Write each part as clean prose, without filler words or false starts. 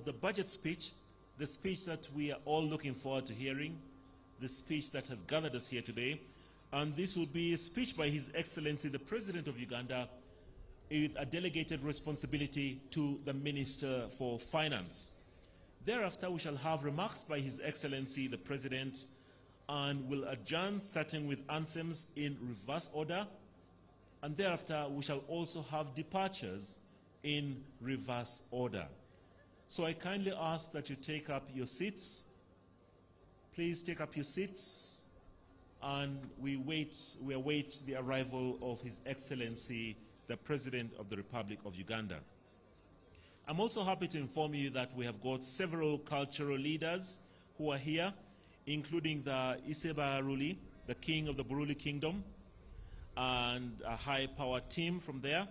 the budget speech, the speech that we are all looking forward to hearing, the speech that has gathered us here today. And this will be a speech by His Excellency, the President of Uganda, with a delegated responsibility to the Minister for Finance. Thereafter, we shall have remarks by His Excellency, the President, and will adjourn starting with anthems in reverse order. And thereafter, we shall also have departures in reverse order. So I kindly ask that you take up your seats. Please take up your seats, and we await the arrival of His Excellency, the President of the Republic of Uganda. I'm also happy to inform you that we have got several cultural leaders who are here, including the Iseba Aruli, the King of the Buruli Kingdom, and a high-power team from there.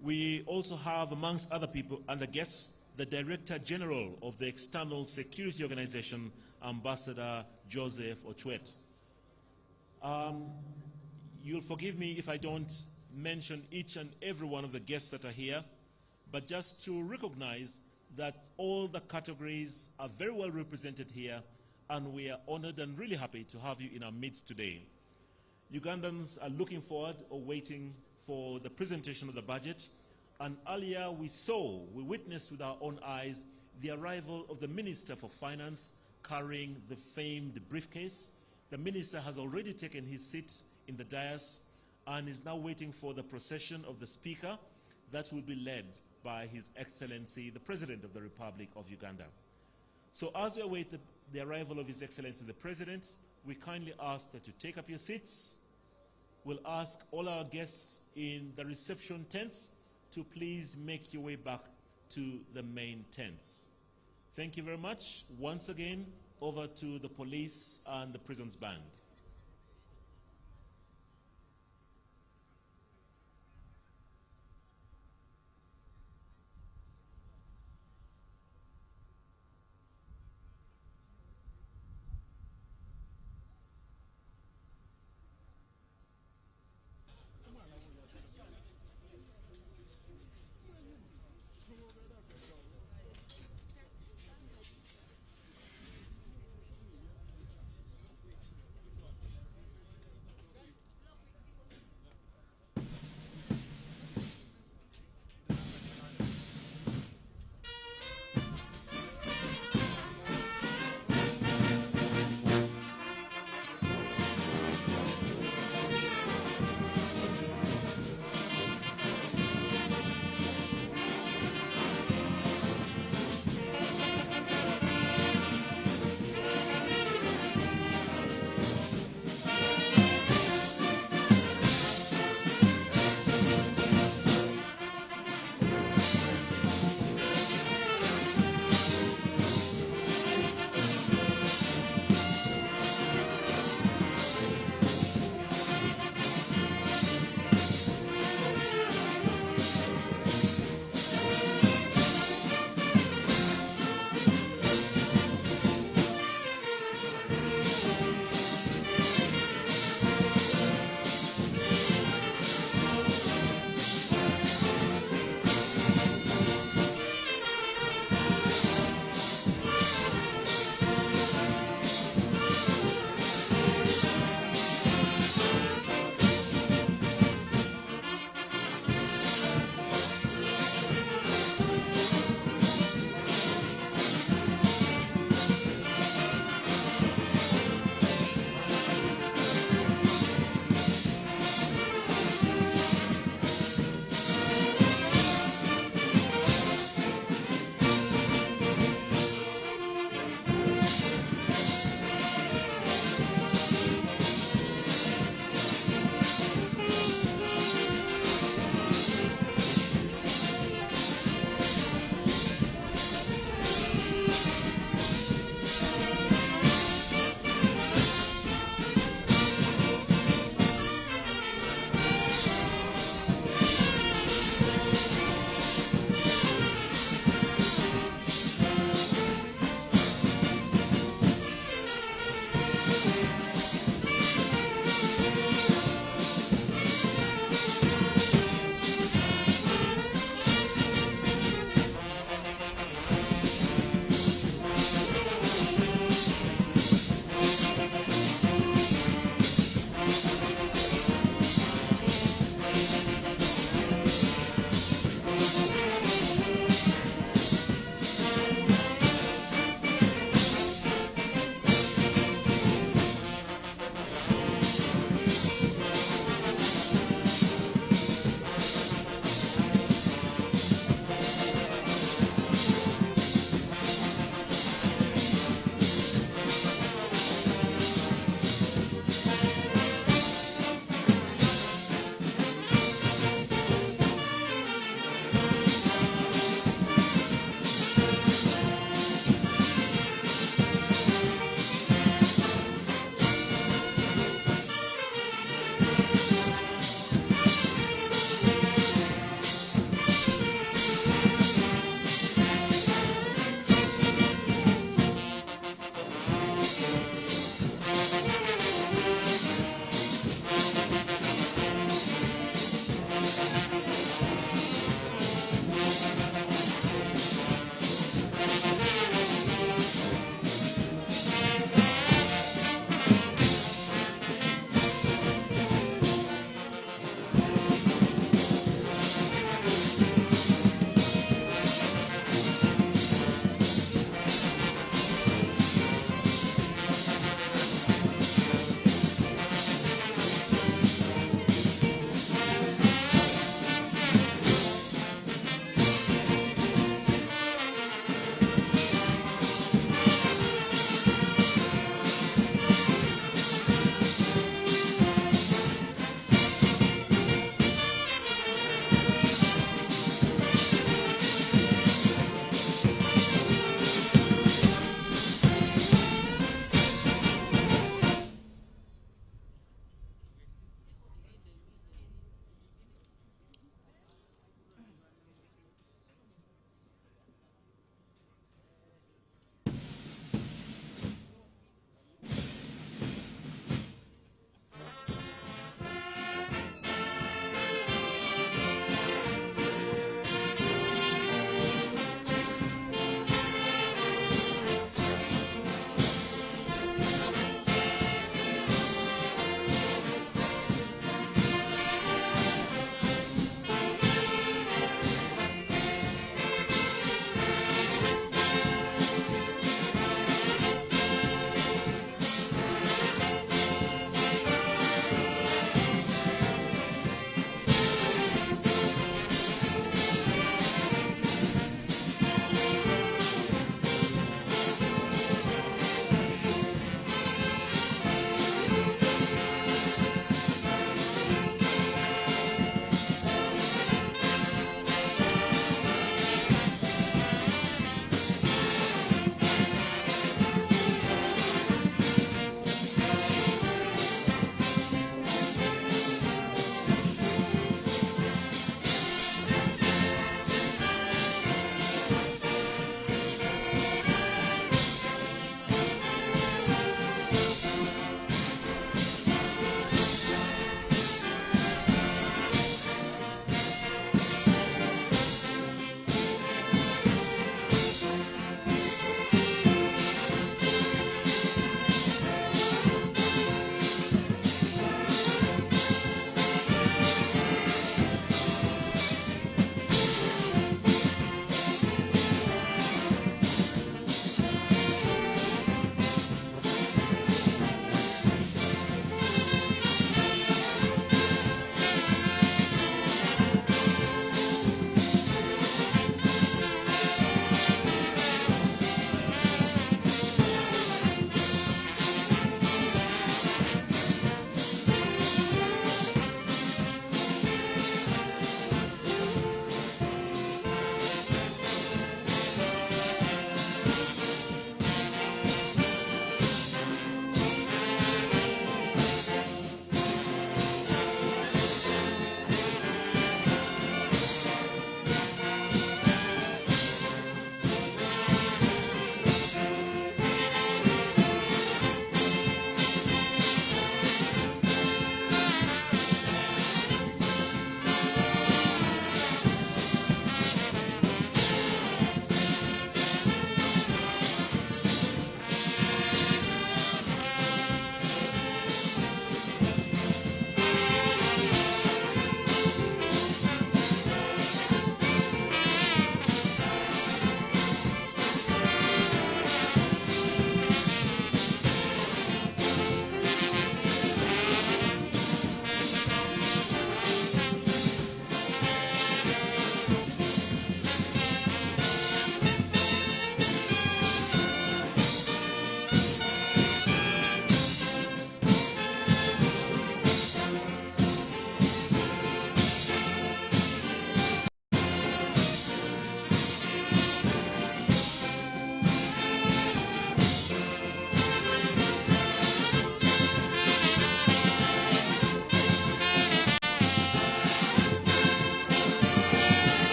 We also have, amongst other people and the guests, the Director General of the External Security Organization, Ambassador Joseph Ochwet. You'll forgive me if I don't mention each and every one of the guests that are here, but just to recognize that all the categories are very well represented here, and we are honored and really happy to have you in our midst today. Ugandans are looking forward or waiting for the presentation of the budget, and earlier we witnessed with our own eyes the arrival of the Minister for Finance carrying the famed briefcase. The Minister has already taken his seat in the dais and is now waiting for the procession of the Speaker that will be led by His Excellency, the President of the Republic of Uganda. So as we await the arrival of His Excellency, the President, we kindly ask that you take up your seats. We'll ask all our guests in the reception tents to please make your way back to the main tents. Thank you very much. Once again, over to the police and the prisons band.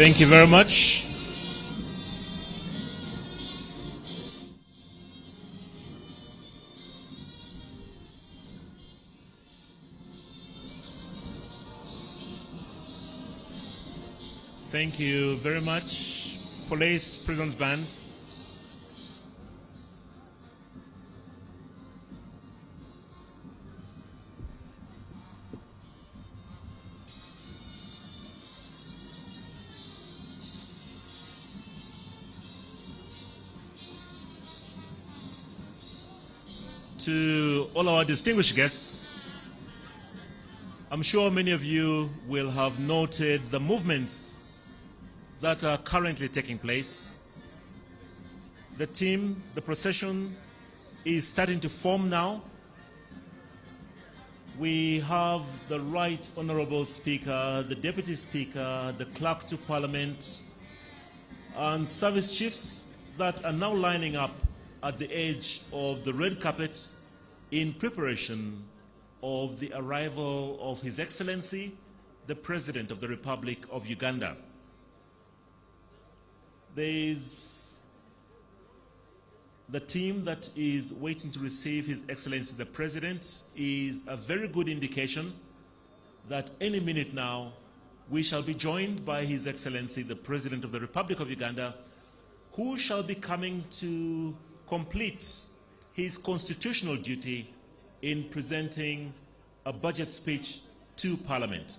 Thank you very much. Thank you very much, Police Prisons Band. To all our distinguished guests, I'm sure many of you will have noted the movements that are currently taking place. The team, the procession is starting to form now. We have the Right Honorable Speaker, the Deputy Speaker, the Clerk to Parliament, and service chiefs that are now lining up at the edge of the red carpet in preparation of the arrival of His Excellency, the President of the Republic of Uganda. There's the team that is waiting to receive His Excellency, the President, is a very good indication that any minute now we shall be joined by His Excellency, the President of the Republic of Uganda, who shall be coming to complete his constitutional duty in presenting a budget speech to Parliament.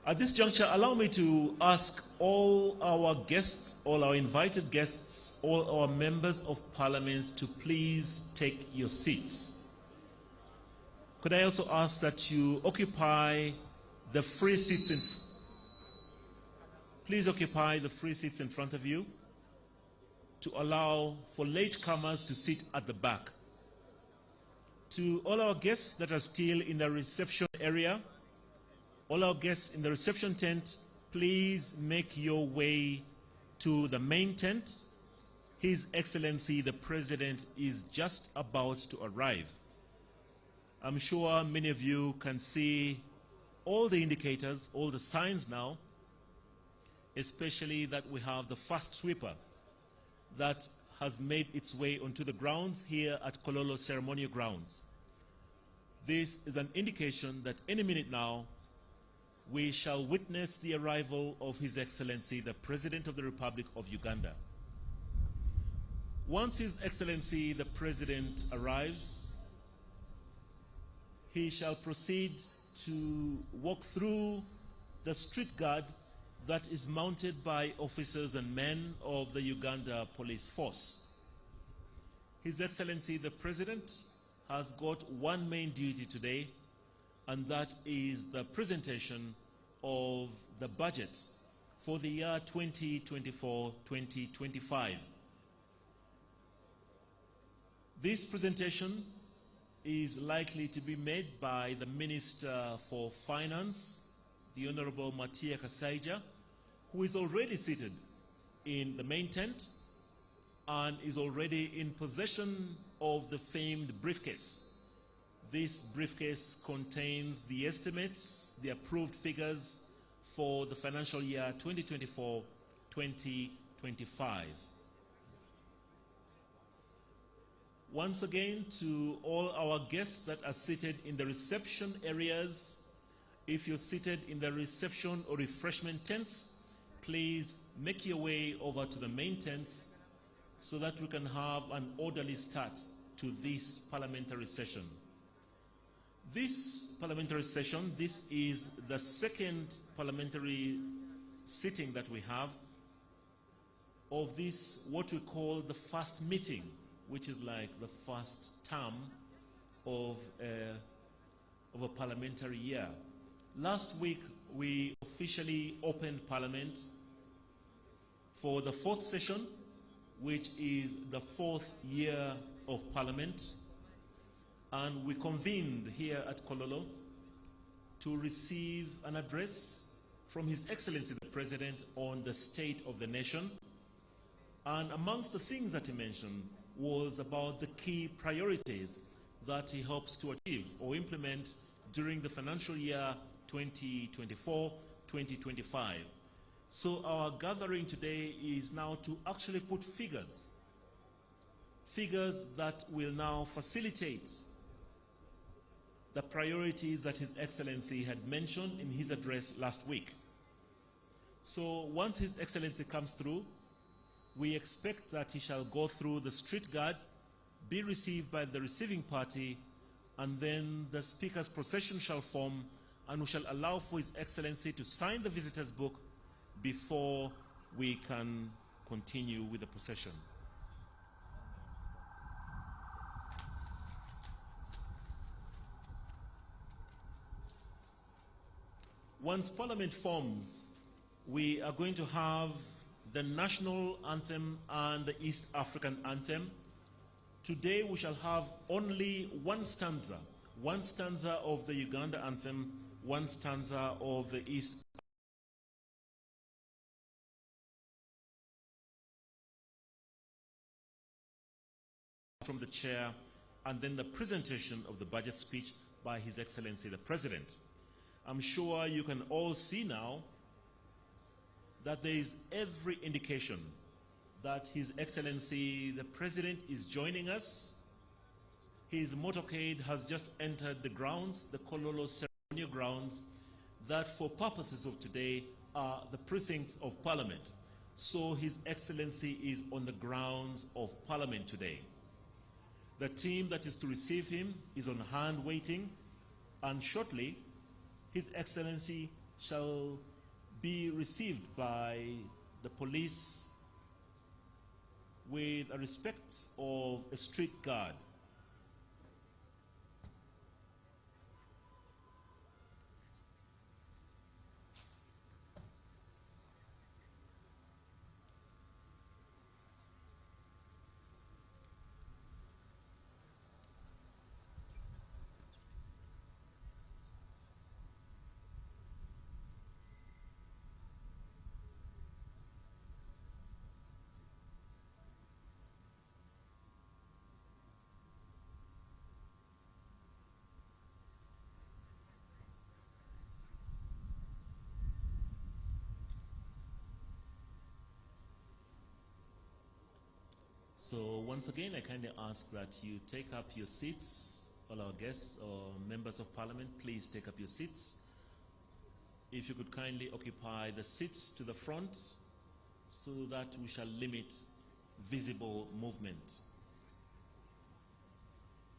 At this juncture, allow me to ask all our guests, all our invited guests, all our members of Parliament to please take your seats. Could I also ask that you occupy the free seats please occupy the free seats in front of you to allow for latecomers to sit at the back. To all our guests that are still in the reception area, all our guests in the reception tent, please make your way to the main tent. His Excellency, the President, is just about to arrive. I'm sure many of you can see all the indicators, all the signs now, especially that we have the first sweeper that has made its way onto the grounds here at Kololo Ceremonial Grounds. This is an indication that any minute now we shall witness the arrival of His Excellency, the President of the Republic of Uganda. Once His Excellency, the President, arrives, he shall proceed to walk through the street guard that is mounted by officers and men of the Uganda Police Force. His Excellency, the President, has got one main duty today, and that is the presentation of the budget for the year 2024-2025. This presentation is likely to be made by the Minister for Finance, the Honorable Matia Kasaija, who is already seated in the main tent and is already in possession of the famed briefcase. This briefcase contains the estimates, the approved figures for the financial year 2024-2025. Once again, to all our guests that are seated in the reception areas, if you're seated in the reception or refreshment tents, please make your way over to the main tents so that we can have an orderly start to this parliamentary session. This parliamentary session, this is the second parliamentary sitting that we have of this, what we call the first meeting, which is like the first term of a parliamentary year. Last week, we officially opened Parliament for the fourth session, which is the fourth year of Parliament, and we convened here at Kololo to receive an address from His Excellency the President on the state of the nation. And amongst the things that he mentioned was about the key priorities that he hopes to achieve or implement during the financial year 2024-2025. So our gathering today is now to actually put figures that will now facilitate the priorities that His Excellency had mentioned in his address last week. So once His Excellency comes through, we expect that he shall go through the street guard, be received by the receiving party, and then the Speaker's procession shall form, and we shall allow for His Excellency to sign the visitor's book before we can continue with the procession. Once Parliament forms, we are going to have the national anthem and the East African anthem. Today we shall have only one stanza of the Uganda anthem, one stanza of the East from the chair, and then the presentation of the budget speech by His Excellency the President. I'm sure you can all see now that there is every indication that His Excellency the President is joining us. His motorcade has just entered the grounds, the Kololo ceremonial grounds, that for purposes of today are the precincts of Parliament. So His Excellency is on the grounds of Parliament today. The team that is to receive him is on hand waiting, and shortly His Excellency shall be received by the police with a respect of a street guard. So once again, I kindly ask that you take up your seats. All our guests or members of Parliament, please take up your seats. If you could kindly occupy the seats to the front so that we shall limit visible movement.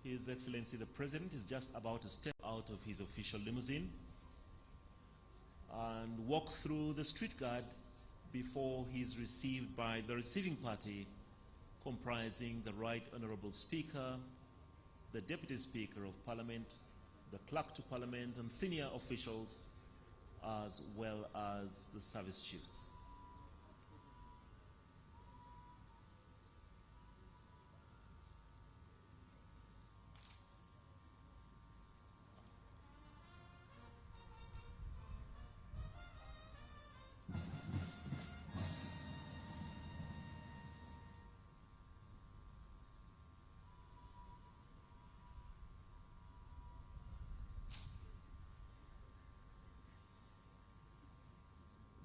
His Excellency the President is just about to step out of his official limousine and walk through the street guard before he is received by the receiving party, comprising the Right Honourable Speaker, the Deputy Speaker of Parliament, the Clerk to Parliament, and senior officials, as well as the service chiefs.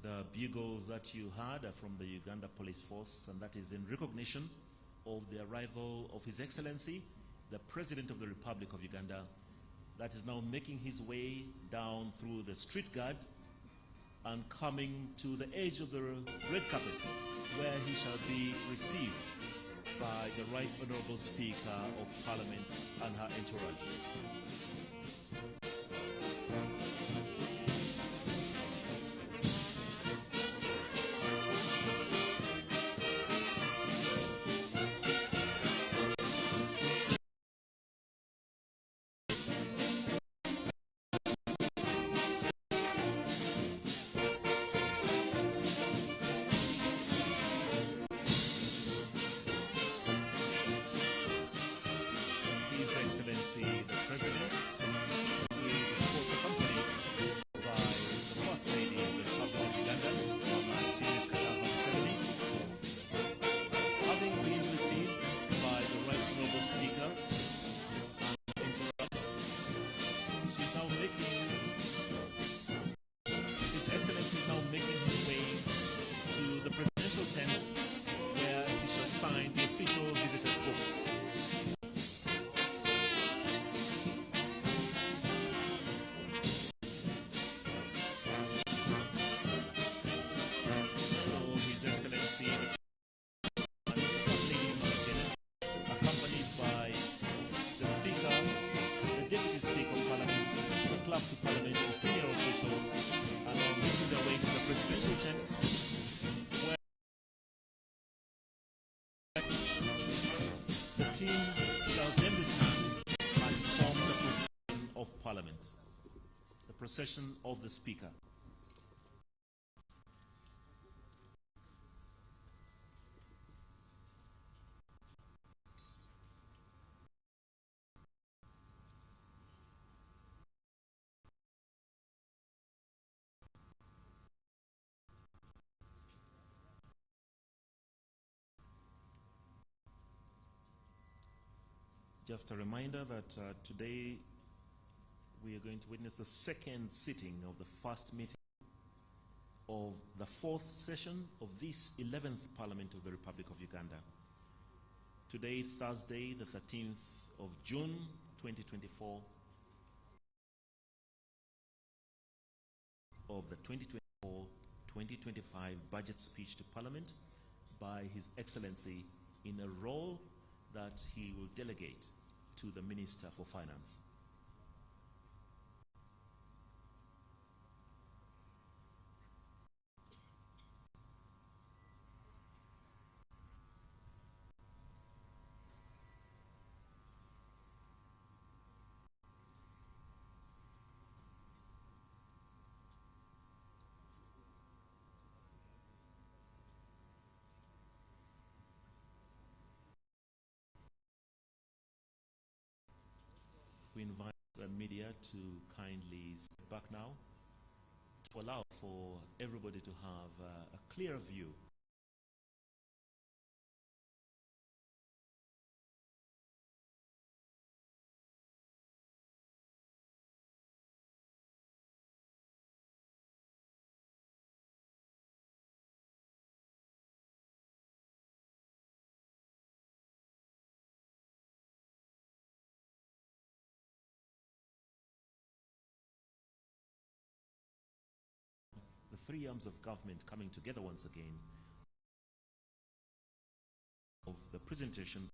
The bugles that you heard are from the Uganda Police Force, and that is in recognition of the arrival of His Excellency, the President of the Republic of Uganda, that is now making his way down through the street guard and coming to the edge of the red carpet, where he shall be received by the Right Honourable Speaker of Parliament and her entourage. His Excellency the President The team shall then return and form the procession of Parliament, the procession of the Speaker. Just a reminder that today we are going to witness the second sitting of the first meeting of the fourth session of this 11th Parliament of the Republic of Uganda. Today, Thursday, the 13th of June, 2024, of the 2024-2025 budget speech to Parliament by His Excellency in a role that he will delegate to the Minister for Finance. We invite the media to kindly step back now to allow for everybody to have a clearer view the three arms of government coming together once again of the presentation.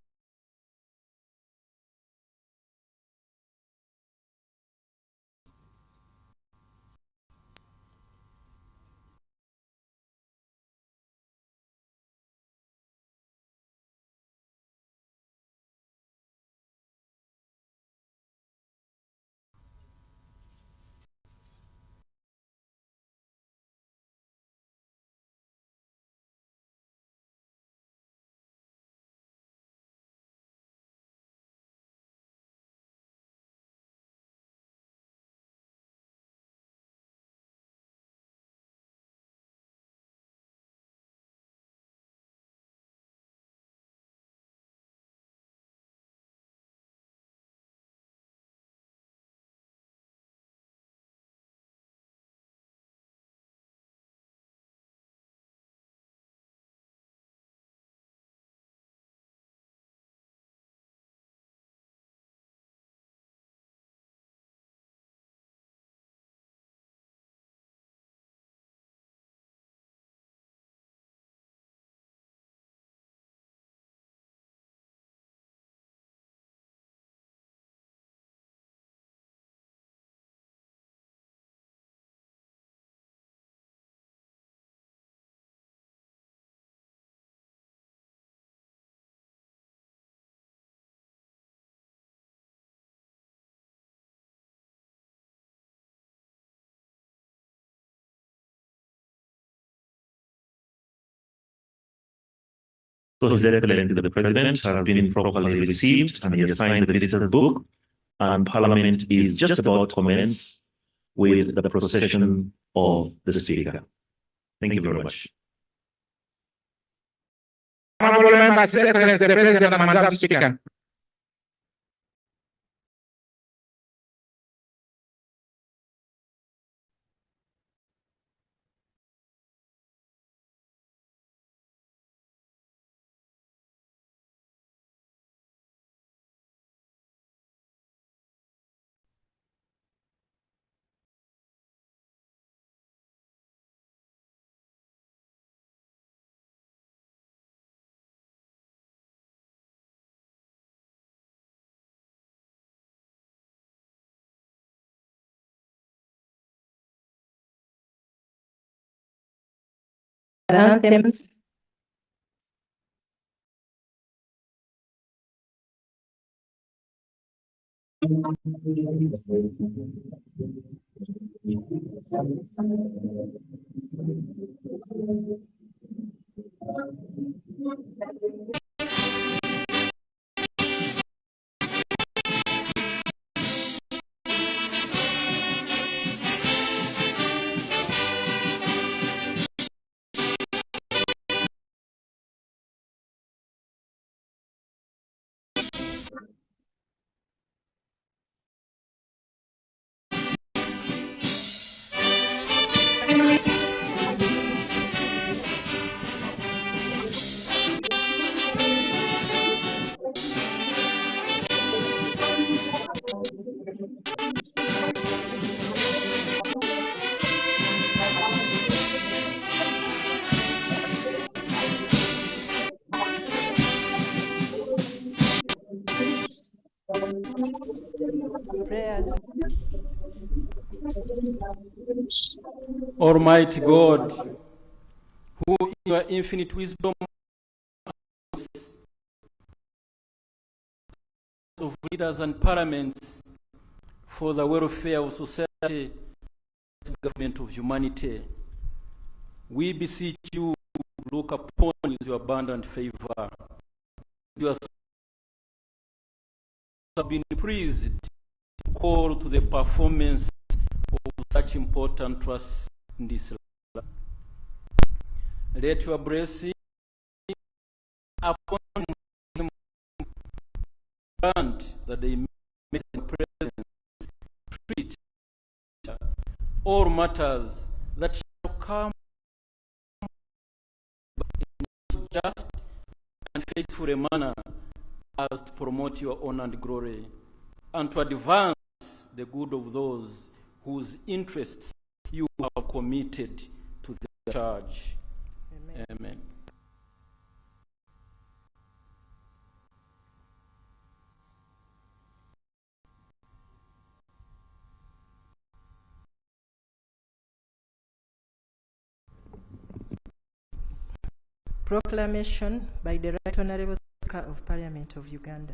So His Excellency the President have been properly received and he has signed the visitor's book, and Parliament is just about to commence with the procession of the Speaker. Thank you very much. Honorable members, His Excellency the President and Madam Speaker. Anthems. Prayers. Almighty God, who in your infinite wisdom of leaders and parliaments for the welfare of society, government of humanity, we beseech you to look upon with your abundant favor. You have been pleased to call to the performance of such important trusts in this life. Let your blessing upon him grant that they may in presence treat all matters that shall come in just and faithful a manner as to promote your honor and glory, and to advance the good of those whose interests you have committed to the charge. Amen. Amen. Proclamation by the Right Honourable Speaker of Parliament of Uganda.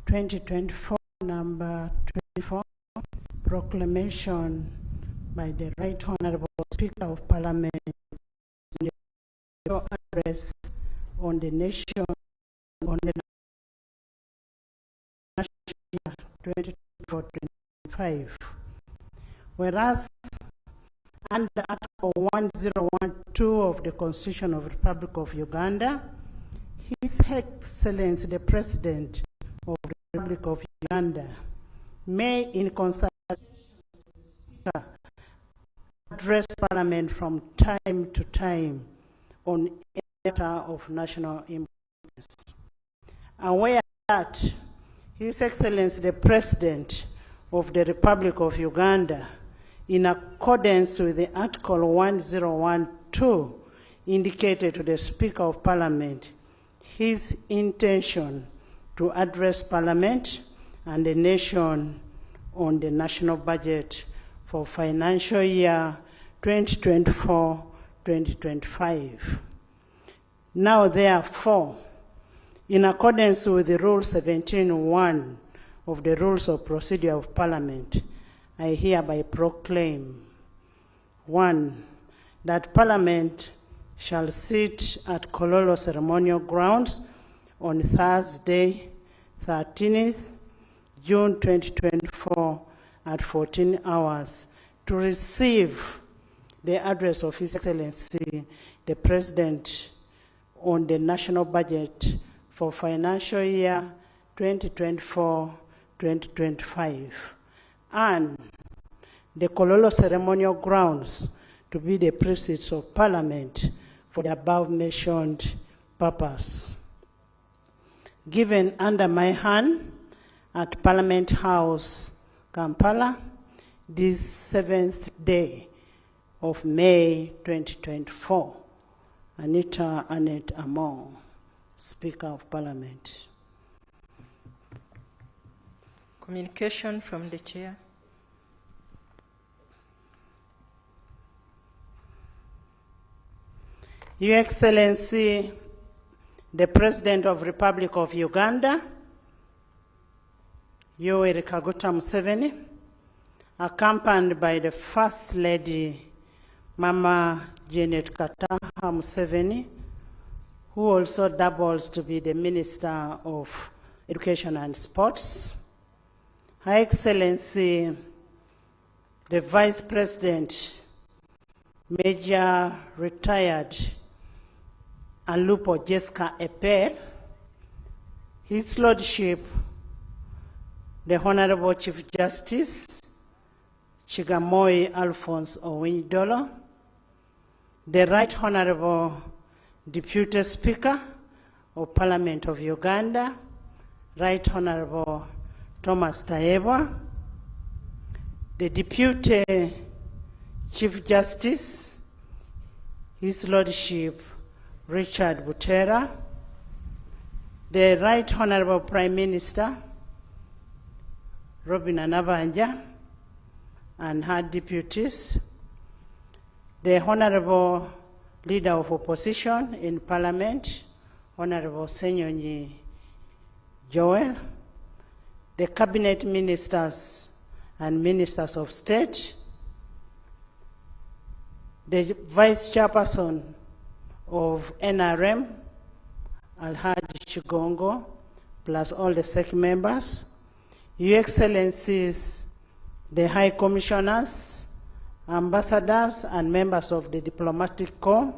(2024) number 24, proclamation by the Right Honourable Speaker of Parliament on the address on the nation on the 2024-25. Whereas under Article 1012 of the Constitution of the Republic of Uganda, His Excellency the President of the Republic of Uganda may, in consultation with the Speaker, address Parliament from time to time on a matter of national importance. Aware that His Excellency the President of the Republic of Uganda, in accordance with the Article 1012, indicated to the Speaker of Parliament his intention to address Parliament and the nation on the national budget for financial year 2024-2025. Now, therefore, in accordance with the Rule 17.1 of the Rules of Procedure of Parliament, I hereby proclaim: 1. That Parliament shall sit at Kololo Ceremonial Grounds on Thursday, 13th June 2024 at 14 hours to receive the address of His Excellency the President on the national budget for financial year 2024-2025, and the Kololo Ceremonial Grounds to be the precincts of Parliament for the above-mentioned purpose. Given under my hand at Parliament House, Kampala, this 7th day of May 2024. Anita Annette Among, Speaker of Parliament. Communication from the Chair. Your Excellency, the President of Republic of Uganda, Yoweri Kaguta Museveni, accompanied by the First Lady, Mama Janet Kataha Museveni, who also doubles to be the Minister of Education and Sports, Her Excellency, the Vice President, Major Retired Alupo Jessica Eper, His Lordship, the Honorable Chief Justice, Chigamoy Alphonse Owiny-Dollo, the Right Honorable Deputy Speaker of Parliament of Uganda, Right Honorable Thomas Tayebwa, the Deputy Chief Justice, His Lordship Richard Butera, the Right Honorable Prime Minister Robin Anabanja and her deputies, the Honorable Leader of Opposition in Parliament, Honorable Senyonyi Joel, the Cabinet Ministers and Ministers of State, the Vice Chairperson of NRM, Alhaji Chigongo, plus all the SEC members, Your Excellencies, the High Commissioners, Ambassadors, and members of the Diplomatic Corps,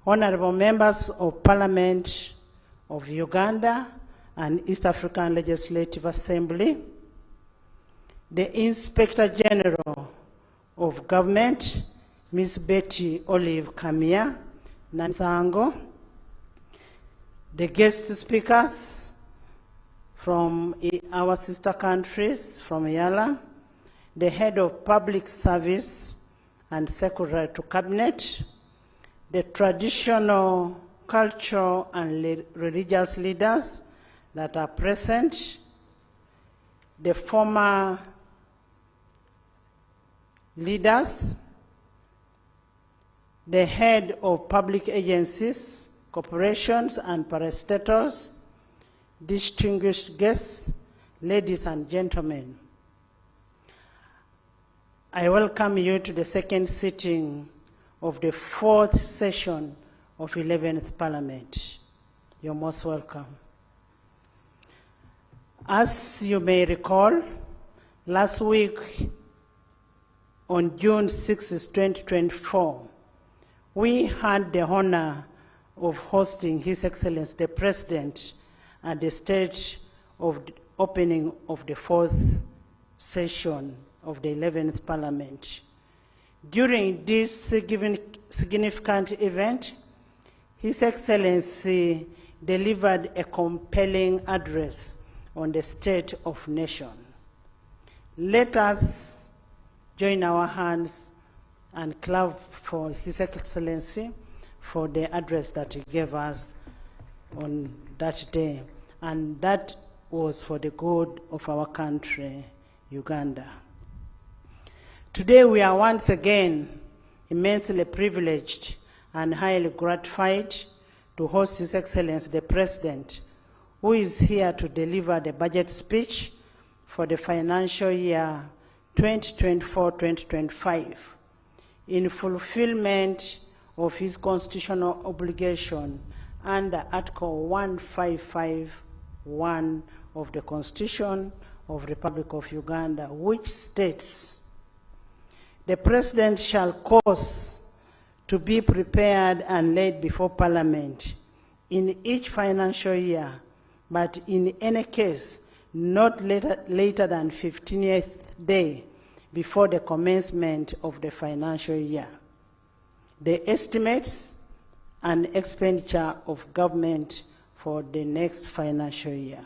Honorable Members of Parliament of Uganda and East African Legislative Assembly, the Inspector General of Government, Ms. Betty Olive Kamia Nansango, the guest speakers from our sister countries from Yala, the Head of Public Service and Secretary to Cabinet, the traditional, cultural, and religious leaders that are present, the former leaders, the head of public agencies, corporations, and parastatals, distinguished guests, ladies and gentlemen. I welcome you to the second sitting of the fourth session of 11th Parliament. You're most welcome. As you may recall, last week on June 6, 2024, we had the honor of hosting His Excellency the President at the stage of the opening of the fourth session of the 11th Parliament. During this significant event, His Excellency delivered a compelling address on the state of nation. Let us join our hands and clap for His Excellency for the address that he gave us on that day. And that was for the good of our country, Uganda. Today we are once again immensely privileged and highly gratified to host His Excellency the President, who is here to deliver the budget speech for the financial year 2024-2025 in fulfillment of his constitutional obligation under Article 1551 of the Constitution of the Republic of Uganda, which states, the President shall cause to be prepared and laid before Parliament in each financial year, but in any case, not later than 15th day before the commencement of the financial year, the estimates and expenditure of government for the next financial year.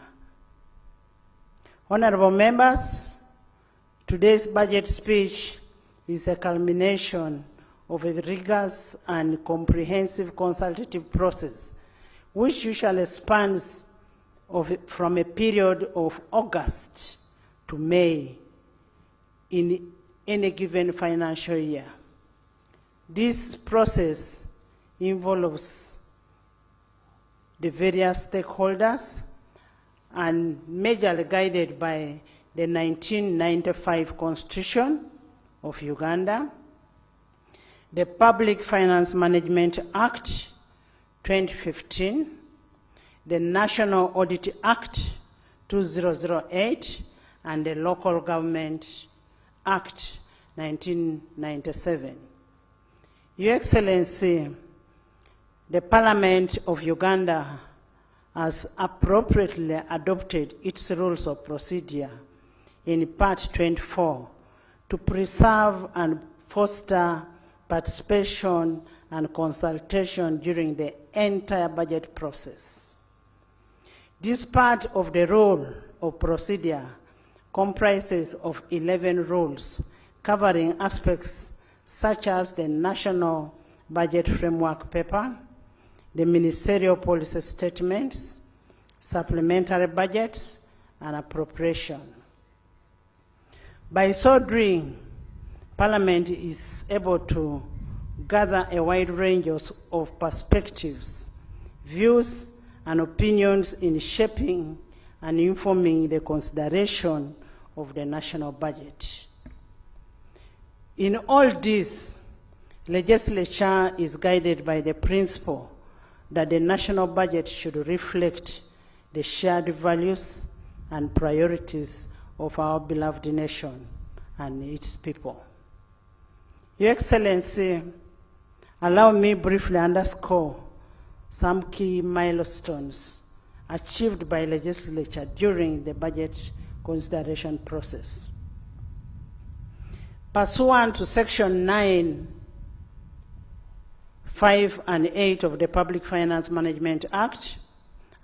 Honorable members, today's budget speech is a culmination of a rigorous and comprehensive consultative process, which usually spans from a period of August to May in any given financial year. This process involves the various stakeholders and majorly guided by the 1995 Constitution of Uganda, the Public Finance Management Act 2015, the National Audit Act 2008, and the Local Government Act 1997. Your Excellency, the Parliament of Uganda has appropriately adopted its rules of procedure in Part 24 to preserve and foster participation and consultation during the entire budget process. This part of the rule of procedure comprises of 11 rules covering aspects such as the National Budget Framework Paper, the Ministerial Policy Statements, supplementary budgets, and appropriation. By so doing, Parliament is able to gather a wide range of perspectives, views, and opinions in shaping and informing the consideration of the national budget. In all this, legislature is guided by the principle that the national budget should reflect the shared values and priorities of our beloved nation and its people. Your Excellency, allow me briefly underscore some key milestones achieved by legislature during the budget consideration process. Pursuant to Section 9, 5 and 8 of the Public Finance Management Act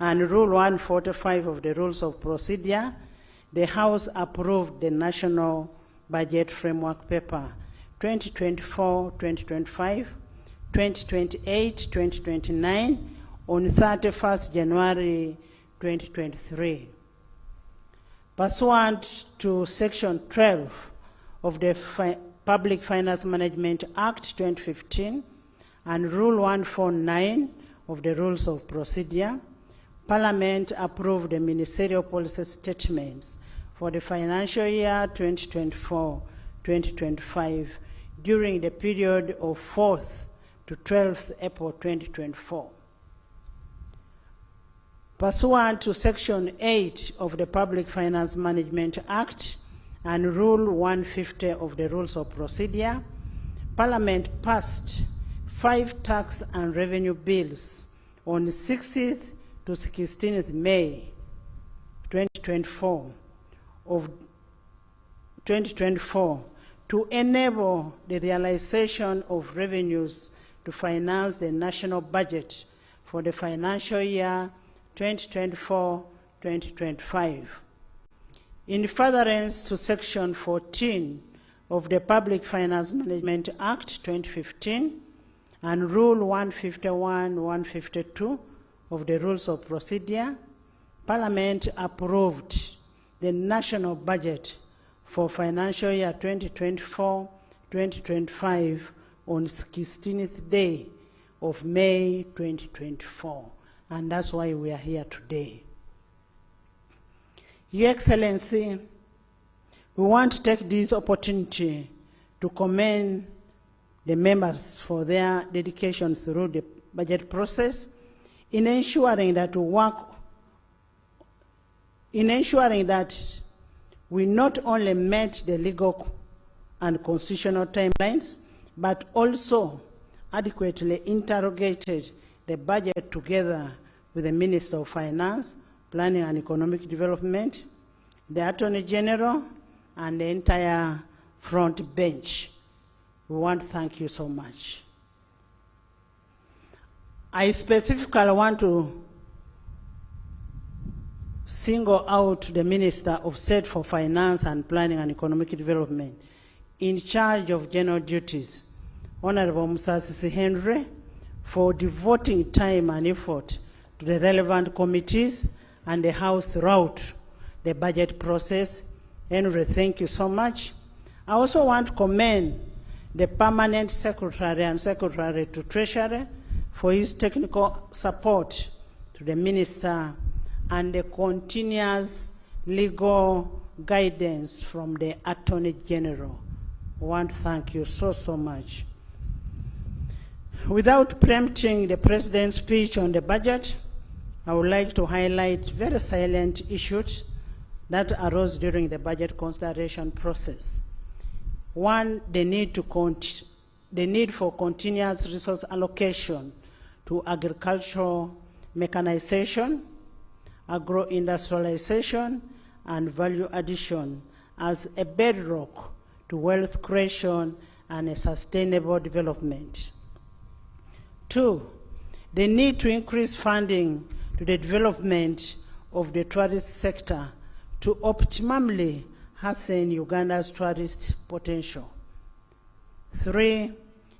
and Rule 145 of the Rules of Procedure, the House approved the National Budget Framework Paper 2024-2025, 2028-2029 on 31st January 2023. Pursuant to Section 12 of the Public Finance Management Act 2015 and Rule 149 of the Rules of Procedure, Parliament approved the Ministerial Policy Statements for the financial year 2024-2025 during the period of 4th to 12th April 2024. Pursuant to Section 8 of the Public Finance Management Act and Rule 150 of the Rules of Procedure, Parliament passed 5 tax and revenue bills on 16th to 16th May 2024 to enable the realization of revenues to finance the national budget for the financial year 2024-2025. In furtherance to Section 14 of the Public Finance Management Act 2015 and Rule 151-152 of the Rules of Procedure, Parliament approved the national budget for financial year 2024-2025 on 16th day of May 2024. And that's why we are here today. Your Excellency, we want to take this opportunity to commend the members for their dedication through the budget process in ensuring that we not only met the legal and constitutional timelines, but also adequately interrogated the budget together with the Minister of Finance, Planning and Economic Development, the Attorney General, and the entire front bench. We want to thank you so much. I specifically want to single out the Minister of State for Finance and Planning and Economic Development in charge of general duties, Honorable Musasisi Henry, for devoting time and effort to the relevant committees and the House throughout the budget process, Henry, thank you so much. I also want to commend the permanent secretary and secretary to Treasury for his technical support to the minister and the continuous legal guidance from the Attorney General. I want to thank you so much. Without preempting the President's speech on the budget, I would like to highlight very salient issues that arose during the budget consideration process. One, the need for continuous resource allocation to agricultural mechanization, agro-industrialization, and value addition as a bedrock to wealth creation and a sustainable development. Two, the need to increase funding to the development of the tourist sector to optimally hasten Uganda's tourist potential. Three,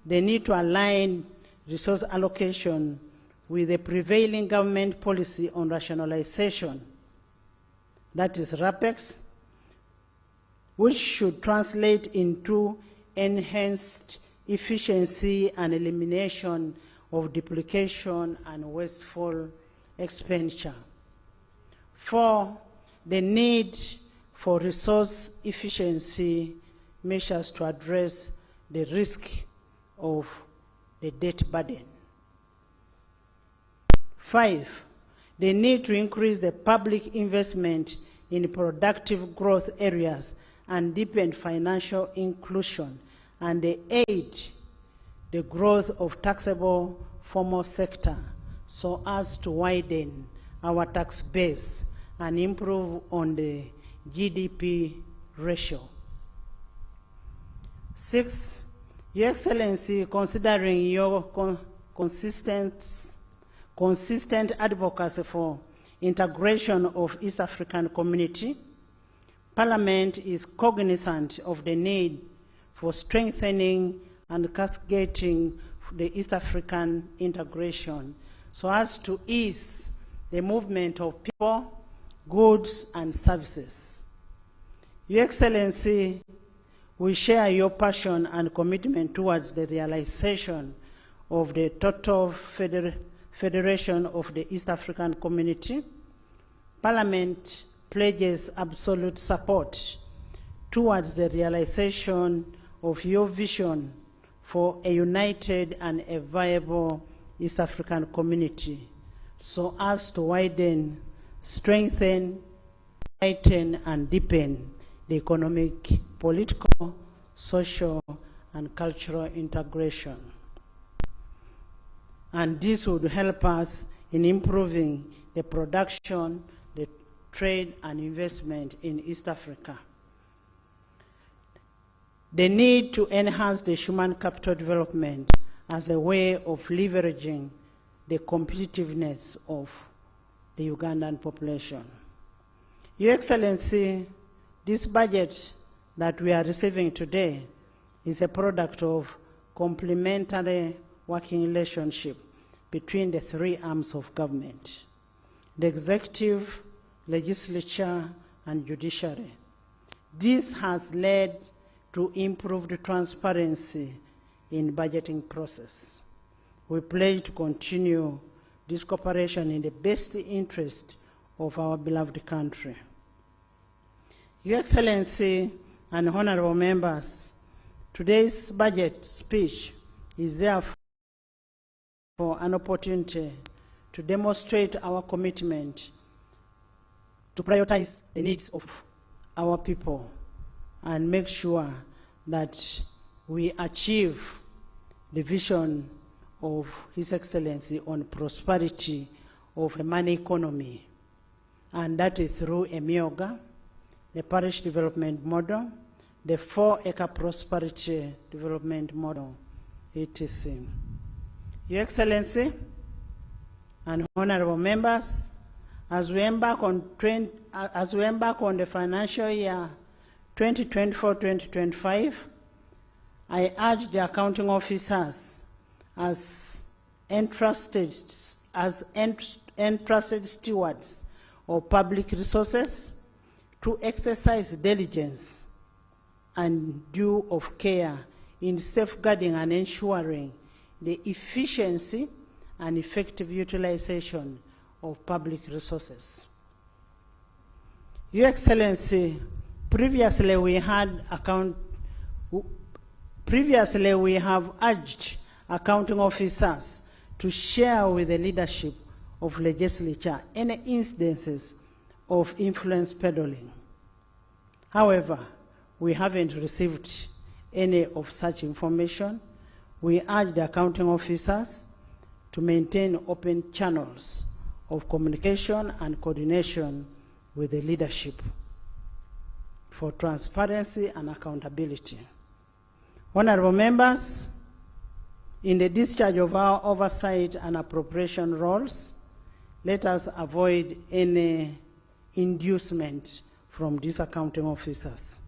the need to align resource allocation with the prevailing government policy on rationalization, that is RAPEX, which should translate into enhanced efficiency and elimination of duplication and wasteful expenditure. Four, the need for resource efficiency measures to address the risk of the debt burden. Five, the need to increase the public investment in productive growth areas and deepen financial inclusion, and aid the growth of taxable formal sector so as to widen our tax base and improve on the GDP ratio. Six, Your Excellency, considering your consistent advocacy for integration of East African community, Parliament is cognizant of the need for strengthening and cascading the East African integration so as to ease the movement of people, goods, and services. Your Excellency, we share your passion and commitment towards the realization of the total federation of the East African community. Parliament pledges absolute support towards the realization of your vision for a united and a viable East African community so as to widen, strengthen, heighten, and deepen the economic, political, social, and cultural integration. And this would help us in improving the production, the trade, and investment in East Africa. The need to enhance the human capital development as a way of leveraging the competitiveness of the Ugandan population. Your Excellency, this budget that we are receiving today is a product of complementary working relationship between the three arms of government: the executive, legislature, and judiciary. This has led to improved transparency in budgeting process. We pledge to continue this cooperation in the best interest of our beloved country. Your Excellency and honorable members, today's budget speech is therefore an opportunity to demonstrate our commitment to prioritize the needs of our people and make sure that we achieve the vision of His Excellency on prosperity of a money economy, and that is through EMIOGA, the Parish Development Model, the 4-acre Prosperity Development Model, etc. Your Excellency and honorable members, as we embark on the financial year 2024-2025, I urge the accounting officers as entrusted stewards of public resources to exercise diligence and due of care in safeguarding and ensuring the efficiency and effective utilization of public resources. Your Excellency, previously we have urged accounting officers to share with the leadership of legislature any instances of influence peddling. However, we haven't received any of such information. We urge the accounting officers to maintain open channels of communication and coordination with the leadership for transparency and accountability. Honorable members, in the discharge of our oversight and appropriation roles, let us avoid any inducement from these accounting officers.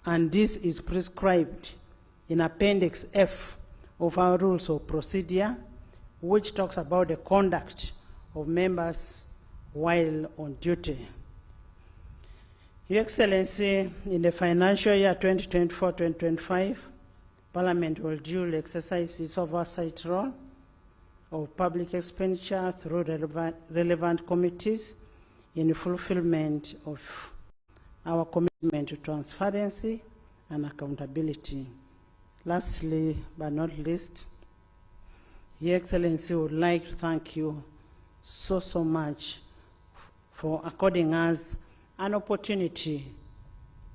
And this is prescribed in Appendix F of our Rules of Procedure, which talks about the conduct of members while on duty. Your Excellency, in the financial year 2024-2025, Parliament will duly exercise its oversight role of public expenditure through relevant committees in fulfillment of our commitment to transparency and accountability. Lastly, but not least, Your Excellency would like to thank you so much for according us an opportunity,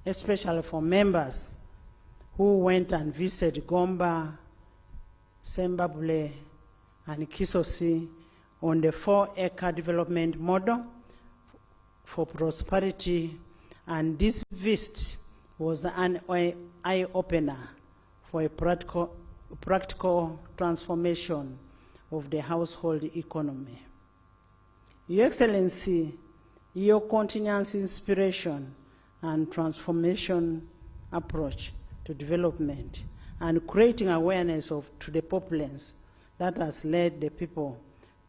especially for members who went and visited Gomba, Sembabule, and Kisosi on the 4-acre development model for prosperity, and this visit was an eye-opener for a practical transformation of the household economy. Your Excellency, your continuous inspiration and transformation approach to development and creating awareness to the populace that has led the people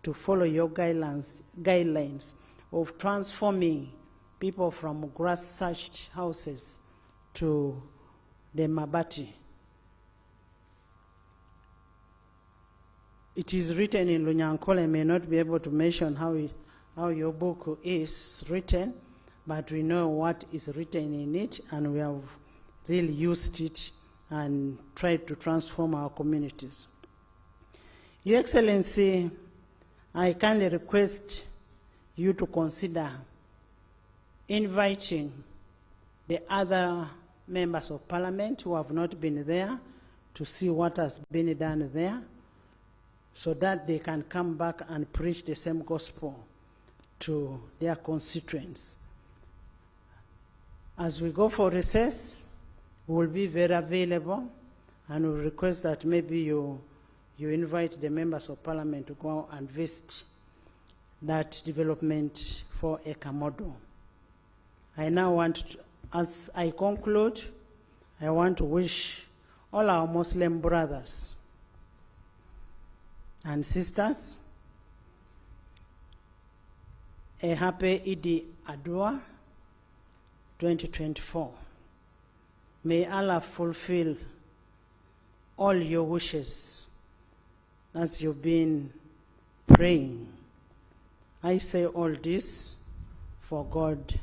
to follow your guidelines of transforming people from grass-thatched houses to the mabati. It is written in Lunyankole. I may not be able to mention how your book is written, but we know what is written in it, and we have really used it and tried to transform our communities. Your Excellency, I kindly request you to consider inviting the other members of Parliament who have not been there to see what has been done there, so that they can come back and preach the same gospel to their constituents. As we go for recess, we will be very available, and we request that maybe you invite the members of Parliament to go and visit that development 4-acre model. I now want to, as I conclude, I want to wish all our Muslim brothers and sisters a happy Eid Adha 2024. May Allah fulfill all your wishes as you've been praying. I say all this for God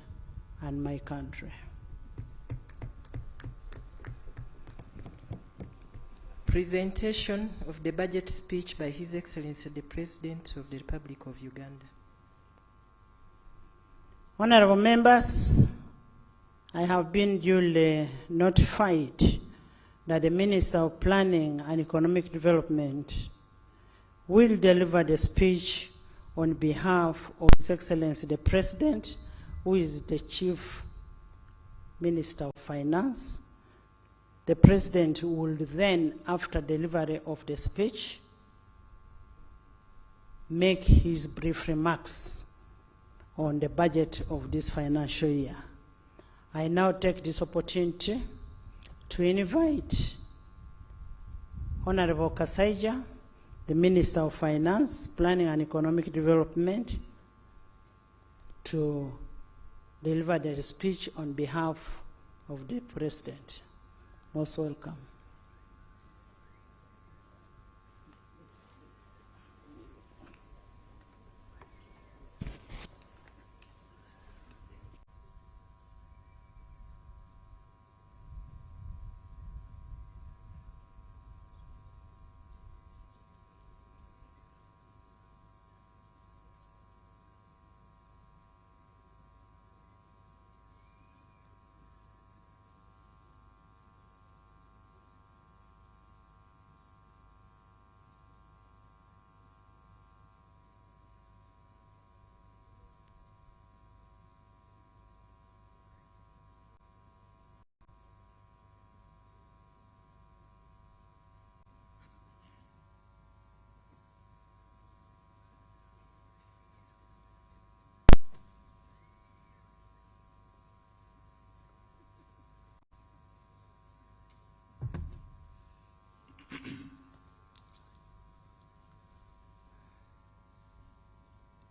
and my country. Presentation of the budget speech by His Excellency the President of the Republic of Uganda. Honorable members, I have been duly notified that the Minister of Planning and Economic Development will deliver the speech on behalf of His Excellency the President, who is the Chief Minister of Finance. The President will then, after delivery of the speech, make his brief remarks on the budget of this financial year. I now take this opportunity to invite Honorable Kasaija, the Minister of Finance, Planning and Economic Development, to delivered a speech on behalf of the President. Most welcome.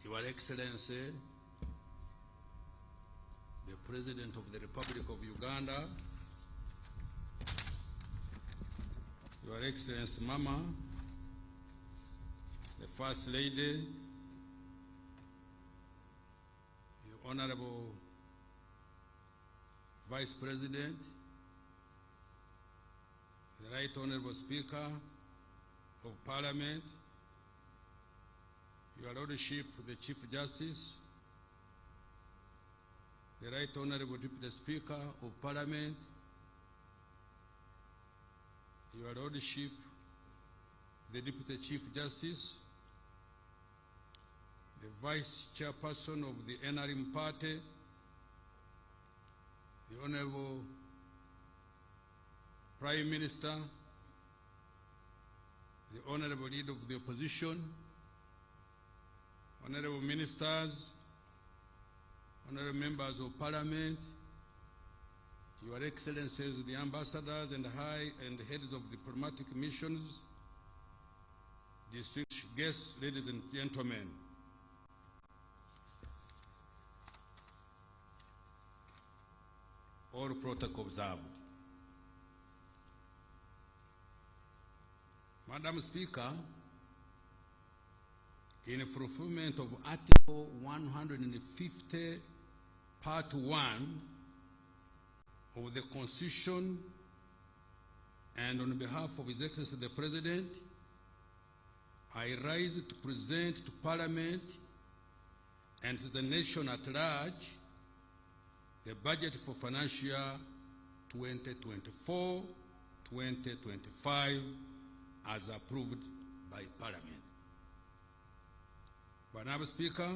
Your Excellency, the President of the Republic of Uganda, Your Excellency Mama, the First Lady, the Honorable Vice President, the Right Honorable Speaker of Parliament, Your Lordship, the Chief Justice, the Right Honorable Deputy Speaker of Parliament, Your Lordship, the Deputy Chief Justice, the Vice Chairperson of the NRM Party, the Honorable Prime Minister, the Honorable Leader of the Opposition, Honorable Ministers, Honorable Members of Parliament, Your Excellencies, the Ambassadors and Heads of Diplomatic Missions, distinguished guests, ladies and gentlemen. All protocol observed. Madam Speaker, in fulfillment of Article 150, Part 1 of the Constitution, and on behalf of His Excellency the President, I rise to present to Parliament and to the nation at large the budget for financial year 2024-2025 as approved by Parliament. Madam Speaker,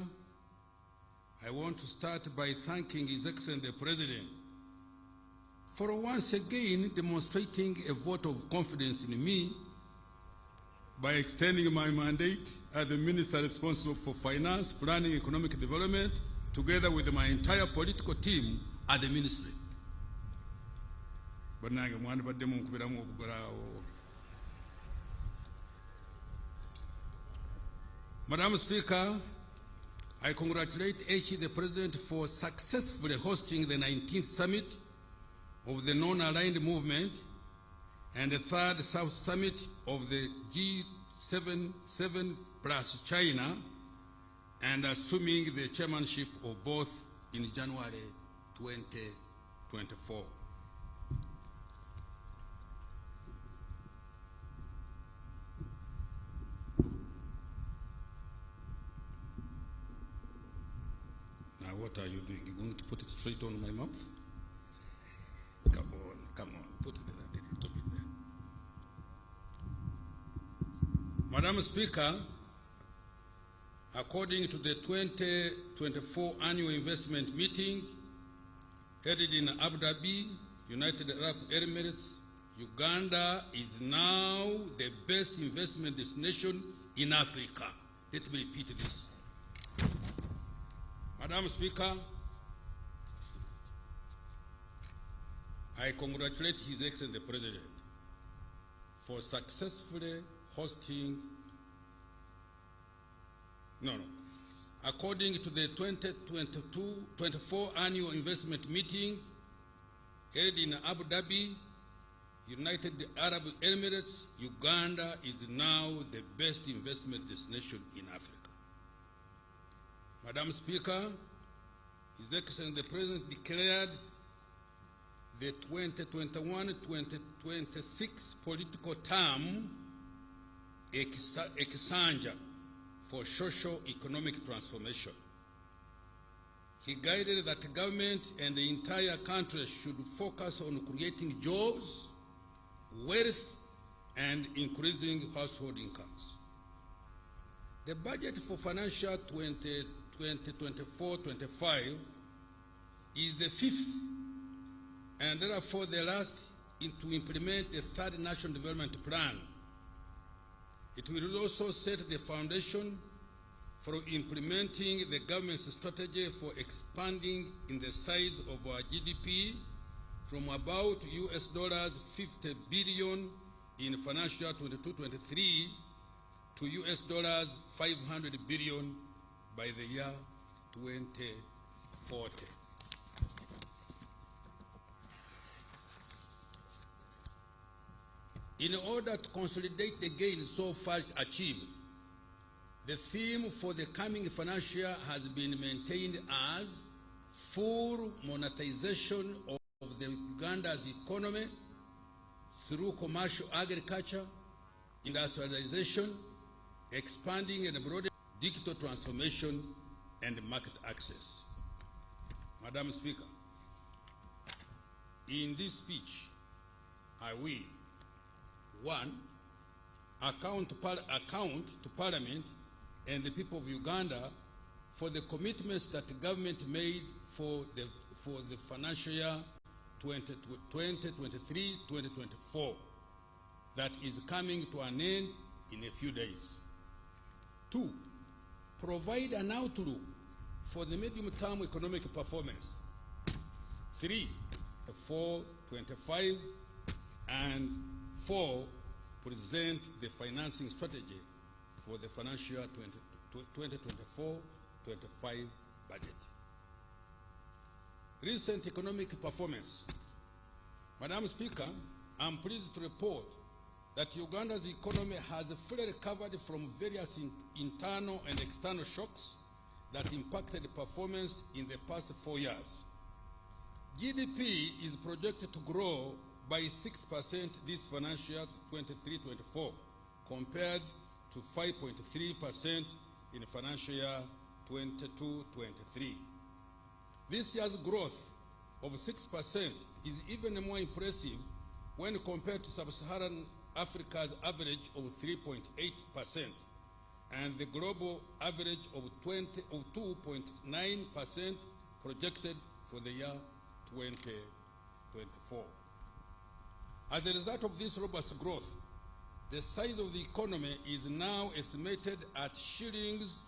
I want to start by thanking His Excellency the President for once again demonstrating a vote of confidence in me by extending my mandate as the Minister responsible for Finance, Planning, Economic Development, together with my entire political team at the Ministry. Madam Speaker, I congratulate HE the President for successfully hosting the 19th Summit of the Non-Aligned Movement and the 3rd South Summit of the G7 plus China, and assuming the chairmanship of both in January 2024. What are you doing? You're going to put it straight on my mouth? Come on, put it in a little bit there. Madam Speaker, according to the 2024 annual investment meeting held in Abu Dhabi, United Arab Emirates, Uganda is now the best investment destination in Africa. Let me repeat this. Madam Speaker, I congratulate His Excellency the President for successfully hosting, according to the 2022-24 annual investment meeting held in Abu Dhabi, United Arab Emirates, Uganda is now the best investment destination in Africa. Madam Speaker, His Excellency the President declared the 2021-2026 political term a Kisanja for socio-economic transformation. He guided that the government and the entire country should focus on creating jobs, wealth, and increasing household incomes. The budget for financial 2024-25 is the fifth and therefore the last to implement the third National Development Plan. It will also set the foundation for implementing the government's strategy for expanding in the size of our GDP from about $50 billion in financial 22-23 to $500 billion by the year 2040. In order to consolidate the gains so far achieved, the theme for the coming financial year has been maintained as full monetization of Uganda's economy through commercial agriculture, industrialization, expanding and broadening digital transformation, and market access. Madam Speaker, in this speech, I will, 1, account to Parliament and the people of Uganda for the commitments that the government made for the financial year 2023-2024 that is coming to an end in a few days. 2, provide an outlook for the medium-term economic performance. 3, 4, 25, and 4, present the financing strategy for the financial year 2024-25 budget. Recent economic performance. Madam Speaker, I'm pleased to report that Uganda's economy has fully recovered from various internal and external shocks that impacted performance in the past 4 years. GDP is projected to grow by 6% this financial year 23-24 compared to 5.3% in financial year 22-23. This year's growth of 6% is even more impressive when compared to Sub-Saharan Africa's average of 3.8% and the global average of 2.9% projected for the year 2024. As a result of this robust growth, the size of the economy is now estimated at shillings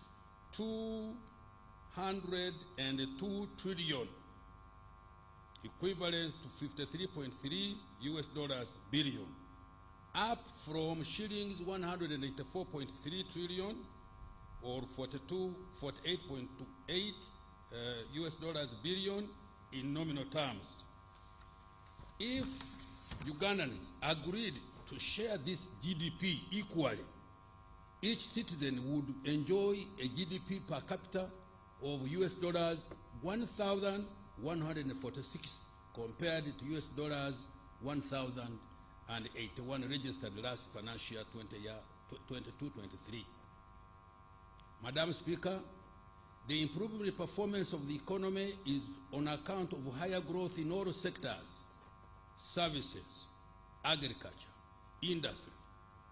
202 trillion, equivalent to $53.3 billion, up from shillings 184.3 trillion or $48.8 billion in nominal terms. If Ugandans agreed to share this GDP equally, each citizen would enjoy a GDP per capita of $1,146 compared to $1,081 registered last financial year 22-23. Madam Speaker, the improved performance of the economy is on account of higher growth in all sectors. Services, agriculture, industry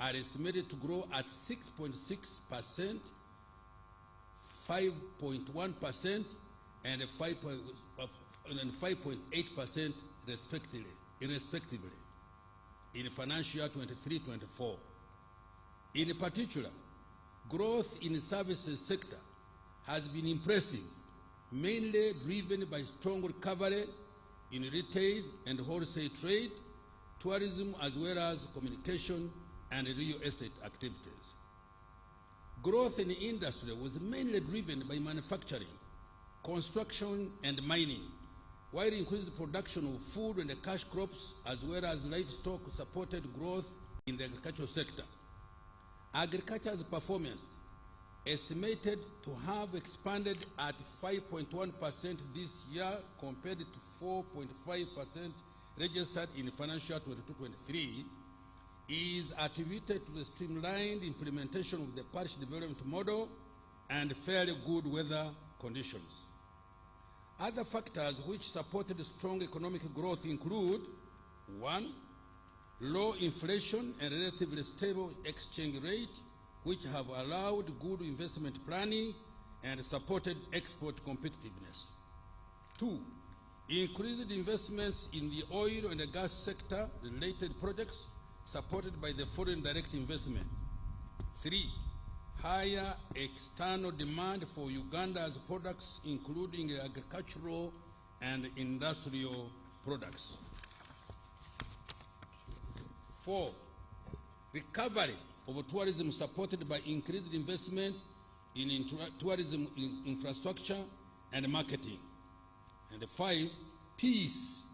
are estimated to grow at 6.6%, 5.1%, and 5.8% respectively in financial year 23-24. In particular, growth in the services sector has been impressive, mainly driven by strong recovery in retail and wholesale trade, tourism, as well as communication and real estate activities. Growth in industry was mainly driven by manufacturing, construction, and mining, while increased production of food and cash crops as well as livestock supported growth in the agricultural sector. Agriculture's performance estimated to have expanded at 5.1% this year compared to 4.5% registered in financial 22-23 is attributed to the streamlined implementation of the parish development model and fairly good weather conditions. Other factors which supported strong economic growth include: 1, low inflation and relatively stable exchange rate, which have allowed good investment planning and supported export competitiveness. 2, increased investments in the oil and the gas sector related projects supported by the foreign direct investment. 3, higher external demand for Uganda's products, including agricultural and industrial products. 4, recovery of tourism supported by increased investment in tourism infrastructure and marketing. And 5, peace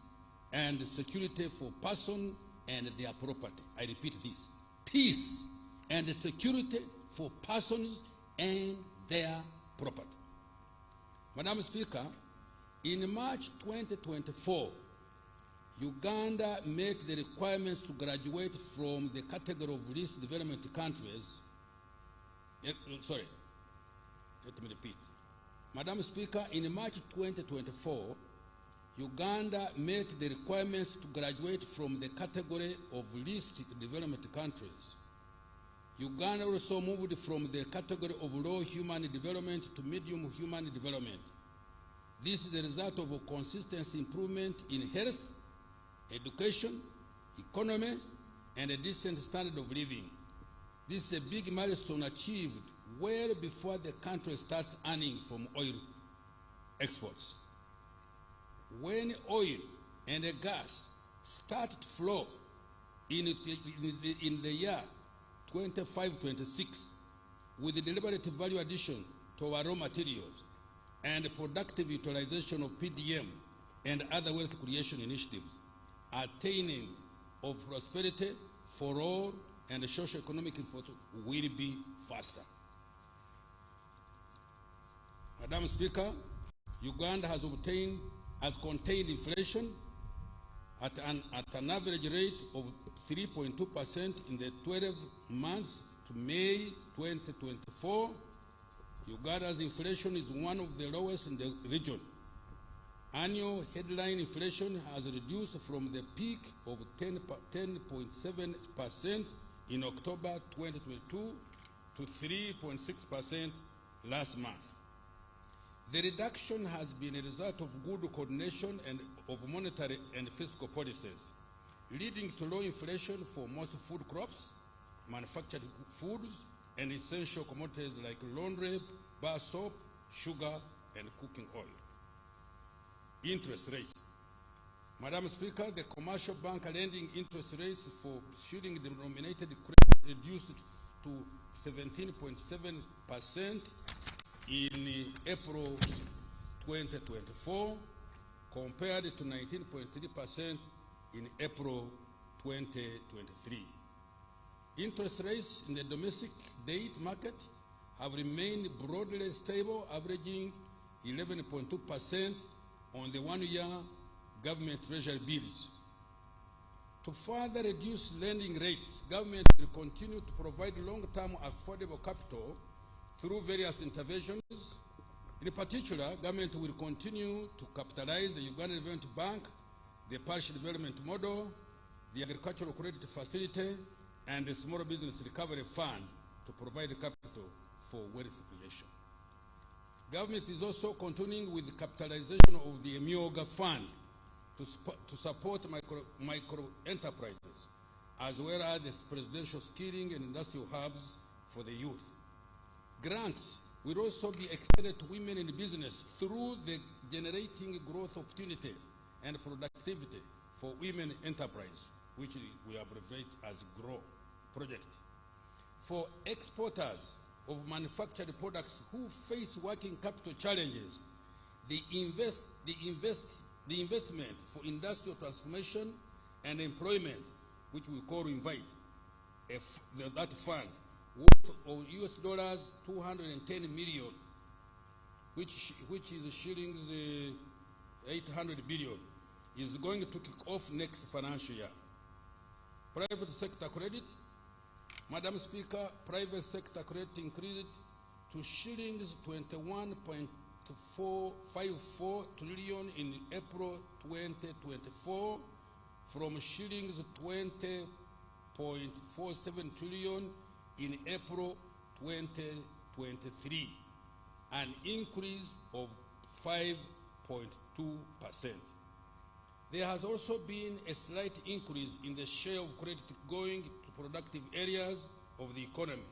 and security for persons and their property. I repeat this: peace and security for persons and their property. Madam Speaker, in March 2024, Uganda met the requirements to graduate from the category of least developed countries. Sorry, let me repeat. Madam Speaker, in March 2024, Uganda met the requirements to graduate from the category of least developed countries. Uganda also moved from the category of low human development to medium human development. This is the result of a consistent improvement in health, education, economy, and a decent standard of living. This is a big milestone achieved well before the country starts earning from oil exports. When oil and gas start to flow in the year 25-26 with the deliberate value addition to our raw materials and productive utilization of PDM and other wealth creation initiatives, attaining of prosperity for all and socio-economic will be faster. Madam Speaker, Uganda has contained inflation at an average rate of 3.2% in the 12 months to May 2024. Uganda's inflation is one of the lowest in the region. Annual headline inflation has reduced from the peak of 10.7% in October 2022 to 3.6% last month. The reduction has been a result of good coordination and of monetary and fiscal policies, leading to low inflation for most food crops, manufactured foods, and essential commodities like laundry, bar soap, sugar, and cooking oil. Interest rates. Madam Speaker, the commercial bank lending interest rates for shilling-denominated credit reduced to 17.7% in April 2024, compared to 19.3% in April 2023. Interest rates in the domestic debt market have remained broadly stable, averaging 11.2% on the one-year government treasury bills. To further reduce lending rates, government will continue to provide long-term affordable capital through various interventions. In particular, government will continue to capitalize the Uganda Development Bank, the Parish Development Model, the Agricultural Credit Facility, and the Small Business Recovery Fund to provide capital for wealth creation. Government is also continuing with the capitalization of the Emyoga Fund to support micro enterprises, as well as the presidential skilling and industrial hubs for the youth. Grants will also be extended to women in business through the Generating Growth Opportunity and Productivity for Women Enterprise, which we abbreviate as GROW project. For exporters, of manufactured products who face working capital challenges, the investment for industrial transformation and employment, which we call INVITE, that fund, worth of US $210 million, which is shillings 800 billion, is going to kick off next financial year. Private sector credit, Madam Speaker, private sector credit increased to shillings 21.454 trillion in April 2024 from shillings 20.47 trillion in April 2023, an increase of 5.2%. There has also been a slight increase in the share of credit going to productive areas of the economy.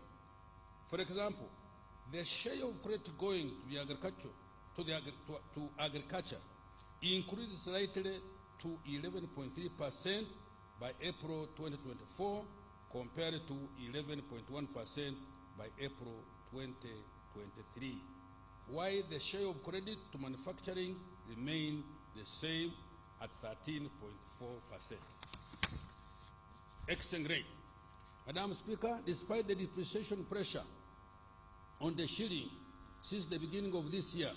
For example, the share of credit going to the agriculture increased slightly to 11.3% by April 2024 compared to 11.1% by April 2023, while the share of credit to manufacturing remained the same at 13.4%. Exchange rate. Madam Speaker, despite the depreciation pressure on the shilling since the beginning of this year,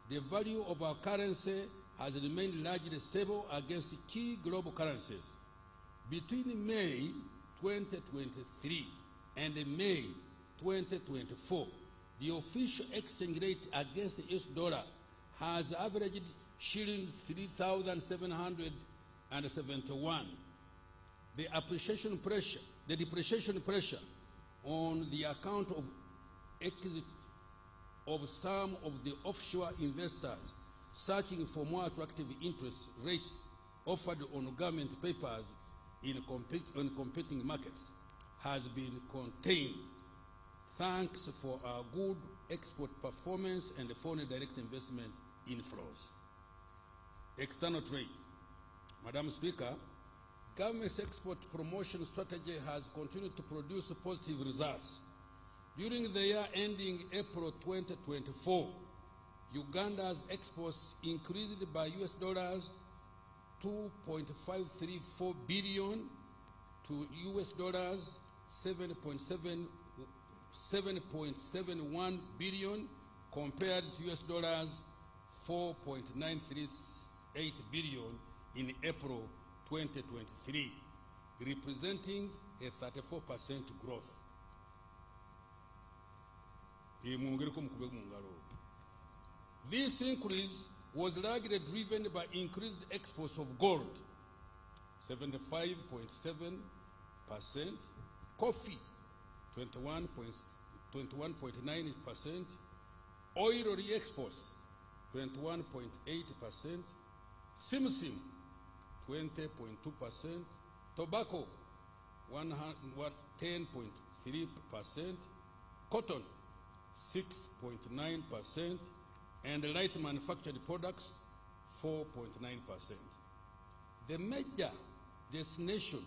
the value of our currency has remained largely stable against key global currencies. Between May 2023 and May 2024, the official exchange rate against the US dollar has averaged shillings 3,771. The depreciation pressure on the account of exit of some of the offshore investors searching for more attractive interest rates offered on government papers in competing markets has been contained thanks for our good export performance and the foreign direct investment inflows. External trade. Madam Speaker, government's export promotion strategy has continued to produce positive results. During the year ending April 2024, Uganda's exports increased by US dollars 2.534 billion to US dollars 7.71 billion compared to US dollars 4.938 billion in April 2023, representing a 34% growth. This increase was largely driven by increased exports of gold, 75.7%, coffee, 21.9%, oil re-exports, 21.8%, simsim, 20.2%, tobacco, 10.3%, cotton, 6.9%, and light manufactured products, 4.9%. The major destination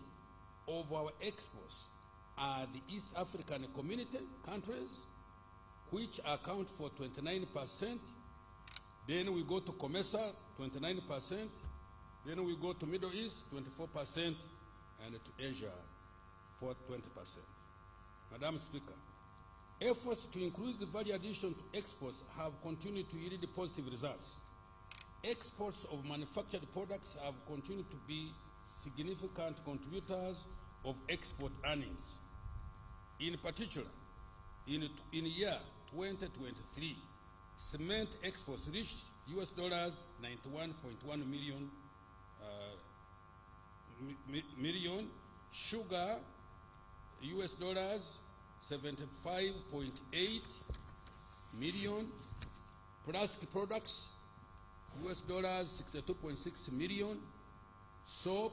of our exports are the East African Community countries, which account for 29%. Then we go to COMESA, 29%. Then we go to Middle East, 24%, and to Asia, for 20%. Madam Speaker, efforts to increase the value addition to exports have continued to yield positive results. Exports of manufactured products have continued to be significant contributors of export earnings. In particular, in year 2023, cement exports reached US dollars 91.1 million, sugar US dollars 75.8 million, plastic products US dollars 62.6 million, soap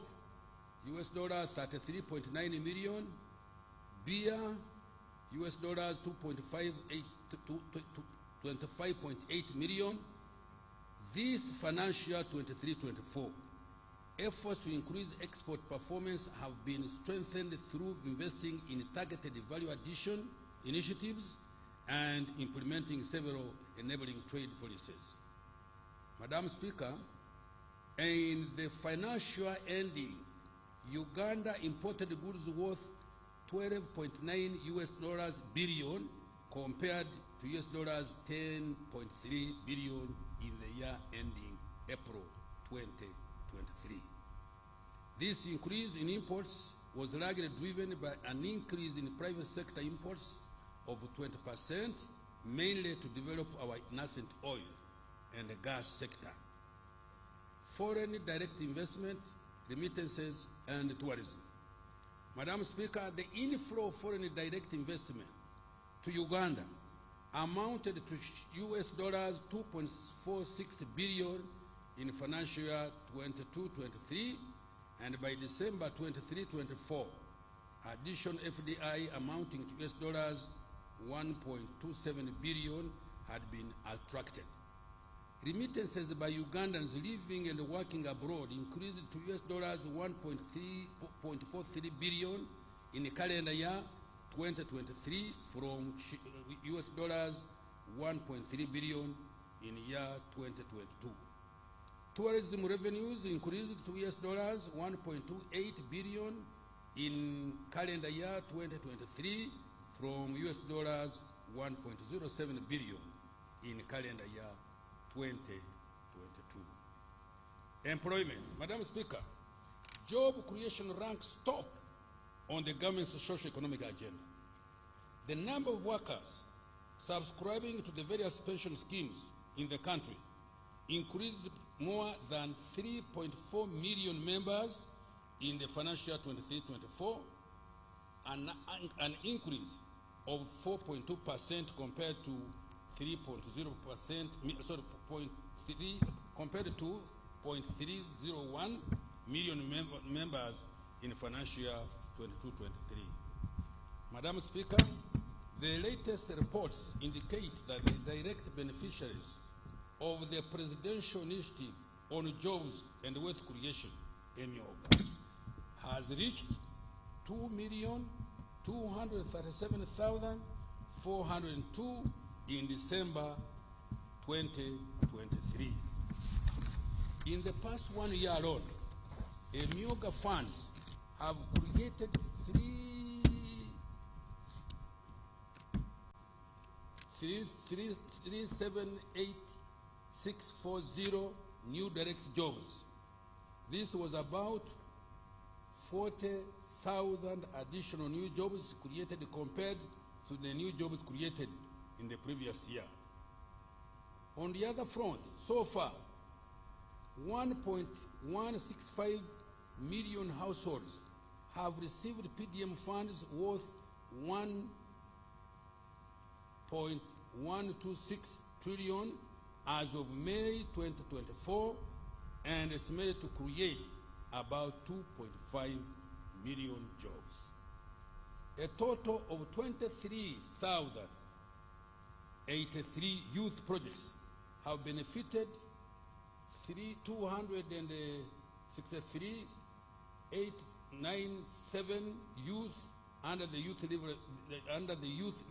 US dollars 33.9 million, beer US dollars 25.8 million. This financial year 23-24, efforts to increase export performance have been strengthened through investing in targeted value addition initiatives and implementing several enabling trade policies. Madam Speaker, in the financial ending, Uganda imported goods worth $12.9 billion compared to $10.3 billion in the year ending April 2023. This increase in imports was largely driven by an increase in private sector imports of 20%, mainly to develop our nascent oil and the gas sector, foreign direct investment, remittances, and tourism. Madam Speaker, the inflow of foreign direct investment to Uganda amounted to $2.46 billion in financial year 22-23, and by December 23-24, additional FDI amounting to $1.27 billion had been attracted. Remittances by Ugandans living and working abroad increased to $1.43 billion in the calendar year 2023 from $1.3 billion in year 2022. Tourism revenues increased to $1.28 billion in calendar year 2023 from $1.07 billion in calendar year 2022. Employment. Madam Speaker, job creation ranks top on the government's socio-economic agenda. The number of workers subscribing to the various pension schemes in the country increased more than 3.4 million members in the financial year 23-24, an increase of 4.2% compared to 0.3 compared to 0.301 million members in financial year 22-23. Madam Speaker, the latest reports indicate that the direct beneficiaries of the Presidential Initiative on Jobs and Wealth Creation, EMIOGA, has reached 2,237,402 in December 2023. In the past 1 year alone, EMIOGA funds have created 378,640 new direct jobs. This was about 40,000 additional new jobs created compared to the new jobs created in the previous year. On the other front, so far, 1.165 million households have received PDM funds worth $1.126 trillion as of May 2024, and estimated to create about 2.5 million jobs. A total of 23,083 youth projects have benefited 263,897 youth under the youth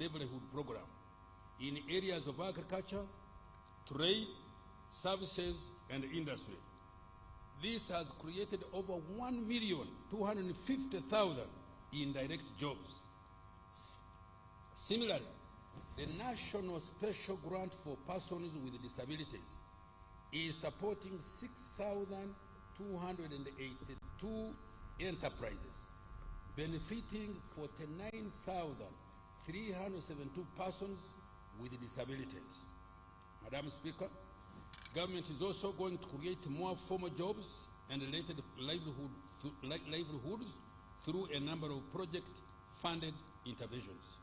livelihood program in areas of agriculture, trade, services, and industry. This has created over 1,250,000 indirect jobs. Similarly, the National Special Grant for Persons with Disabilities is supporting 6,282 enterprises, benefiting 49,372 persons with disabilities. Madam Speaker, government is also going to create more formal jobs and related livelihoods through a number of project-funded interventions.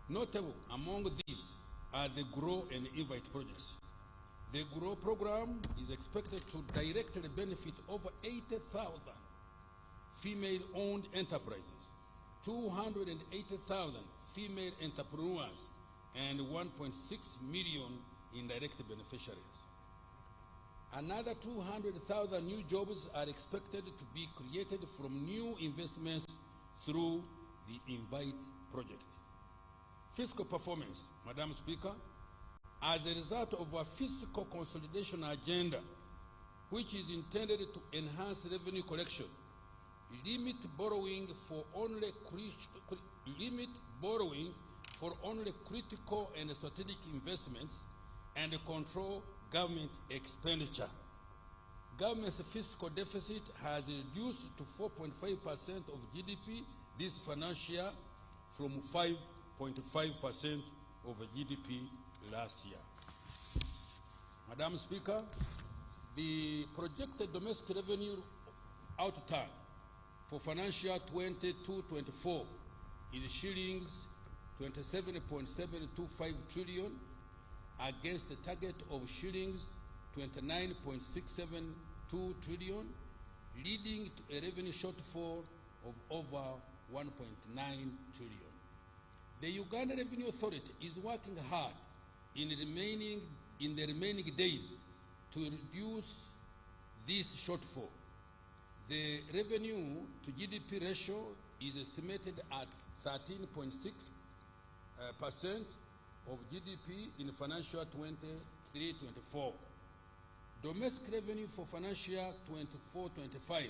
Notable among these are the GROW and INVITE projects. The GROW program is expected to directly benefit over 80,000 female-owned enterprises, 280,000 female entrepreneurs, and 1.6 million indirect beneficiaries. Another 200,000 new jobs are expected to be created from new investments through the INVITE project. Fiscal performance, Madam Speaker, as a result of a fiscal consolidation agenda, which is intended to enhance revenue collection, limit borrowing for only critical and strategic investments, and control government expenditure. Government's fiscal deficit has reduced to 4.5% of GDP this financial year from 5.5% of GDP last year. Madam Speaker, the projected domestic revenue outturn for financial year 22-24 is shillings 27.725 trillion against a target of shillings 29.672 trillion, leading to a revenue shortfall of over 1.9 trillion. The Uganda Revenue Authority is working hard in the remaining days to reduce this shortfall. The revenue to GDP ratio is estimated at 13.6% of GDP in financial 23-24. Domestic revenue for financial year 24-25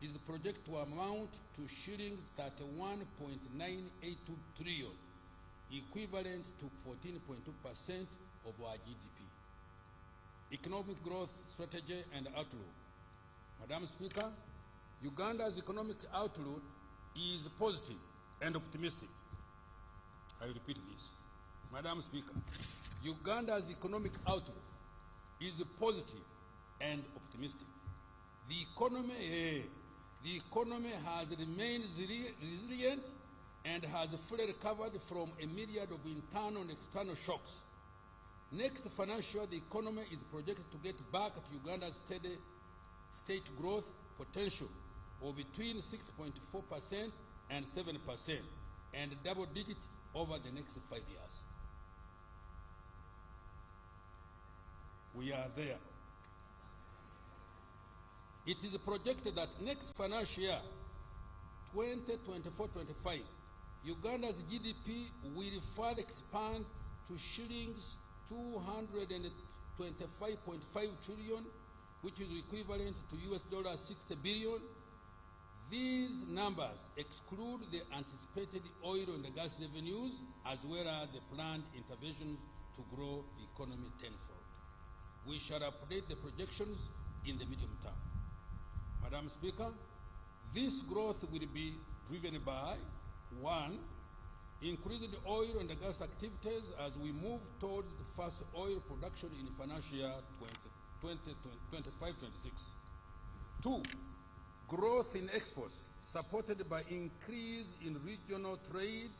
is projected to amount to shillings 31.982 trillion, equivalent to 14.2% of our GDP. Economic growth strategy and outlook. Madam Speaker, Uganda's economic outlook is positive and optimistic. I repeat this. Madam Speaker, Uganda's economic outlook is positive and optimistic. The economy has remained resilient and has fully recovered from a myriad of internal and external shocks. Next financial year, the economy is projected to get back to Uganda's steady state growth potential of between 6.4% and 7%, and double digit over the next 5 years. We are there. It is projected that next financial year, 2024-25, Uganda's GDP will further expand to shillings 225.5 trillion, which is equivalent to $60 billion. These numbers exclude the anticipated oil and gas revenues, as well as the planned intervention to grow the economy tenfold. We shall update the projections in the medium term. Madam Speaker, this growth will be driven by, 1, increasing the oil and gas activities as we move towards the first oil production in financial year 2025-26. 2, growth in exports supported by increase in regional trade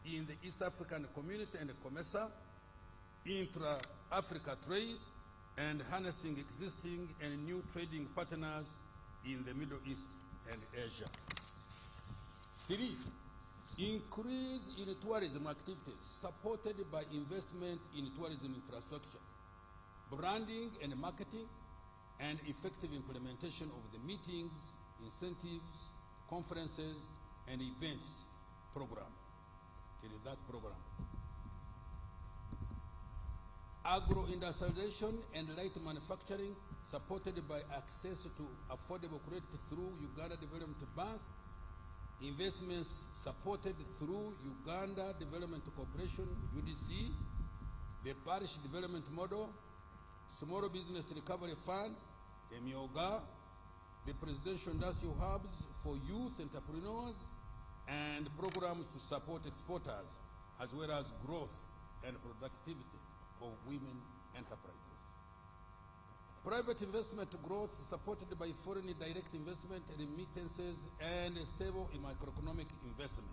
in the East African Community and COMESA, intra-Africa trade, and harnessing existing and new trading partners in the Middle East and Asia. 3, increase in tourism activities supported by investment in tourism infrastructure, branding and marketing, and effective implementation of the meetings, incentives, conferences, and events program. It is that program. Agro-industrialization and light manufacturing supported by access to affordable credit through Uganda Development Bank, investments supported through Uganda Development Corporation, UDC, the Parish Development Model, Small Business Recovery Fund, MIOGA, the Presidential Industrial Hubs for Youth Entrepreneurs, and programs to support exporters, as well as growth and productivity of women enterprises. Private investment growth supported by foreign direct investment, remittances, and stable macroeconomic investment.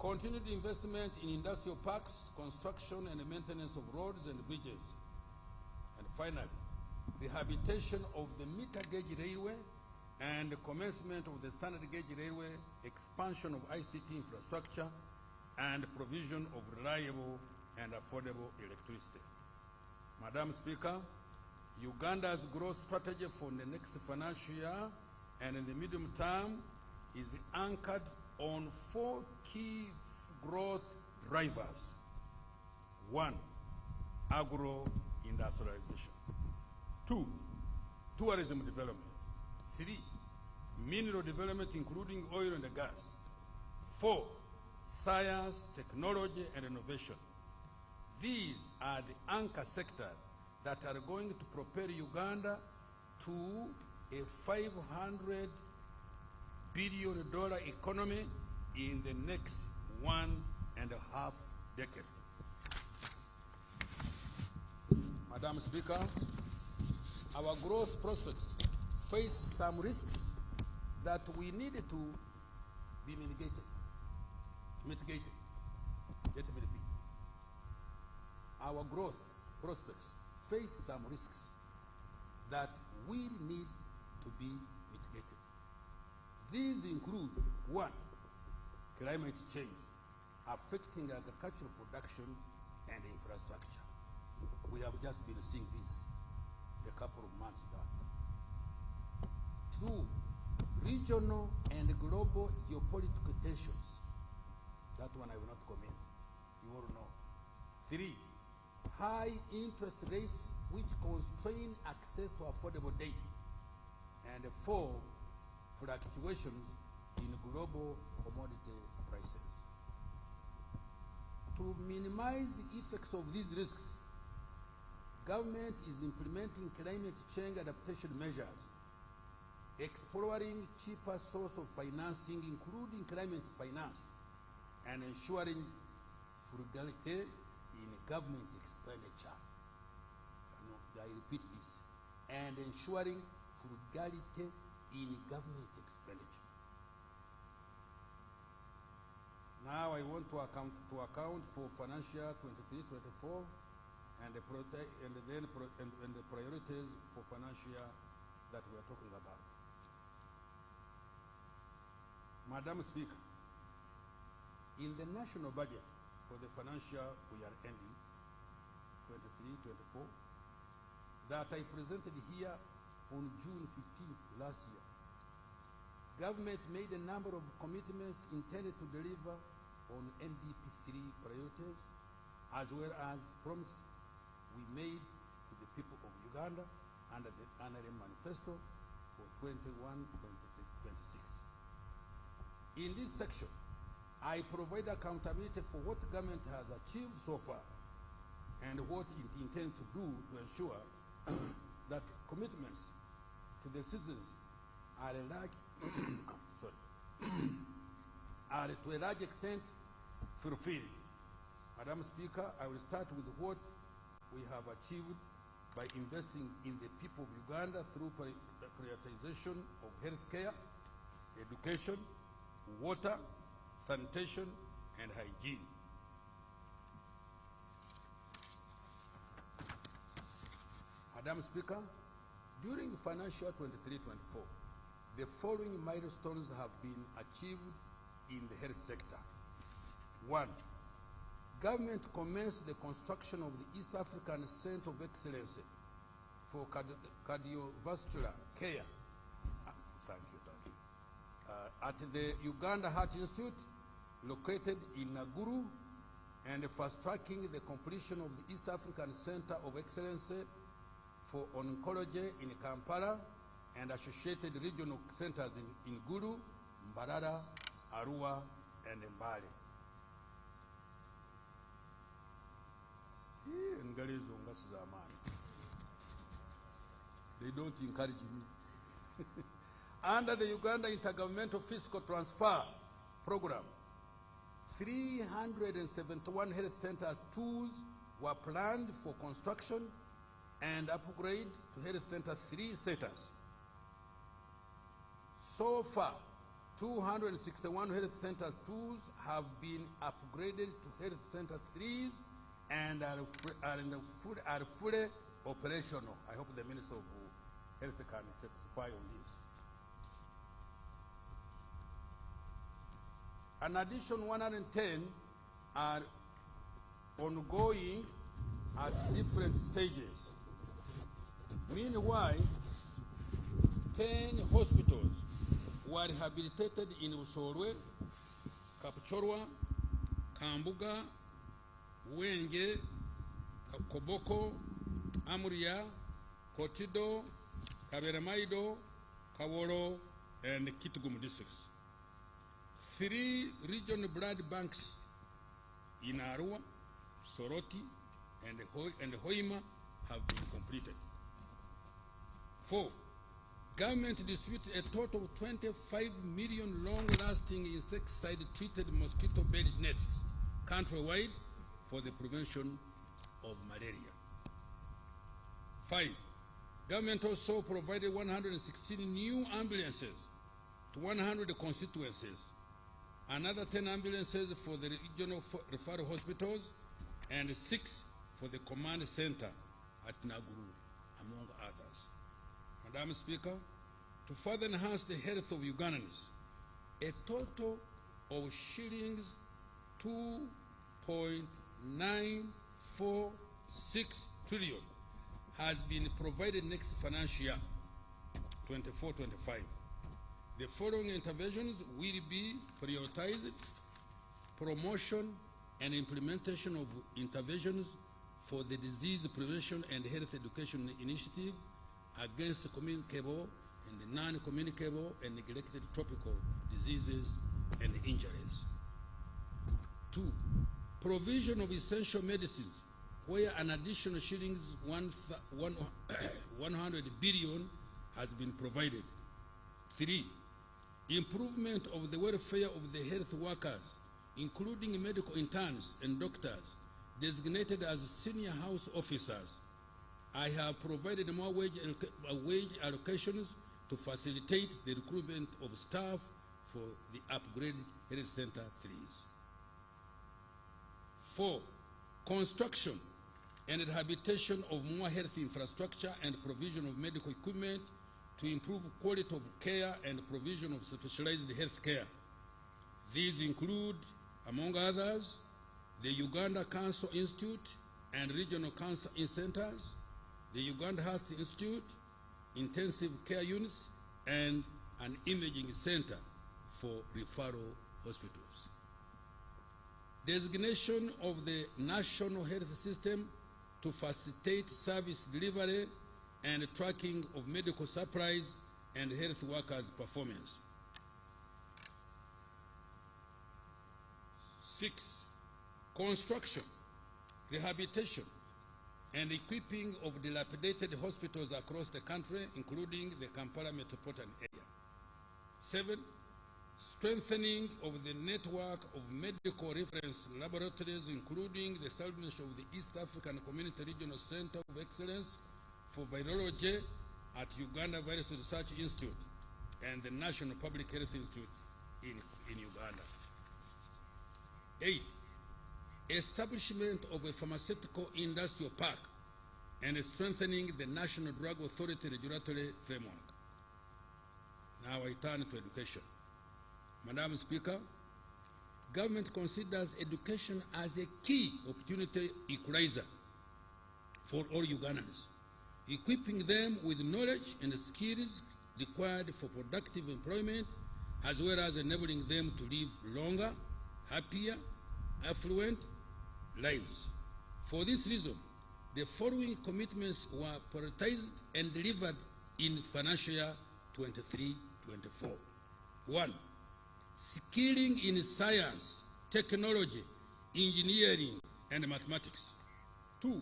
Continued investment in industrial parks, construction and maintenance of roads and bridges. And finally, rehabilitation of the meter gauge railway and the commencement of the standard gauge railway, expansion of ICT infrastructure, and provision of reliable and affordable electricity. Madam Speaker, Uganda's growth strategy for the next financial year and in the medium term is anchored on 4 key growth drivers. 1, agro-industrialization. 2, tourism development. 3, mineral development including oil and gas. 4, science, technology, and innovation. These are the anchor sectors that are going to propel Uganda to a $500 billion economy in the next 1.5 decades. Madam Speaker, our growth prospects face some risks that we needed to be mitigated. Let me repeat. Our growth prospects face some risks that we need to be mitigated. These include 1, climate change affecting agricultural production and infrastructure. We have just been seeing this a couple of months back. 2, regional and global geopolitical tensions. That one I will not comment. You all know. 3, high interest rates which constrain access to affordable debt. And 4, fluctuations in global commodity prices. To minimize the effects of these risks, government is implementing climate change adaptation measures, exploring cheaper sources of financing, including climate finance, and ensuring frugality in government expenditure. I repeat this, and ensuring frugality in government expenditure. Now I want to account for financial 23-24 and the priorities for financial that we are talking about. Madam Speaker, in the national budget for the financial we are ending, 23-24, that I presented here on June 15th last year, government made a number of commitments intended to deliver on NDP3 priorities, as well as promises we made to the people of Uganda under the NRM manifesto for 21-26. In this section, I provide accountability for what government has achieved so far and what it intends to do to ensure that commitments to the citizens are to a large extent fulfilled. Madam Speaker, I will start with what we have achieved by investing in the people of Uganda through prioritization of health care, education, water, sanitation, and hygiene. Madam Speaker, during financial 23-24, the following milestones have been achieved in the health sector. 1, government commenced the construction of the East African Center of Excellence for cardiovascular care. At the Uganda Heart Institute, located in Naguru, and fast-tracking the completion of the East African Center of Excellence for Oncology in Kampala and associated regional centers in Gulu, Mbarara, Arua, and Mbale. They don't encourage me. Under the Uganda Intergovernmental Fiscal Transfer Program, 371 health center tools were planned for construction and upgrade to Health Center 3 status. So far, 261 health center tools have been upgraded to Health Center 3s and are fully operational. I hope the Minister of Health can testify on this. An additional 110 are ongoing at different stages. Meanwhile, 10 hospitals were rehabilitated in Usolwe, Kapchorwa, Kambuga, Wenge, Koboko, Amuria, Kotido, Kaberamaido, Kaworo, and Kitgum districts. 3 regional blood banks in Arua, Soroti, and Hoima have been completed. 4. Government distributed a total of 25 million long-lasting insecticide-treated mosquito-based nets countrywide for the prevention of malaria. 5. Government also provided 116 new ambulances to 100 constituencies, another 10 ambulances for the regional referral hospitals, and 6 for the command center at Naguru, among others. Madam Speaker, to further enhance the health of Ugandans, a total of shillings 2.946 trillion has been provided next financial year, 24-25. The following interventions will be prioritized: promotion and implementation of interventions for the Disease Prevention and Health Education Initiative against communicable and non-communicable and neglected tropical diseases and injuries. 2. Provision of essential medicines, where an additional shillings 100 billion has been provided. 3. Improvement of the welfare of the health workers, including medical interns and doctors designated as senior house officers. I have provided more wage allocations to facilitate the recruitment of staff for the upgraded health center 3s. 4. Construction and rehabilitation of more health infrastructure and provision of medical equipment to improve quality of care and provision of specialized health care. These include, among others, the Uganda Cancer Institute and regional cancer centers, the Uganda Health Institute, intensive care units, and an imaging center for referral hospitals. Designation of the national health system to facilitate service delivery and tracking of medical supplies and health workers' performance. 6. Construction, rehabilitation, and equipping of dilapidated hospitals across the country, including the Kampala metropolitan area. 7. Strengthening of the network of medical reference laboratories, including the establishment of the East African Community Regional Center of Excellence for Virology at Uganda Virus Research Institute and the National Public Health Institute in Uganda. 8. Establishment of a pharmaceutical industrial park and strengthening the National Drug Authority regulatory framework. Now I turn to education. Madam Speaker, government considers education as a key opportunity equalizer for all Ugandans, equipping them with knowledge and skills required for productive employment, as well as enabling them to live longer, happier, affluent lives. For this reason, the following commitments were prioritized and delivered in financial year 23-24. 1. Skilling in science, technology, engineering, and mathematics. 2.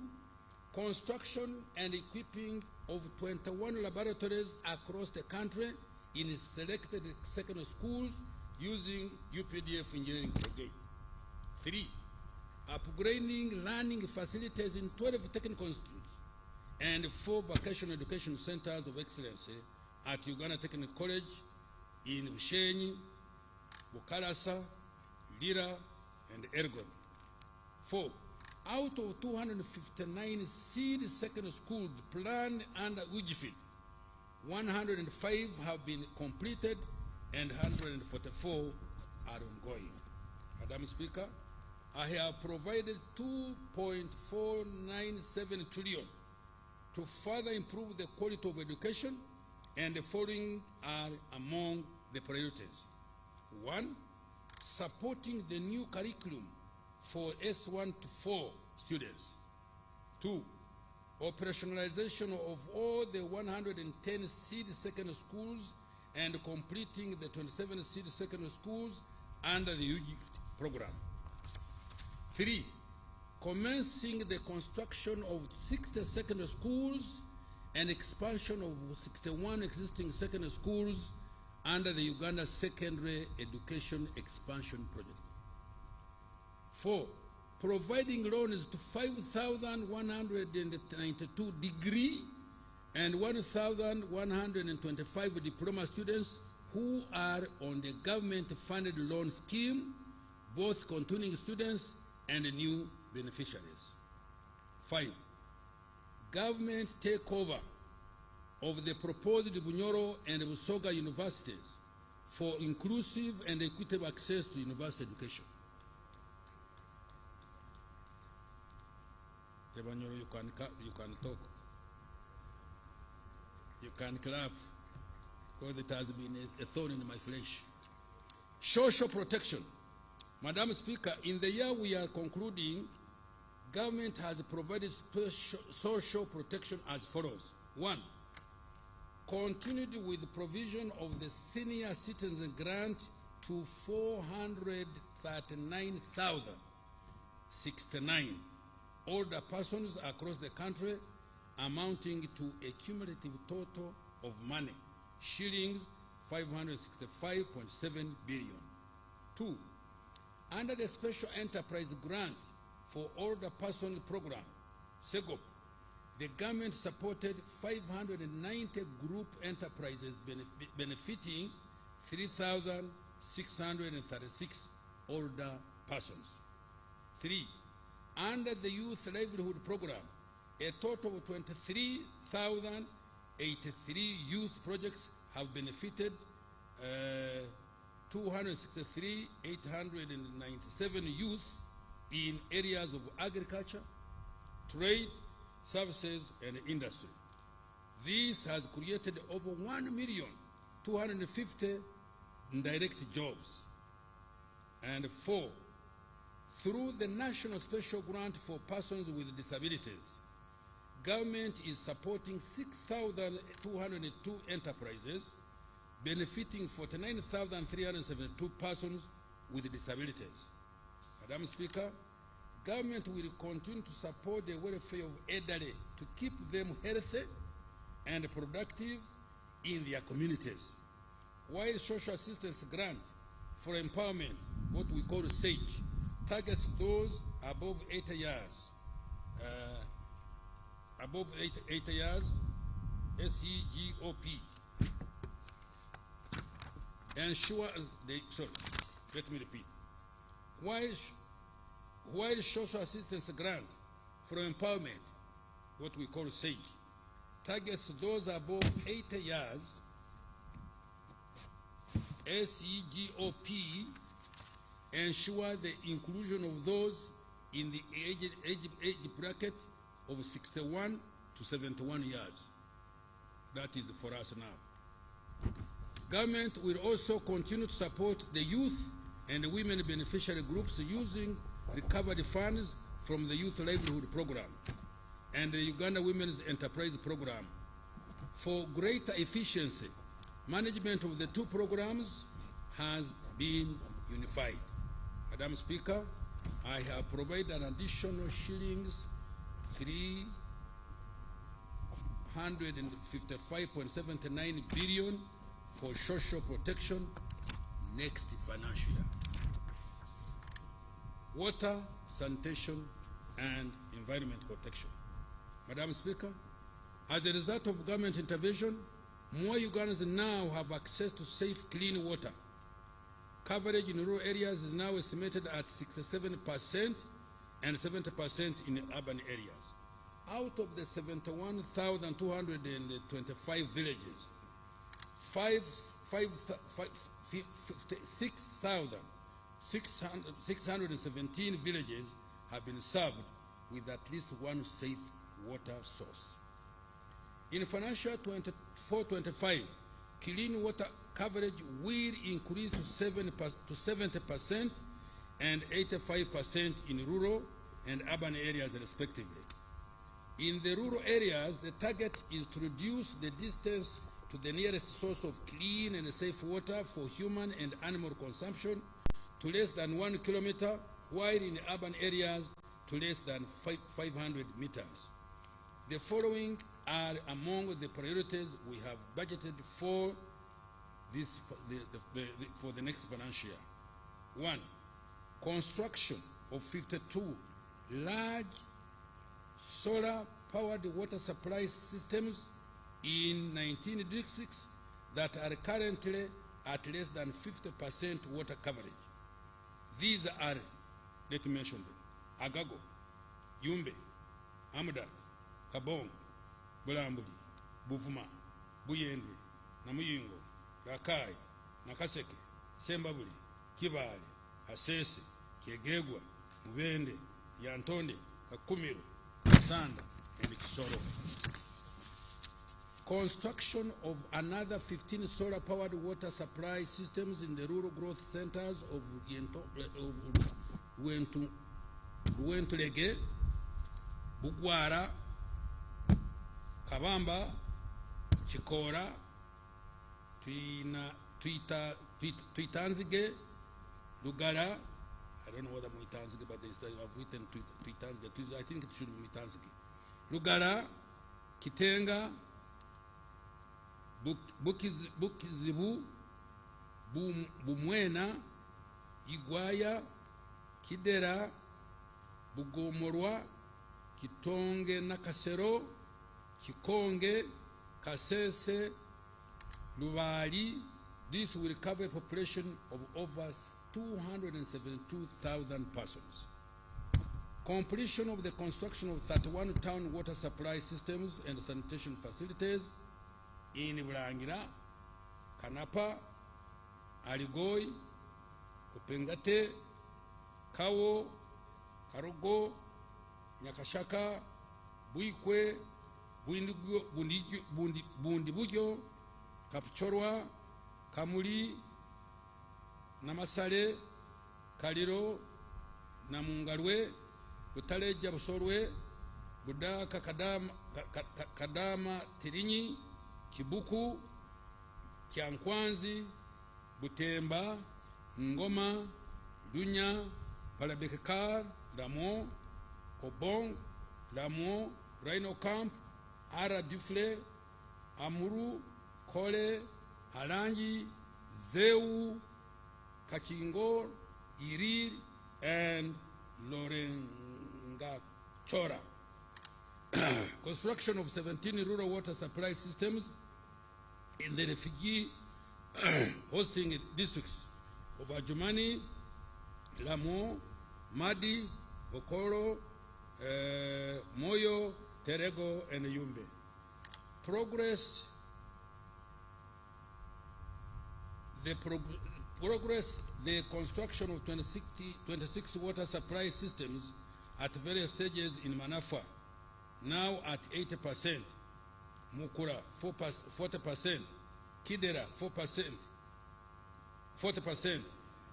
Construction and equipping of 21 laboratories across the country in selected secondary schools using UPDF engineering brigade. 3. Upgrading learning facilities in 12 technical institutes and 4 vocational education centers of excellence at Uganda Technical College in Ushenyi, Bukalasa, Lira, and Ergon. 4. Out of 259 seed secondary schools planned under UGFID, 105 have been completed and 144 are ongoing. Madam Speaker, I have provided 2.497 trillion to further improve the quality of education, and the following are among the priorities. 1. Supporting the new curriculum for S1 to 4 students. 2, operationalization of all the 110 seed secondary schools and completing the 27 seed secondary schools under the UGIFT program. 3, commencing the construction of 60 secondary schools and expansion of 61 existing secondary schools under the Uganda Secondary Education Expansion Project. 4, providing loans to 5,192 degree and 1,125 diploma students who are on the government-funded loan scheme, both continuing students and new beneficiaries. 5, government takeover of the proposed Bunyoro and Busoga universities for inclusive and equitable access to university education. Bunyoro, you can talk. You can clap, because it has been a thorn in my flesh. Social protection. Madam Speaker, in the year we are concluding, government has provided social protection as follows. 1, continued with the provision of the senior citizen grant to 439,069 older persons across the country, amounting to a cumulative total of money, shillings 565.7 billion. 2, under the Special Enterprise Grant for Older Person Program, SEGOP, the government supported 590 group enterprises benefiting 3,636 older persons. 3, under the Youth Livelihood Program, a total of 23,083 youth projects have benefited 263,897 youth in areas of agriculture, trade, services, and industry. This has created over 1,250,000 direct jobs. And 4, through the National Special Grant for Persons with Disabilities, government is supporting 6,202 enterprises benefiting 49,372 persons with disabilities. Madam Speaker, government will continue to support the welfare of elderly to keep them healthy and productive in their communities, while social assistance grant for empowerment, what we call SAGE, targets those above 80 years, SEGOP, ensures let me repeat. While social assistance grant for empowerment, what we call SAGE, targets those above 80 years, SEGOP ensure the inclusion of those in the age bracket of 61 to 71 years. That is for us now. Government will also continue to support the youth and women beneficiary groups using recovery funds from the Youth Livelihood Program and the Uganda Women's Enterprise Program. For greater efficiency, management of the two programs has been unified. Madam Speaker, I have provided an additional shillings 355.79 billion for social protection next financial year. Water, sanitation, and environment protection. Madam Speaker, as a result of government intervention, more Ugandans now have access to safe, clean water. Coverage in rural areas is now estimated at 67% and 70% in urban areas. Out of the 71,225 villages, 6,617 villages have been served with at least one safe water source. In financial 24-25, clean water coverage will increase to 70%, and 85% in rural and urban areas respectively. In the rural areas, the target is to reduce the distance to the nearest source of clean and safe water for human and animal consumption to less than 1 kilometer, while in urban areas to less than 500 meters. The following are among the priorities we have budgeted for for the next financial year. 1. Construction of 52 large solar-powered water supply systems in 19 districts that are currently at less than 50% water coverage. These are, let me mention them: Agago, Yumbe, Amudat, Kabong, Bulambuli, Buvuma, Buyende, Namuyingo, Rakai, Nakaseke, Sembabuli, Kibale, Hasese, Kiegegwa, Mubende, Yantonde, Kakumiru, Sanda, and Kisoro. Construction of another 15 solar-powered water supply systems in the rural growth centers of Ruentulege, Bugwara, Kabamba, Chikora, Tuitanzige, Lugara. I don't know whether Muitanzige, but I've written Tuitanzige. I think it should be Muitanzige. Lugara, Kitenga, Bukizibu, Bumwena, Igwaya, Kidera, Bugomorwa, Kitonge Nakasero, Kikonge, Kasese, Lubali. This will cover a population of over 272,000 persons. Completion of the construction of 31 town water supply systems and sanitation facilities in Bulangira, Kanapa, Aligoi, Upengate, Kawo, Karogo, Nyakashaka, Buikwe, Bundibujo, Kapchorwa, Kamuli, Namasale, Kaliro, Namungarwe, Butaleja Busorwe, Budaka Kadama Tirinyi, Kibuku, Kiankwanzi, Butemba, Ngoma, Dunya, Palabekekar, Damo, Kobong, Damo, Rhino Camp, Ara Dufle, Amuru, Kole, Arangi, Zeu, Kachingo, Irir, and Lorengachora. Construction of 17 rural water supply systems in the refugee hosting districts of Adjumani, Lamo, Madi, Okoro, Moyo, Terego, and Yumbe. Progress the construction of 26 water supply systems at various stages in Manafwa, now at 80%, Mukura 40%, Kidera 40%,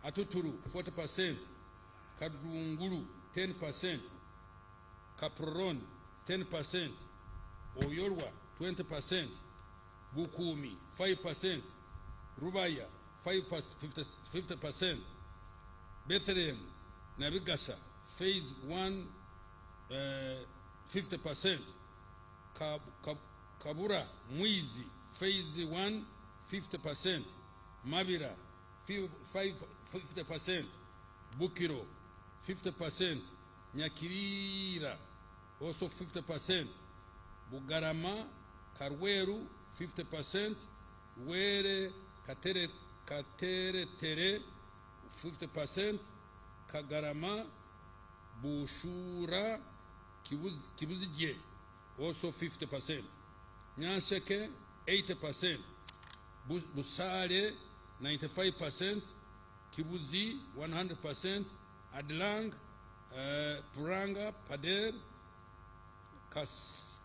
Atuturu 40%, Kadunguru 10%, Kaproron 10%, Oyorwa 20%, Bukumi 5%, Rubaya 50%, Bethlehem, Nabigasa, Phase 1, 50%, Kabura, Muizi, Phase 1, 50%, Mabira, 50%, Bukiro, 50%, Nyakirira, also 50%, Bugarama, Karweru, 50%, Were, Katere Tere, 50%, Kagarama, Bushura, Kibuzije, also 50%, Nyanseke, 80%, Busare, 95%, Kibuzi, 100%, Adlang, Puranga, Pader,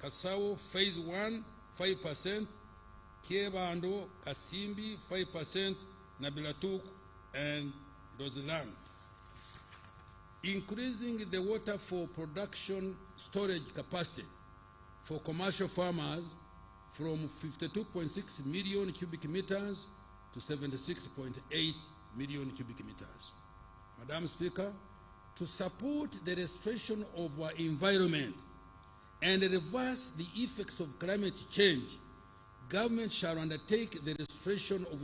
Kasao, Phase 1, 5%, Kiebando, Kasimbi, 5%, Nabilatuk, and Dozilang. increasing the water for production storage capacity for commercial farmers from 52.6 million cubic meters to 76.8 million cubic meters. Madam Speaker, to support the restoration of our environment and reverse the effects of climate change, government shall undertake the restoration of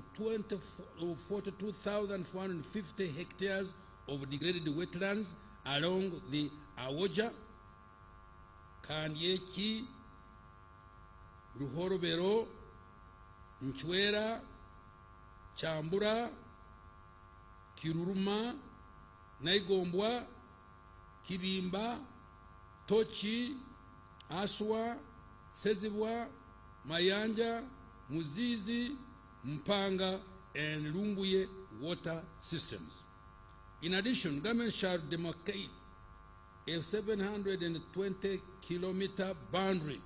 42,450 hectares of degraded wetlands along the Awoja, Kanyeki, Ruhorobero, Nchwera, Chambura, Kiruruma, Naigombwa, Kibimba, Tochi, Aswa, Sezibwa, Mayanja, Muzizi, Mpanga, and Lumbuye water systems. In addition, government shall demarcate a 720-kilometer boundary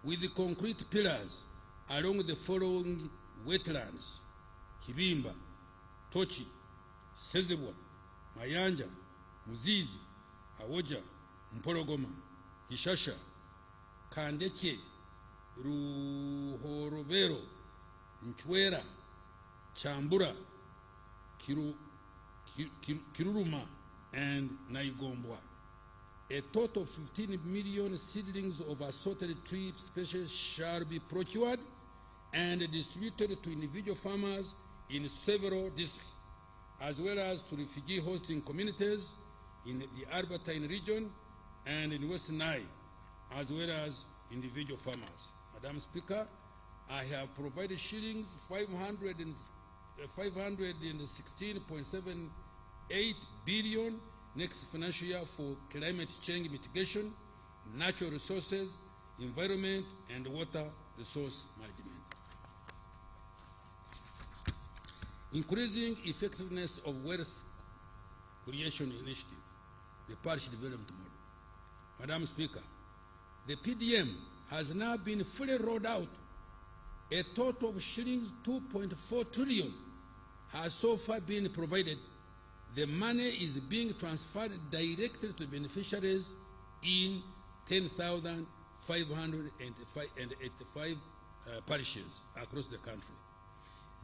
with the concrete pillars along the following wetlands: Kibimba, Tochi, Sezibwa, Mayanja, Muzizi, Awoja, Mporogoma, Ishasha, Kandeke, Ruhorobero, Nchwera, Chambura, Kiruruma, and Naigombwa. A total of 15 million seedlings of assorted tree species shall be procured and distributed to individual farmers in several districts, as well as to refugee hosting communities in the Albertine region and in West Nile, as well as individual farmers. Madam Speaker, I have provided shillings 516.78 billion next financial year for climate change mitigation, natural resources, environment, and water resource management. Increasing effectiveness of wealth creation initiative, the parish development model. Madam Speaker, the PDM has now been fully rolled out. A total of shillings 2.4 trillion has so far been provided. The money is being transferred directly to beneficiaries in 10,585 parishes across the country.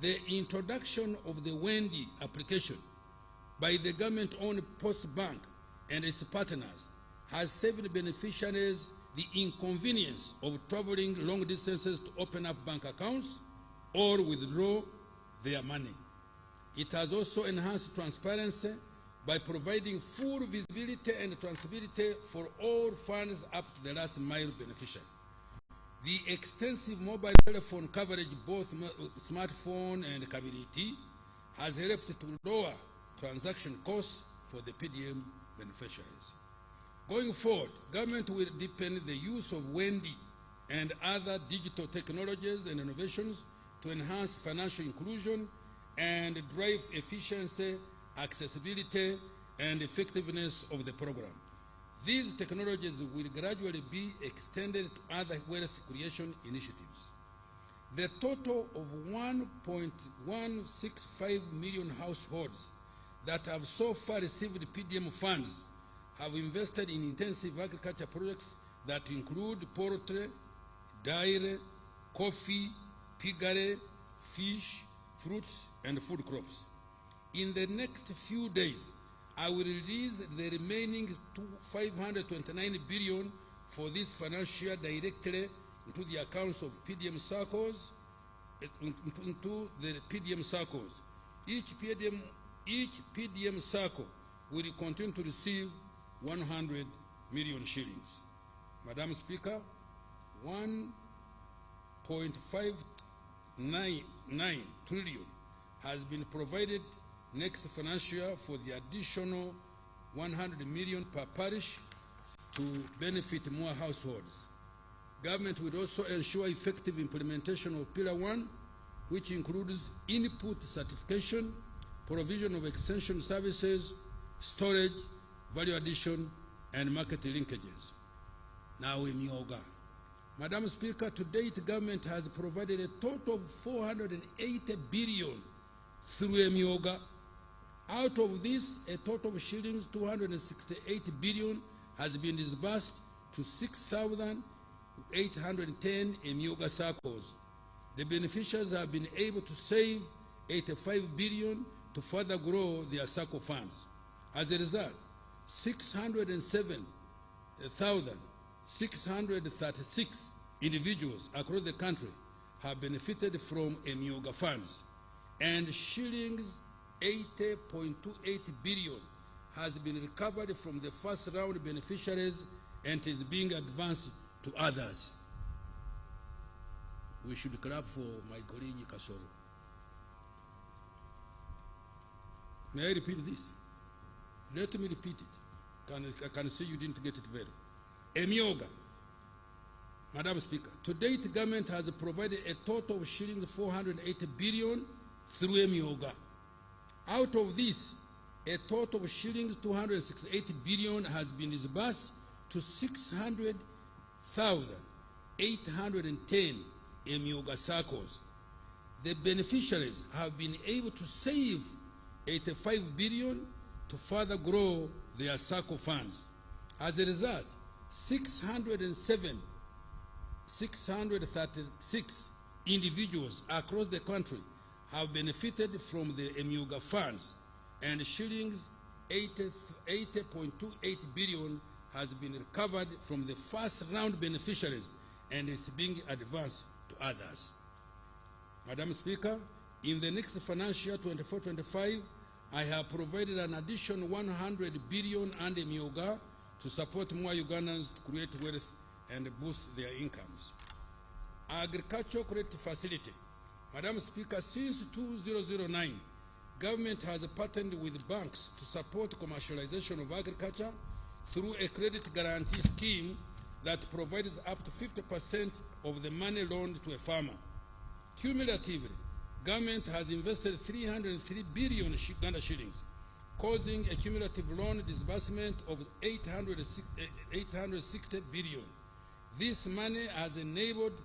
The introduction of the Wendy application by the government-owned Post Bank and its partners has saved beneficiaries the inconvenience of traveling long distances to open up bank accounts or withdraw their money. It has also enhanced transparency by providing full visibility and traceability for all funds up to the last mile beneficiary. The extensive mobile telephone coverage, both smartphone and KBDT, has helped to lower transaction costs for the PDM beneficiaries. Going forward, government will deepen the use of Wendy and other digital technologies and innovations to enhance financial inclusion and drive efficiency, accessibility, and effectiveness of the program. These technologies will gradually be extended to other wealth creation initiatives. The total of 1.165 million households that have so far received PDM funds have invested in intensive agriculture projects that include poultry, dairy, coffee, piggery, fish, fruits, and food crops. In the next few days, I will release the remaining 529 billion for this financial year directly into the accounts of PDM circles, into the PDM circles. Each PDM circle will continue to receive 100 million shillings. Madam Speaker, 1.599 trillion has been provided next financial year for the additional 100 million per parish to benefit more households. Government will also ensure effective implementation of Pillar 1, which includes input certification, provision of extension services, storage, value addition, and market linkages. Now in Yoga. Madam Speaker, to date, government has provided a total of 480 billion through Yoga Out of this, a total of shillings 268 billion has been disbursed to 6,810 Emyoga circles. The beneficiaries have been able to save 85 billion to further grow their circle funds. As a result, 607,636 individuals across the country have benefited from Emyoga funds, and shillings 80.28 billion has been recovered from the first round beneficiaries and is being advanced to others. We should clap for my colleague Kasoro. May I repeat this? Let me repeat it. I can see you didn't get it very. Emyoga, Madam Speaker, to date, government has provided a total of shillings 480 billion through Emyoga. Out of this, a total of shillings 268 billion has been disbursed to 600,810 Emyoga circles. The beneficiaries have been able to save 85 billion to further grow their circle funds. As a result, 636 individuals across the country have benefited from the Emyoga funds, and shillings 80.28 billion has been recovered from the first round beneficiaries and is being advanced to others. Madam Speaker, in the next financial year 24-25, I have provided an additional 100 billion under Emyoga to support more Ugandans to create wealth and boost their incomes. Agricultural Credit Facility. Madam Speaker, since 2009, government has partnered with banks to support commercialization of agriculture through a credit guarantee scheme that provides up to 50% of the money loaned to a farmer. Cumulatively, government has invested 303 billion Uganda shillings, causing a cumulative loan disbursement of 860 billion. This money has enabled a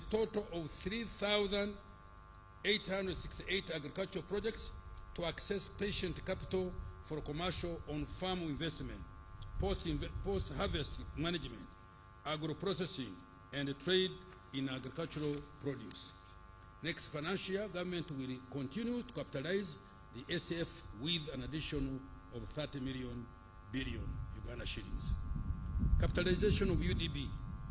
total of 3,868 agricultural projects to access patient capital for commercial on-farm investment, post-harvest management, agro-processing, and trade in agricultural produce. Next financial year, government will continue to capitalize the SF with an additional of 30 billion Uganda shillings. Capitalization of UDB.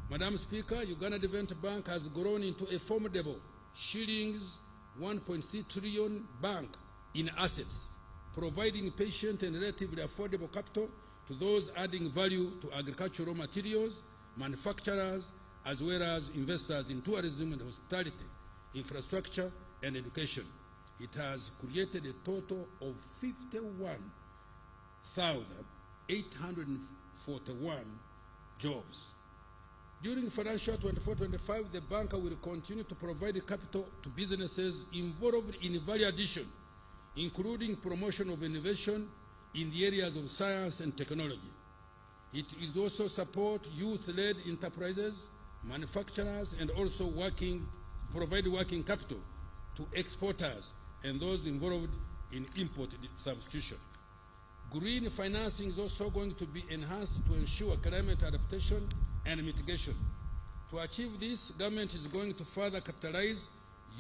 Madam Speaker, Uganda Development Bank has grown into a formidable shillings 1.3 trillion bank in assets, providing patient and relatively affordable capital to those adding value to agricultural materials, manufacturers, as well as investors in tourism and hospitality, infrastructure, and education. It has created a total of 51,841 jobs. During financial 24-25, the bank will continue to provide capital to businesses involved in value addition, including promotion of innovation in the areas of science and technology. It will also support youth-led enterprises, manufacturers, and also provide working capital to exporters and those involved in import substitution. Green financing is also going to be enhanced to ensure climate adaptation and mitigation. To achieve this, government is going to further capitalize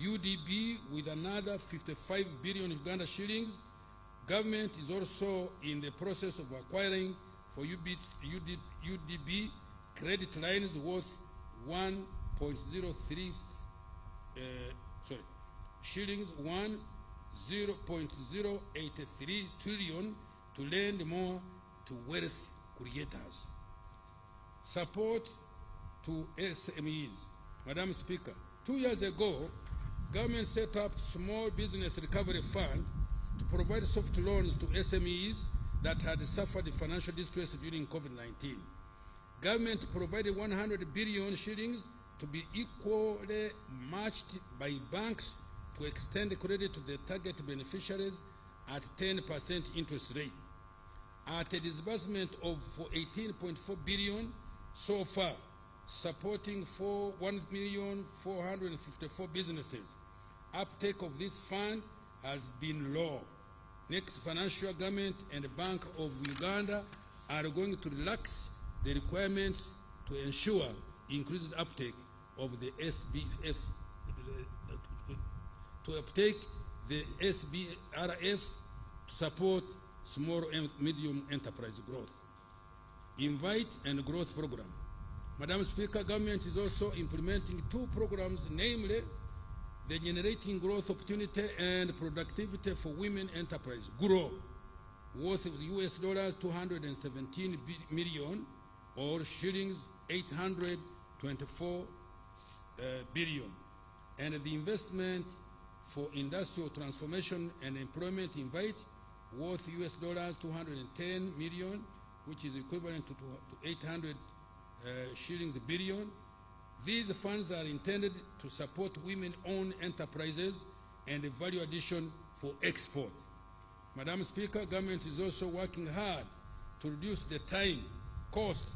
UDB with another 55 billion Uganda shillings. Government is also in the process of acquiring for UDB credit lines worth 1.083 trillion to lend more to wealth creators. Support to SMEs. Madam Speaker, 2 years ago, government set up Small Business Recovery Fund to provide soft loans to SMEs that had suffered financial distress during COVID-19. Government provided 100 billion shillings to be equally matched by banks to extend credit to the target beneficiaries at 10% interest rate. At a disbursement of 18.4 billion so far, supporting 1,454 businesses. Uptake of this fund has been low. Next financial government and the Bank of Uganda are going to relax the requirements to ensure increased uptake of the SBF, to uptake the SBRF to support small and medium enterprise growth. Invite and Growth Program. Madam Speaker, government is also implementing 2 programs, namely the Generating Growth Opportunity and Productivity for Women Enterprise, GROW, worth of $217 million, or shillings 824 billion. And the investment for industrial transformation and employment, Invite, worth $210 million, which is equivalent to 800 shillings billion. These funds are intended to support women-owned enterprises and the value addition for export. Madam Speaker, government is also working hard to reduce the time, cost,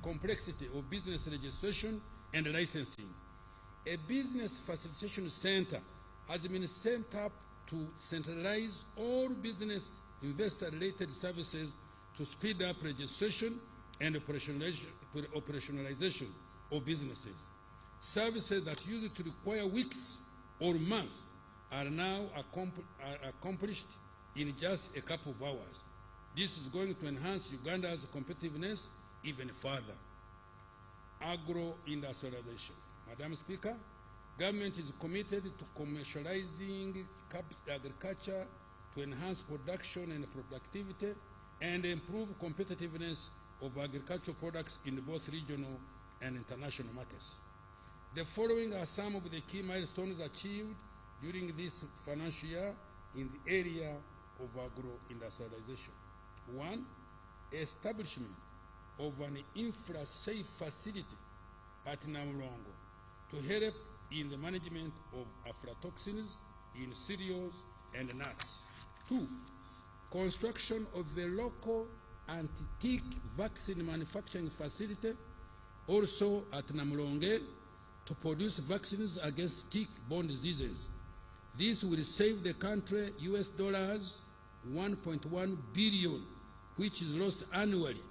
complexity of business registration and licensing. A business facilitation center has been set up to centralize all business investor-related services to speed up registration and operationalization of businesses. Services that used to require weeks or months are now accomplished in just a couple of hours. This is going to enhance Uganda's competitiveness even further. Agro-industrialization. Madam Speaker, government is committed to commercializing agriculture to enhance production and productivity and improve competitiveness of agricultural products in both regional and international markets. The following are some of the key milestones achieved during this financial year in the area of agro-industrialization. 1, establishment of an infra-safe facility at Namulongo to help in the management of aflatoxins in cereals and nuts. 2, construction of the local anti-tick vaccine manufacturing facility also at Namulonge to produce vaccines against tick-borne diseases. This will save the country $1.1 billion, which is lost annually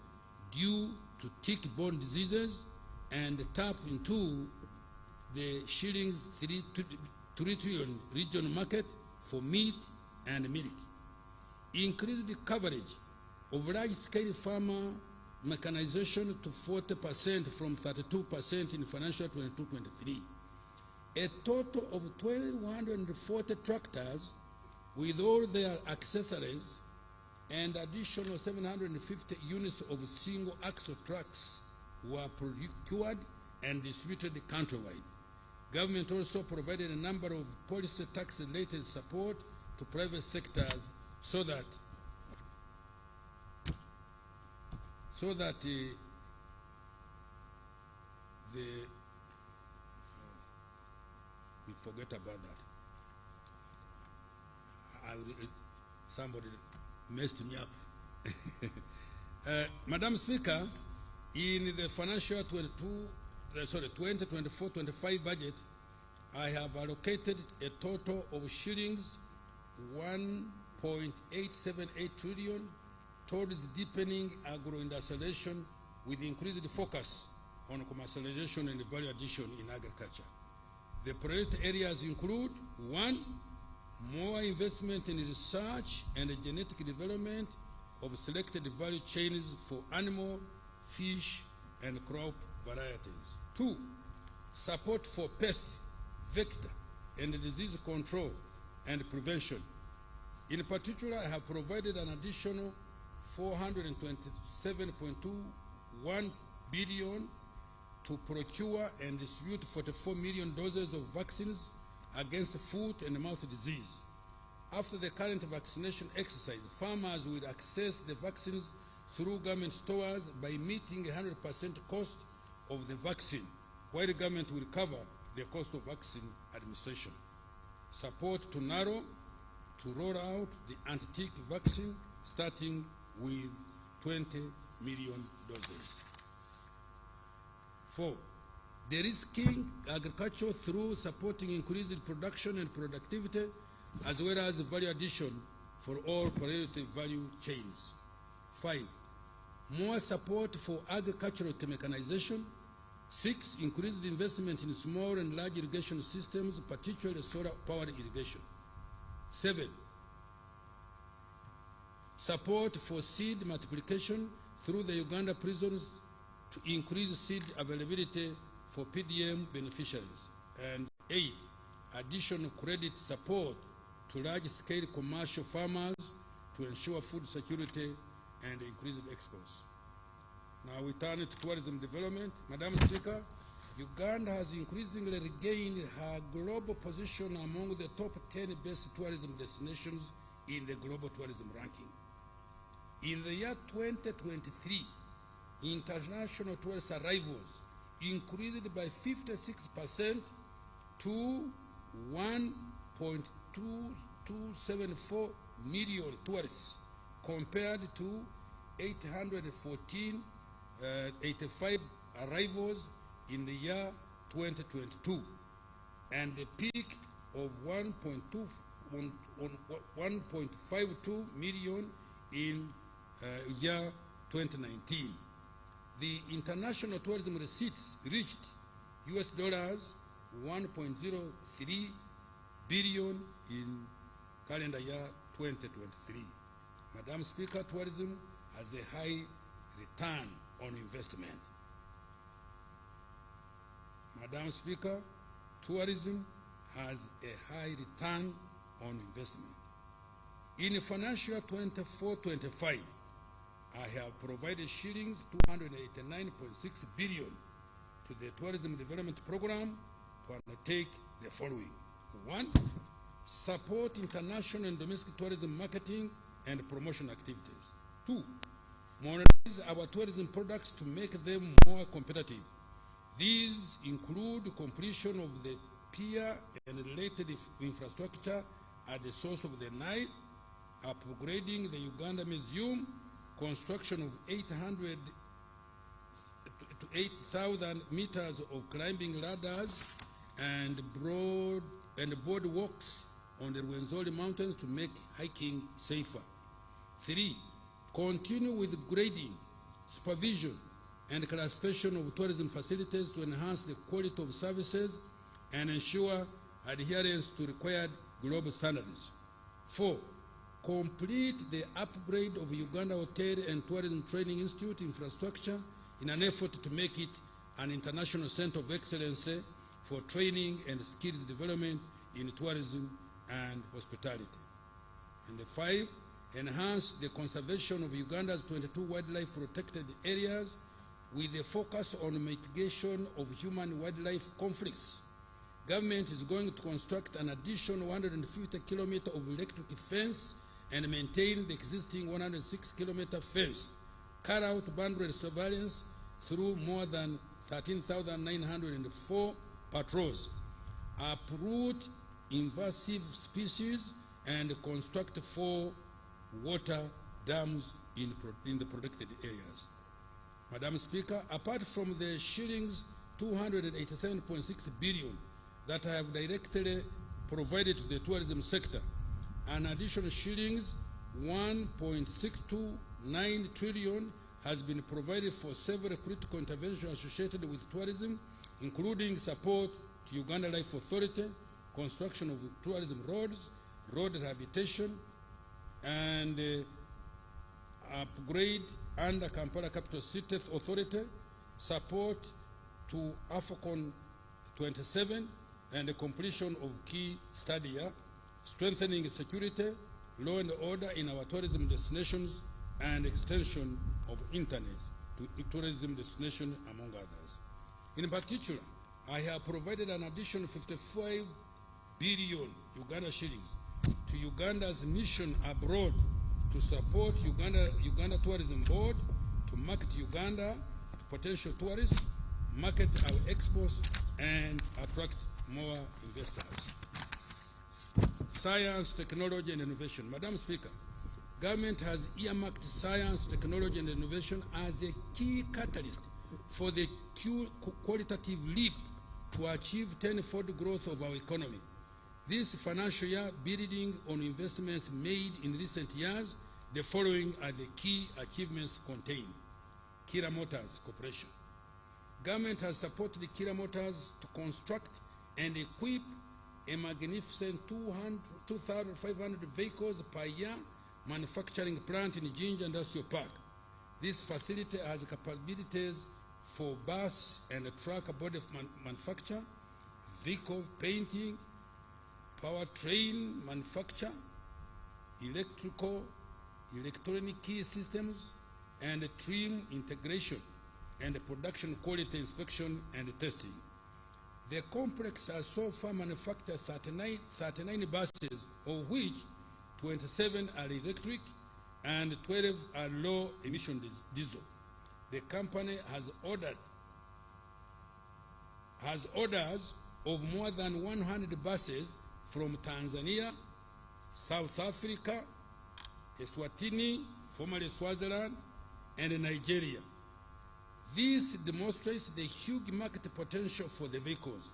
due to tick-borne diseases, and tap into the shillings 3 trillion regional market for meat and milk. Increase the coverage of large-scale farmer mechanization to 40% from 32% in financial 22-23. A total of 1,240 tractors with all their accessories and additional 750 units of single-axle trucks were procured and distributed countrywide. Government also provided a number of policy tax-related support to private sectors so that we forget about that. Somebody messed me up. Madam Speaker, in the financial 2024-25 budget, I have allocated a total of shillings 1.878 trillion towards deepening agro-industrialization with increased focus on commercialization and value addition in agriculture. The priority areas include: 1, more investment in research and genetic development of selected value chains for animal, fish, and crop varieties. 2, support for pest, vector, and disease control and prevention. In particular, I have provided an additional 427.21 billion to procure and distribute 44 million doses of vaccines against foot and mouth disease. After the current vaccination exercise, farmers will access the vaccines through government stores by meeting 100% cost of the vaccine, while the government will cover the cost of vaccine administration. Support to NARO to roll out the anti-tick vaccine, starting with 20 million doses. 4, de-risking agriculture through supporting increased production and productivity as well as value addition for all priority value chains. 5, more support for agricultural mechanization. 6, increased investment in small and large irrigation systems, particularly solar-powered irrigation. 7, support for seed multiplication through the Uganda prisons to increase seed availability for PDM beneficiaries. And 8, additional credit support to large-scale commercial farmers to ensure food security and increase exports. Now we turn to tourism development. Madam Speaker, Uganda has increasingly regained her global position among the top 10 best tourism destinations in the global tourism ranking. In the year 2023, international tourist arrivals increased by 56% to 1.2274 million tourists, compared to 85 arrivals in the year 2022, and the peak of 1.52 million in year 2019. The international tourism receipts reached US dollars 1.03 billion in calendar year 2023. Madam Speaker, tourism has a high return on investment. Madam Speaker, tourism has a high return on investment. In financial year 24-25, I have provided shillings 289.6 billion to the Tourism Development Program to undertake the following. 1, support international and domestic tourism marketing and promotion activities. 2, modernize our tourism products to make them more competitive. These include completion of the pier and related infrastructure at the source of the Nile, upgrading the Uganda Museum, construction of 800 to 8,000 meters of climbing ladders and boardwalks on the Rwenzori Mountains to make hiking safer. 3, continue with grading, supervision, and classification of tourism facilities to enhance the quality of services and ensure adherence to required global standards. 4, complete the upgrade of Uganda Hotel and Tourism Training Institute infrastructure in an effort to make it an international center of excellence for training and skills development in tourism and hospitality. And 5, enhance the conservation of Uganda's 22 wildlife protected areas with a focus on mitigation of human-wildlife conflicts. Government is going to construct an additional 150 kilometers of electric fence and maintain the existing 106-kilometer fence, carry out boundary surveillance through more than 13,904 patrols, uproot invasive species, and construct 4 water dams in the protected areas. Madam Speaker, apart from the shillings 287.6 billion that I have directly provided to the tourism sector, an additional shillings 1.629 trillion has been provided for several critical interventions associated with tourism, including support to Uganda Life Authority, construction of tourism roads, road rehabilitation, and upgrade under Kampala Capital City Authority, support to AFCON 27, and the completion of key stadia, strengthening security, law and order in our tourism destinations, and extension of internet to tourism destinations, among others. In particular, I have provided an additional 55 billion Uganda shillings to Uganda's mission abroad to support Uganda Tourism Board to market Uganda to potential tourists, market our exports, and attract more investors. Science, technology, and innovation. Madam Speaker, government has earmarked science, technology, and innovation as a key catalyst for the qualitative leap to achieve tenfold growth of our economy. This financial year, building on investments made in recent years, the following are the key achievements contained. Kira Motors Corporation. Government has supported Kira Motors to construct and equip a magnificent 2,500 vehicles per year manufacturing plant in Jinja Industrial Park. This facility has capabilities for bus and truck body manufacture, vehicle painting, powertrain manufacture, electronic key systems, and trim integration and production quality inspection and testing. The complex has so far manufactured 39 buses, of which 27 are electric and 12 are low-emission diesel. The company has orders of more than 100 buses from Tanzania, South Africa, Eswatini, formerly Swaziland, and Nigeria. This demonstrates the huge market potential for the vehicles.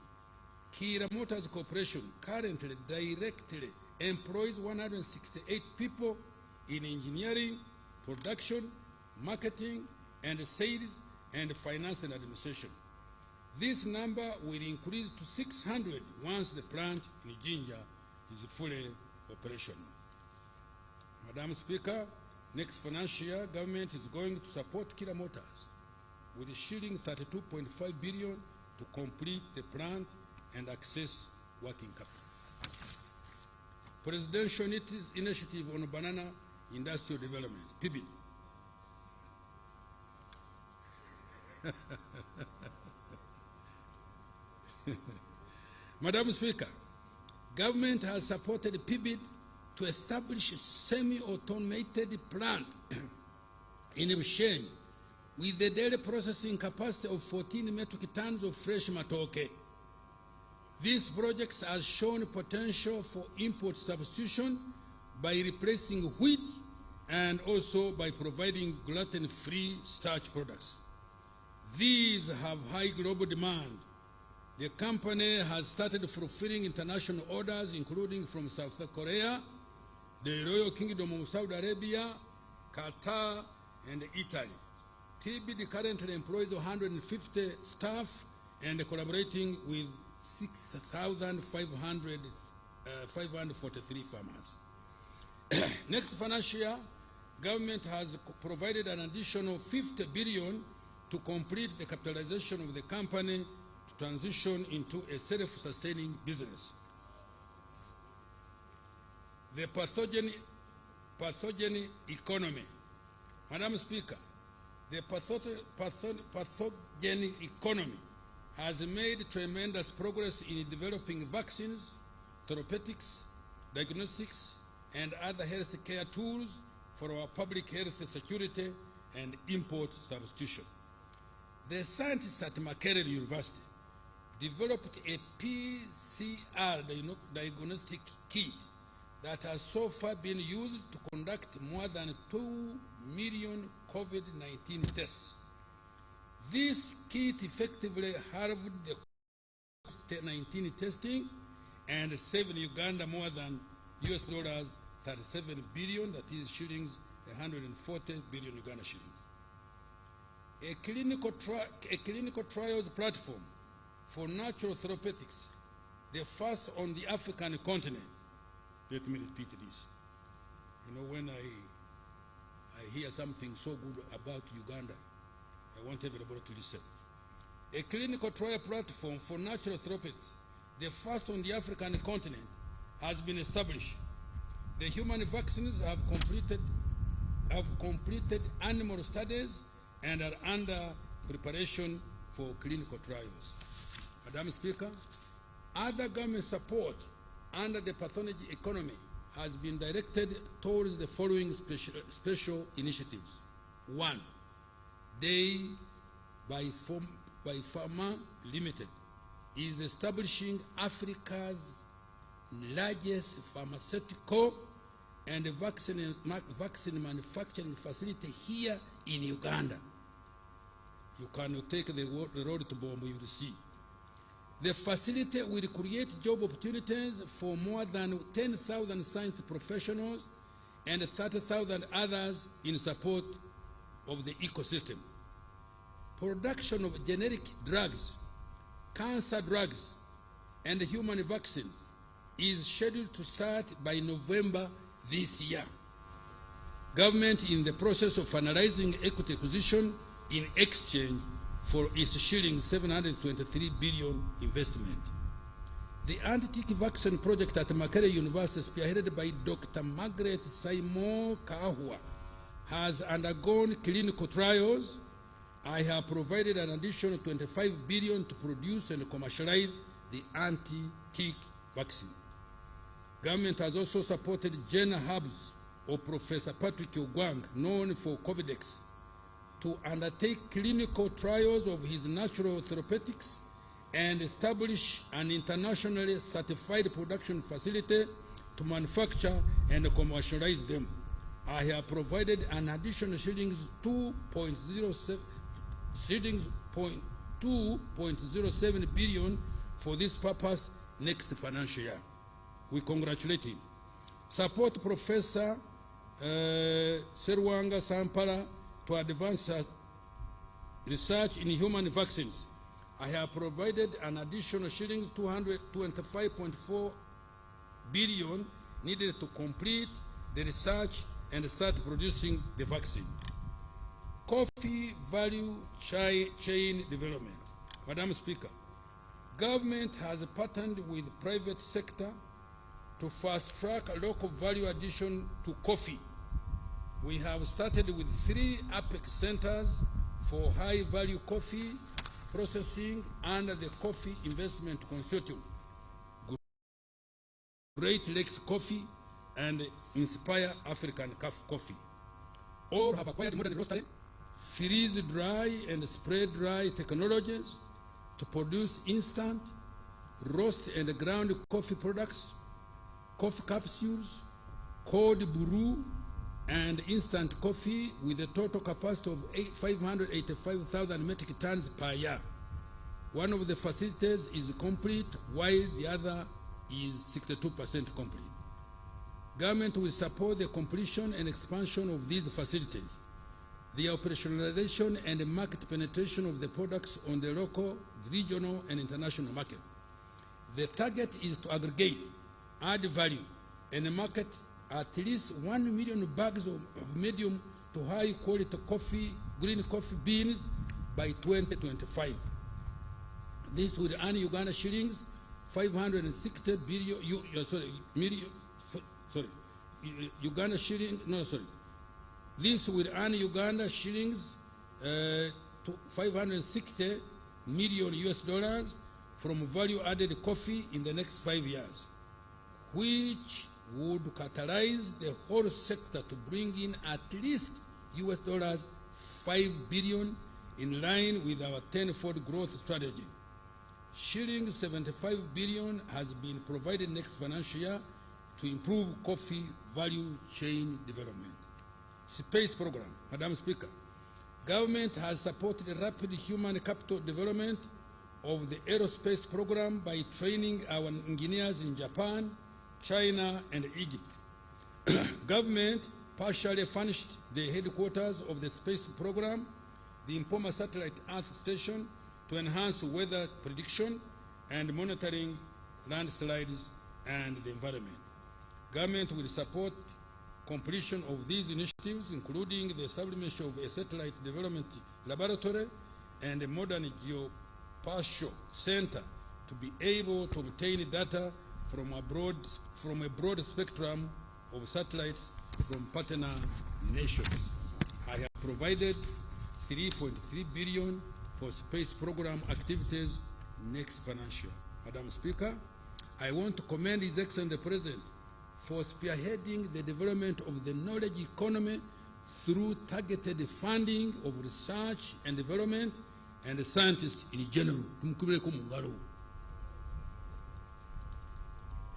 Kira Motors Corporation currently directly employs 168 people in engineering, production, marketing, and sales, and finance and administration. This number will increase to 600 once the plant in Jinja is fully operational. Madam Speaker, next financial year, government is going to support Kira Motors with shilling 32.5 billion to complete the plant and access working capital. Presidential Initiative on Banana Industrial Development, PIBID. Madam Speaker, government has supported PIBID to establish a semi-automated plant in Bushenyi with a daily processing capacity of 14 metric tons of fresh matoke. This project has shown potential for import substitution by replacing wheat and also by providing gluten-free starch products. These have high global demand. The company has started fulfilling international orders, including from South Korea, the Royal Kingdom of Saudi Arabia, Qatar, and Italy. PIBID currently employs 150 staff and collaborating with 6,543 farmers. Next financial year, government has provided an additional 50 billion to complete the capitalization of the company to transition into a self-sustaining business. The pathogen economy. Madam Speaker, the pathogen economy has made tremendous progress in developing vaccines, therapeutics, diagnostics, and other health care tools for our public health security and import substitution. The scientists at Makerere University developed a PCR diagnostic kit that has so far been used to conduct more than 2 million COVID-19 tests. This kit effectively halved the COVID-19 testing and saved Uganda more than US dollars 37 billion, that is shillings 140 billion Uganda shillings. A clinical trials platform for natural therapeutics, the first on the African continent. Let me repeat this. You know, when I hear something so good about Uganda, I want everybody to listen. A clinical trial platform for natural therapeutics, the first on the African continent, has been established. The human vaccines have completed animal studies and are under preparation for clinical trials. Madam Speaker, other government support under the pathogen economy has been directed towards the following special initiatives. 1. Day by Pharma Limited is establishing Africa's largest pharmaceutical and vaccine manufacturing facility here in Uganda. You can take the road to Bombo, you will see. The facility will create job opportunities for more than 10,000 science professionals and 30,000 others in support of the ecosystem. Production of generic drugs, cancer drugs, and human vaccines is scheduled to start by November this year. Government in the process of finalizing equity acquisition in exchange for its shilling 723 billion investment. The anti-tick vaccine project at Makerere University, spearheaded by Dr. Margaret Saimo Kahua, has undergone clinical trials. I have provided an additional 25 billion to produce and commercialize the anti-tick vaccine. Government has also supported Jenner Hubs of Professor Patrick Ogwang, known for COVIDEX, to undertake clinical trials of his natural therapeutics and establish an internationally certified production facility to manufacture and commercialize them. I have provided an additional shillings 2.07 billion for this purpose next financial year. We congratulate him. Support Professor Serwanga Sampara to advance research in human vaccines. I have provided an additional shillings 225.4 billion needed to complete the research and start producing the vaccine. Coffee value chain development. Madam Speaker, government has partnered with the private sector to fast-track local value addition to coffee. We have started with 3 Apex centers for high-value coffee processing under the Coffee Investment Consortium, Great Lakes Coffee, and Inspire African Coffee. All have acquired modern roastery, freeze-dry and spray-dry technologies to produce instant, roast and ground coffee products, coffee capsules, cold brew, and instant coffee with a total capacity of 585,000 metric tons per year. One of the facilities is complete, while the other is 62% complete. Government will support the completion and expansion of these facilities, the operationalization and market penetration of the products on the local, regional, and international market. The target is to aggregate, add value, and market at least 1 million bags of medium to high quality coffee, green coffee beans by 2025. This would earn Uganda shillings 560 billion, Uganda shilling, no, sorry. This will earn Uganda shillings 560 million US dollars from value-added coffee in the next 5 years, which would catalyze the whole sector to bring in at least US dollars 5 billion in line with our 10-fold growth strategy. Shilling 75 billion has been provided next financial year to improve coffee value chain development. Space program. Madam Speaker, government has supported the rapid human capital development of the aerospace program by training our engineers in Japan, China, and Egypt. Government partially furnished the headquarters of the space program, the Mpoma Satellite Earth Station, to enhance weather prediction and monitoring landslides and the environment. Government will support completion of these initiatives, including the establishment of a satellite development laboratory and a modern geospatial center to be able to obtain data from a broad spectrum of satellites from partner nations. I have provided 3.3 billion for space program activities next financial. Madam Speaker, I want to commend His Excellency the President for spearheading the development of the knowledge economy through targeted funding of research and development and scientists in general.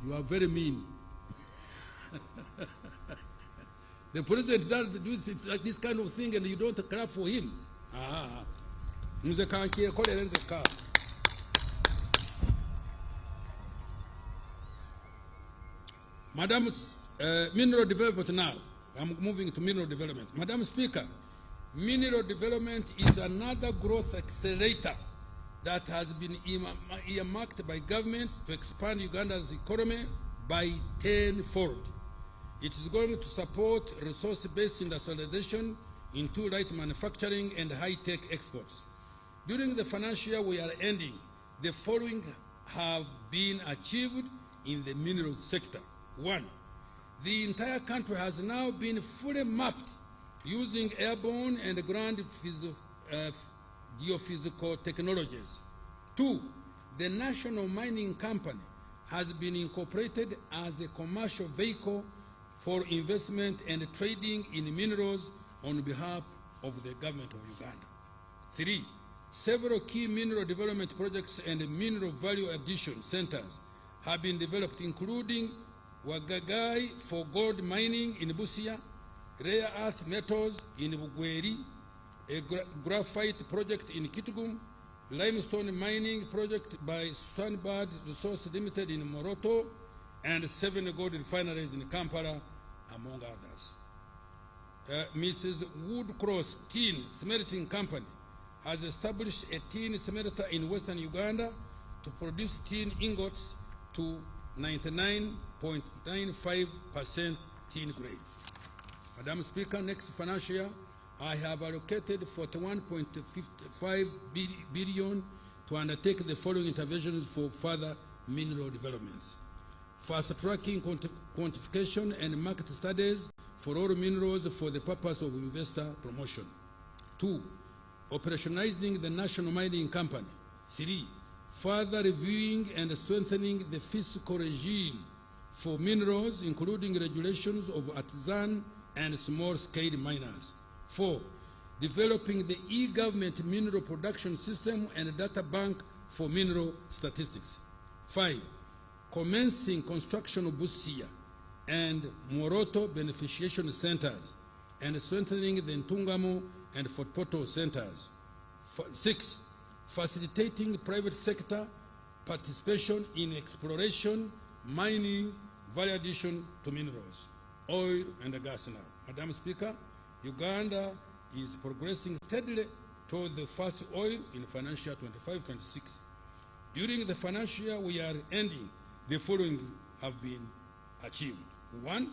You are very mean. The president does do like this kind of thing and you don't clap for him. Mineral development now. I'm moving to mineral development. Madam Speaker, mineral development is another growth accelerator that has been earmarked by government to expand Uganda's economy by 10-fold. It is going to support resource-based industrialization into light manufacturing and high-tech exports. During the financial year we are ending, the following have been achieved in the mineral sector. 1. The entire country has now been fully mapped using airborne and ground geophysical technologies. 2. The National Mining Company has been incorporated as a commercial vehicle for investment and trading in minerals on behalf of the government of Uganda. 3. Several key mineral development projects and mineral value addition centers have been developed, including Wagagai for gold mining in Busia, rare earth metals in Bugweri, a graphite project in Kitgum, limestone mining project by Sunbird Resource Limited in Moroto, and 7 gold refineries in Kampala, among others. Mrs. Woodcross Tin Smelting Company has established a tin smelter in western Uganda to produce tin ingots to 99.95% tin grade. Madam Speaker, next financial year, I have allocated 41.55 billion to undertake the following interventions for further mineral developments. Fast-tracking quantification and market studies for all minerals for the purpose of investor promotion. 2. Operationalizing the National Mining Company. 3. Further reviewing and strengthening the fiscal regime for minerals, including regulations of artisan and small-scale miners. 4. Developing the e-government mineral production system and data bank for mineral statistics. 5. Commencing construction of Busia and Moroto beneficiation centers and strengthening the Ntungamo and Fort Portal centers. 6. Facilitating private sector participation in exploration, mining, value addition to minerals, oil and gas now. Madam Speaker, Uganda is progressing steadily toward the first oil in financial 25-26. During the financial year we are ending, the following have been achieved. 1.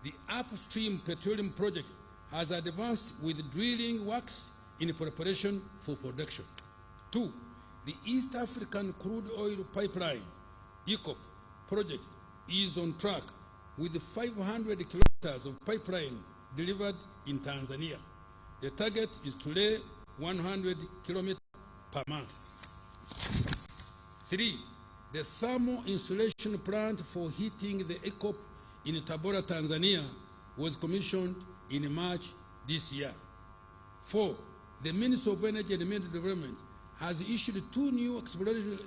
The upstream petroleum project has advanced with drilling works in preparation for production. 2. The East African Crude Oil Pipeline, EACOP, project is on track with 500 kilometers of pipeline delivered in Tanzania. The target is to lay 100 kilometers per month. 3. The thermal insulation plant for heating the EACOP in Tabora, Tanzania was commissioned in March this year. 4. The Ministry of Energy and Mineral Development has issued 2 new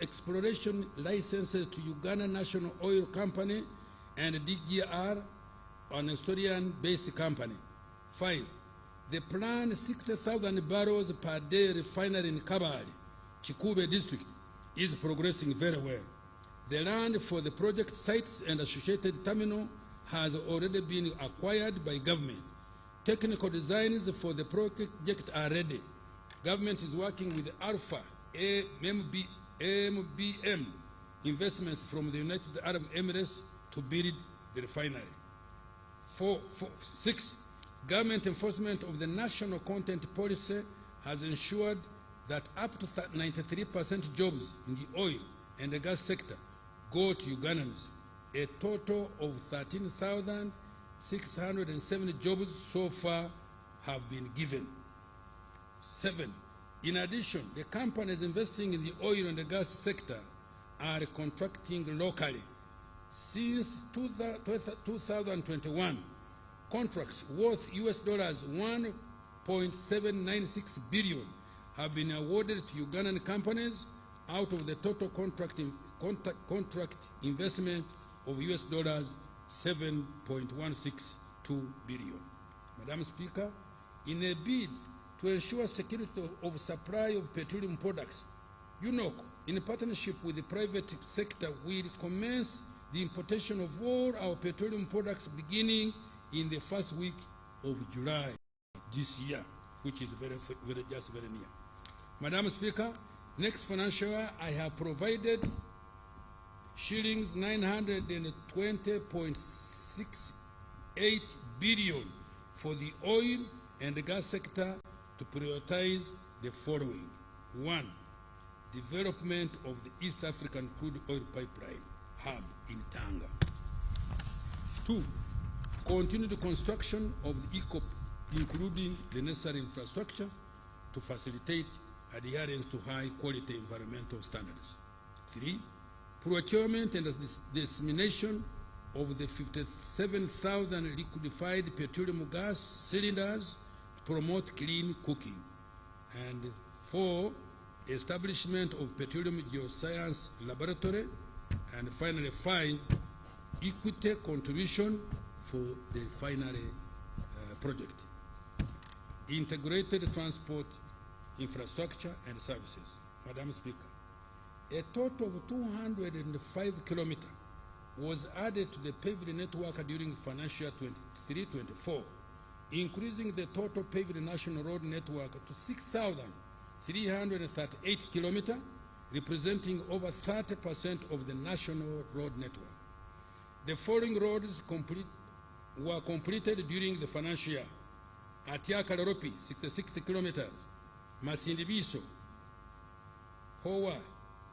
exploration licenses to Uganda National Oil Company and DGR, an Estonian-based company. 5. The planned 60,000 barrels per day refinery in Kabale, Chikube district, is progressing very well. The land for the project sites and associated terminal has already been acquired by government. Technical designs for the project are ready. Government is working with Alpha MBM investments from the United Arab Emirates to build the refinery. 6. Government enforcement of the national content policy has ensured that up to 93% jobs in the oil and the gas sector go to Ugandans. A total of 13,670 jobs so far have been given. 7. In addition, the companies investing in the oil and the gas sector are contracting locally. Since 2021, contracts worth $1.796 billion have been awarded to Ugandan companies out of the total contract investment of $7.162 billion. Madam Speaker, in a bid to ensure security of supply of petroleum products, UNOC, in partnership with the private sector, will commence the importation of all our petroleum products beginning in the first week of July this year, which is very near. Madam Speaker, next financial year I have provided shillings 920.68 billion for the oil and the gas sector to prioritize the following. 1. Development of the East African crude oil pipeline hub in Tanga. 2. Continue the construction of the ECOP, including the necessary infrastructure to facilitate adherence to high-quality environmental standards. 3. Procurement and dissemination of the 57,000 liquefied petroleum gas cylinders to promote clean cooking. And 4. Establishment of Petroleum Geoscience Laboratory. And finally, 5. Equity contribution for the final project. Integrated transport infrastructure and services. Madam Speaker, a total of 205 kilometers was added to the paved network during financial year 23-24, increasing the total paved national road network to 6,338 kilometers, representing over 30% of the national road network. The following roads were completed during the financial year: Atiaka Loropi, 66 kilometers, Masindibiso, Hoa,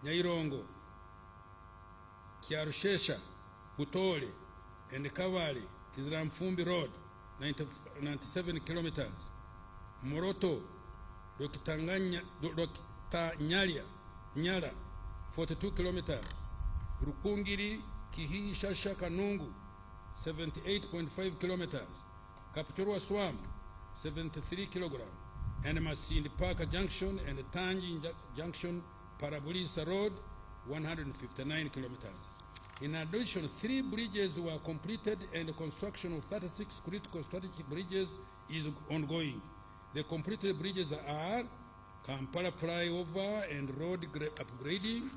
Nyairongo, Kiarushesha, Butole, and Kavali, Kiziramfumbi Road, 97 kilometers, Moroto, Lokitanyalia, Nyala, 42 kilometers, Rukungiri, Kihi, Shasha, Kanungu, 78.5 kilometers, Kapchorwa Swam, 73 kilograms, and Masindi Park Junction and Tanji Junction, Parabolisa Road, 159 kilometers. In addition, 3 bridges were completed and the construction of 36 critical strategic bridges is ongoing. The completed bridges are Kampala Flyover and road upgrading,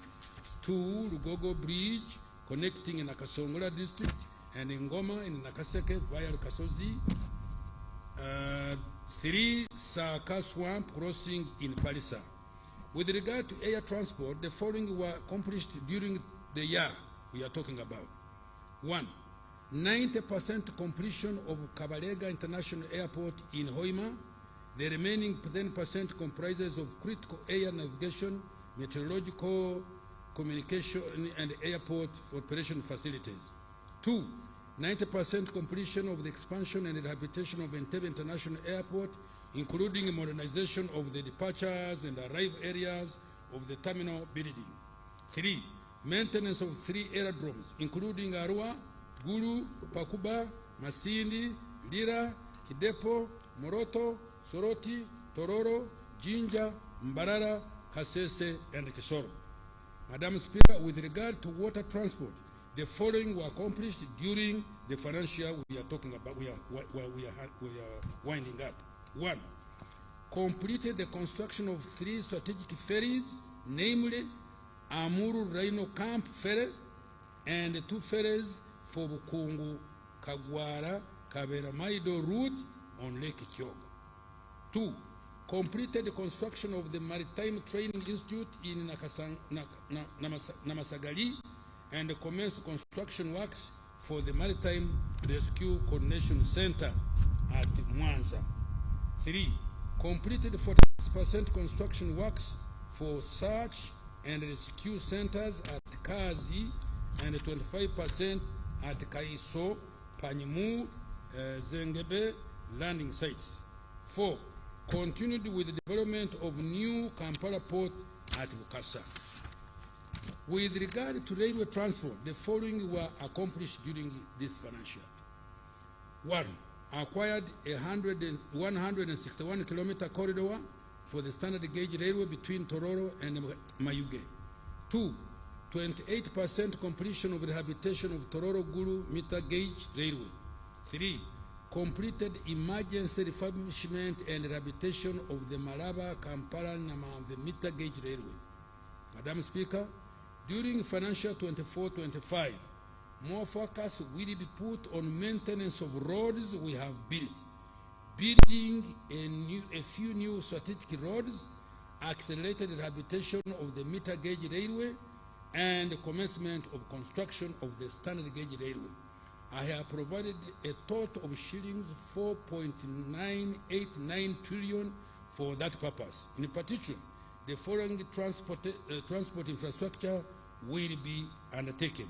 2 Lugogo Bridge connecting in Nakasongola district and Ngoma in Nakaseke via Kasozi, 3 Saka Swamp crossing in Palisa. With regard to air transport, the following were accomplished during the year we are talking about. 1. 90% completion of Kabalega International Airport in Hoima. The remaining 10% comprises of critical air navigation, meteorological, communication, and airport operation facilities. 2. 90% completion of the expansion and rehabilitation of Entebbe International Airport, including modernization of the departures and arrival areas of the terminal building. 3. Maintenance of 3 aerodromes, including Arua, Gulu, Pakuba, Masindi, Lira, Kidepo, Moroto, Soroti, Tororo, Jinja, Mbarara, Kasese, and Kisoro. Madam Speaker, with regard to water transport, the following were accomplished during the financial year we are talking about, we are winding up. 1. Completed the construction of 3 strategic ferries, namely Amuru Rhino Camp Ferry and 2 ferries for Bukungu, Kagwara, Kabera Maido route on Lake Kyoga. 2. Completed the construction of the Maritime Training Institute in Namasagali and commenced construction works for the Maritime Rescue Coordination Center at Mwanza. 3. Completed 46% construction works for search and rescue centers at Kazi and 25% at Kaiso, Panimu, Zengebe landing sites. 4. Continued with the development of new Kampala port at Bukasa. With regard to railway transport, the following were accomplished during this financial year. 1. Acquired a 161-kilometer corridor for the standard gauge railway between Tororo and Mayuge. 2. 28% completion of rehabilitation of Tororo Gulu meter gauge railway. 3. Completed emergency refurbishment and rehabilitation of the Malaba Kampala Namamve meter gauge railway. Madam Speaker, during financial 24-25, more focus will be put on maintenance of roads we have built, building a few new strategic roads, accelerated rehabilitation of the meter gauge railway, and the commencement of construction of the standard gauge railway. I have provided a total of shillings 4.989 trillion for that purpose. In particular, the following transport infrastructure will be undertaken.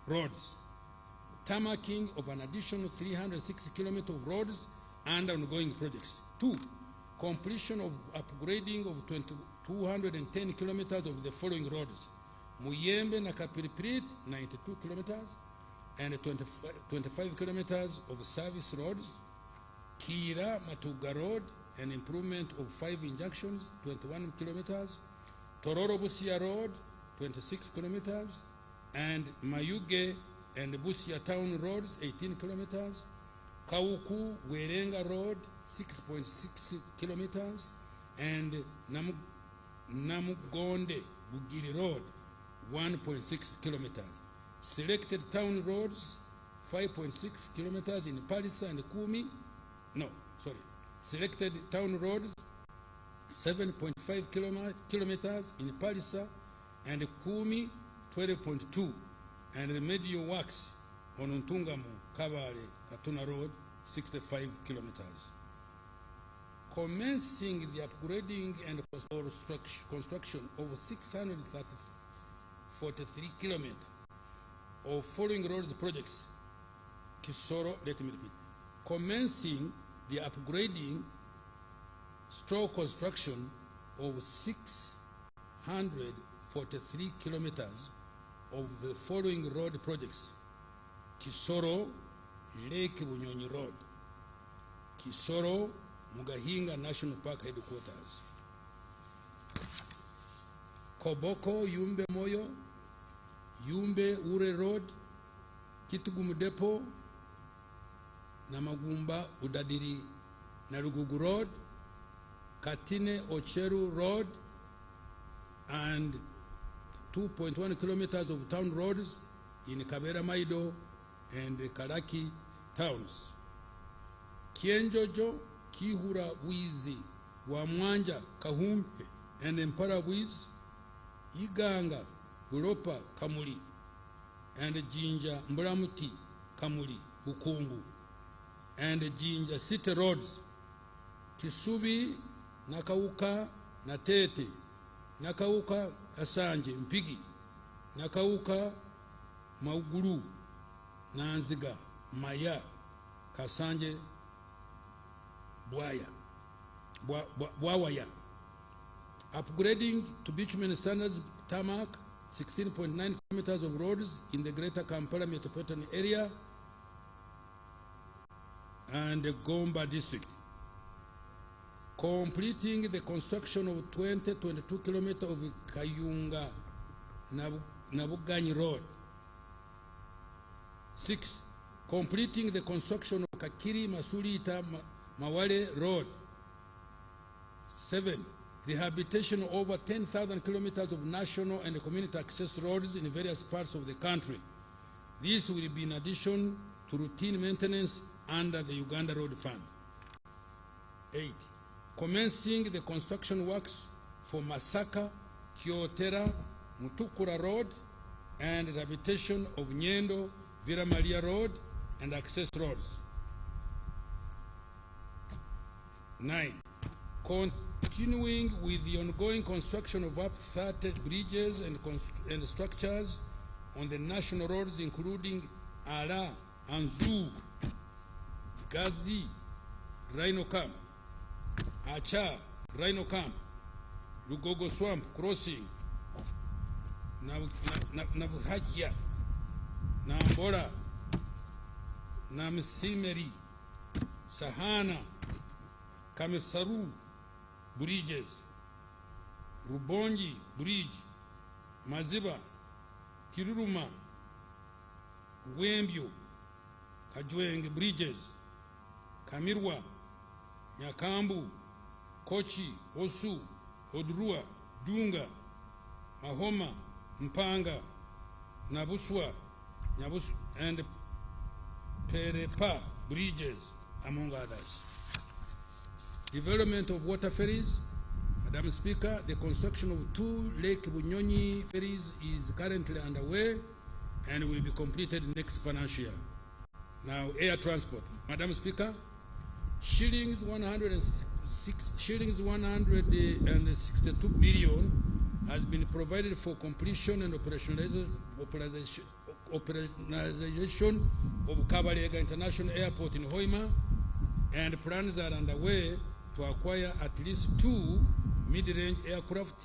Roads, tarmacking of an additional 360 kilometers of roads and ongoing projects. 2, completion of upgrading of 210 kilometers of the following roads: Muyembe na Kapilipili, 92 kilometers, and 25 kilometers of service roads. Kira Matuga Road, an improvement of 5 injunctions, 21 kilometers. Tororo Busia Road, 26 kilometers. And Mayuge and Busia Town Roads, 18 kilometers. Kauku Werenga Road, 6.6 kilometers. And Namugonde Bugiri Road, 1.6 kilometers. Selected town roads, 5.6 kilometers in Palisa and Kumi. Selected town roads, 7.5 kilometers in Palisa and Kumi, 12.2. And remedial works on Untungamu, Kabale, Katuna Road, 65 kilometers. Commencing the upgrading and construction of 643 kilometers of following roads projects. Kisoro, let me repeat. Commencing the upgrading / construction of 643 kilometers of the following road projects: Kisoro, Lake Bunyonyi Road; Kisoro, Mugahinga National Park Headquarters; Koboko, Yumbe Moyo, Yumbe Ure Road, Kitugumu Depot, Namagumba Udadiri Narugugu Road, Katine Ocheru Road, and 2.1 kilometers of town roads in Kabera Maido and the Karaki towns. Kienjojo, Kihura Wizi, Wamwanja, Kahumpe, and Empara Wiz, Iganga, Guropa, Kamuli, and Jinja, Mburamuti, Kamuli, Bukungu, and Jinja City Roads, Kisubi, Nakauka, Natete, Nakauka, Kasanje, Mpigi, Nakauka, Mauguru, Nanziga, Maya, Kasanje, Bwawaya. Upgrading to bitumen standards tarmac, 16.9 kilometers of roads in the Greater Kampala metropolitan area and the Gomba district. Completing the construction of 22 kilometers of Kayunga Nabuganyi Road. 6. Completing the construction of Kakiri Masulita Mawale Road. 7. Rehabilitation of over 10,000 kilometers of national and community access roads in various parts of the country. This will be in addition to routine maintenance under the Uganda Road Fund. 8. Commencing the construction works for Masaka, Kyotera, Mutukura Road, and rehabilitation of Nyendo, Vira Maria Road, and access roads. 9. Continuing with the ongoing construction of up 30 bridges and structures on the national roads, including Ara, Anzu, Gazi, Rhino Camp, Acha, Rhino Camp, Lugogo Swamp Crossing, Nabuhajia, Nambora, Namsimeri, Sahana, Kamisaru bridges, Rubonji Bridge, Maziba, Kiruruma, Wembio, Kajweng bridges, Kamirwa, Nyakambu, Kochi, Osu, Odrua, Dunga, Mahoma, Mpanga, Nabuswa, and Perepa bridges, among others. Development of water ferries. Madam Speaker, the construction of 2 Lake Bunyonyi ferries is currently underway and will be completed next financial year. Now, air transport. Madam Speaker, shillings 162 billion has been provided for completion and operationalization of Kabalega International Airport in Hoima, and plans are underway to acquire at least 2 mid-range aircraft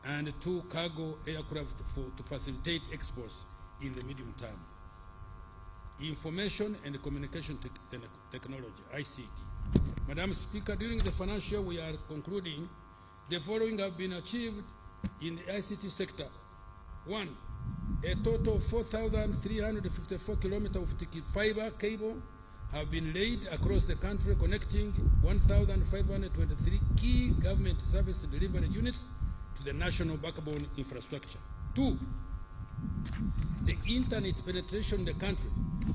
and 2 cargo aircraft to facilitate exports in the medium term. Information and Communication Technology, ICT. Madam Speaker, during the financial year we are concluding, the following have been achieved in the ICT sector. 1. A total of 4,354 kilometers of fiber cable have been laid across the country, connecting 1,523 key government service delivery units to the national backbone infrastructure. 2. The internet penetration in the country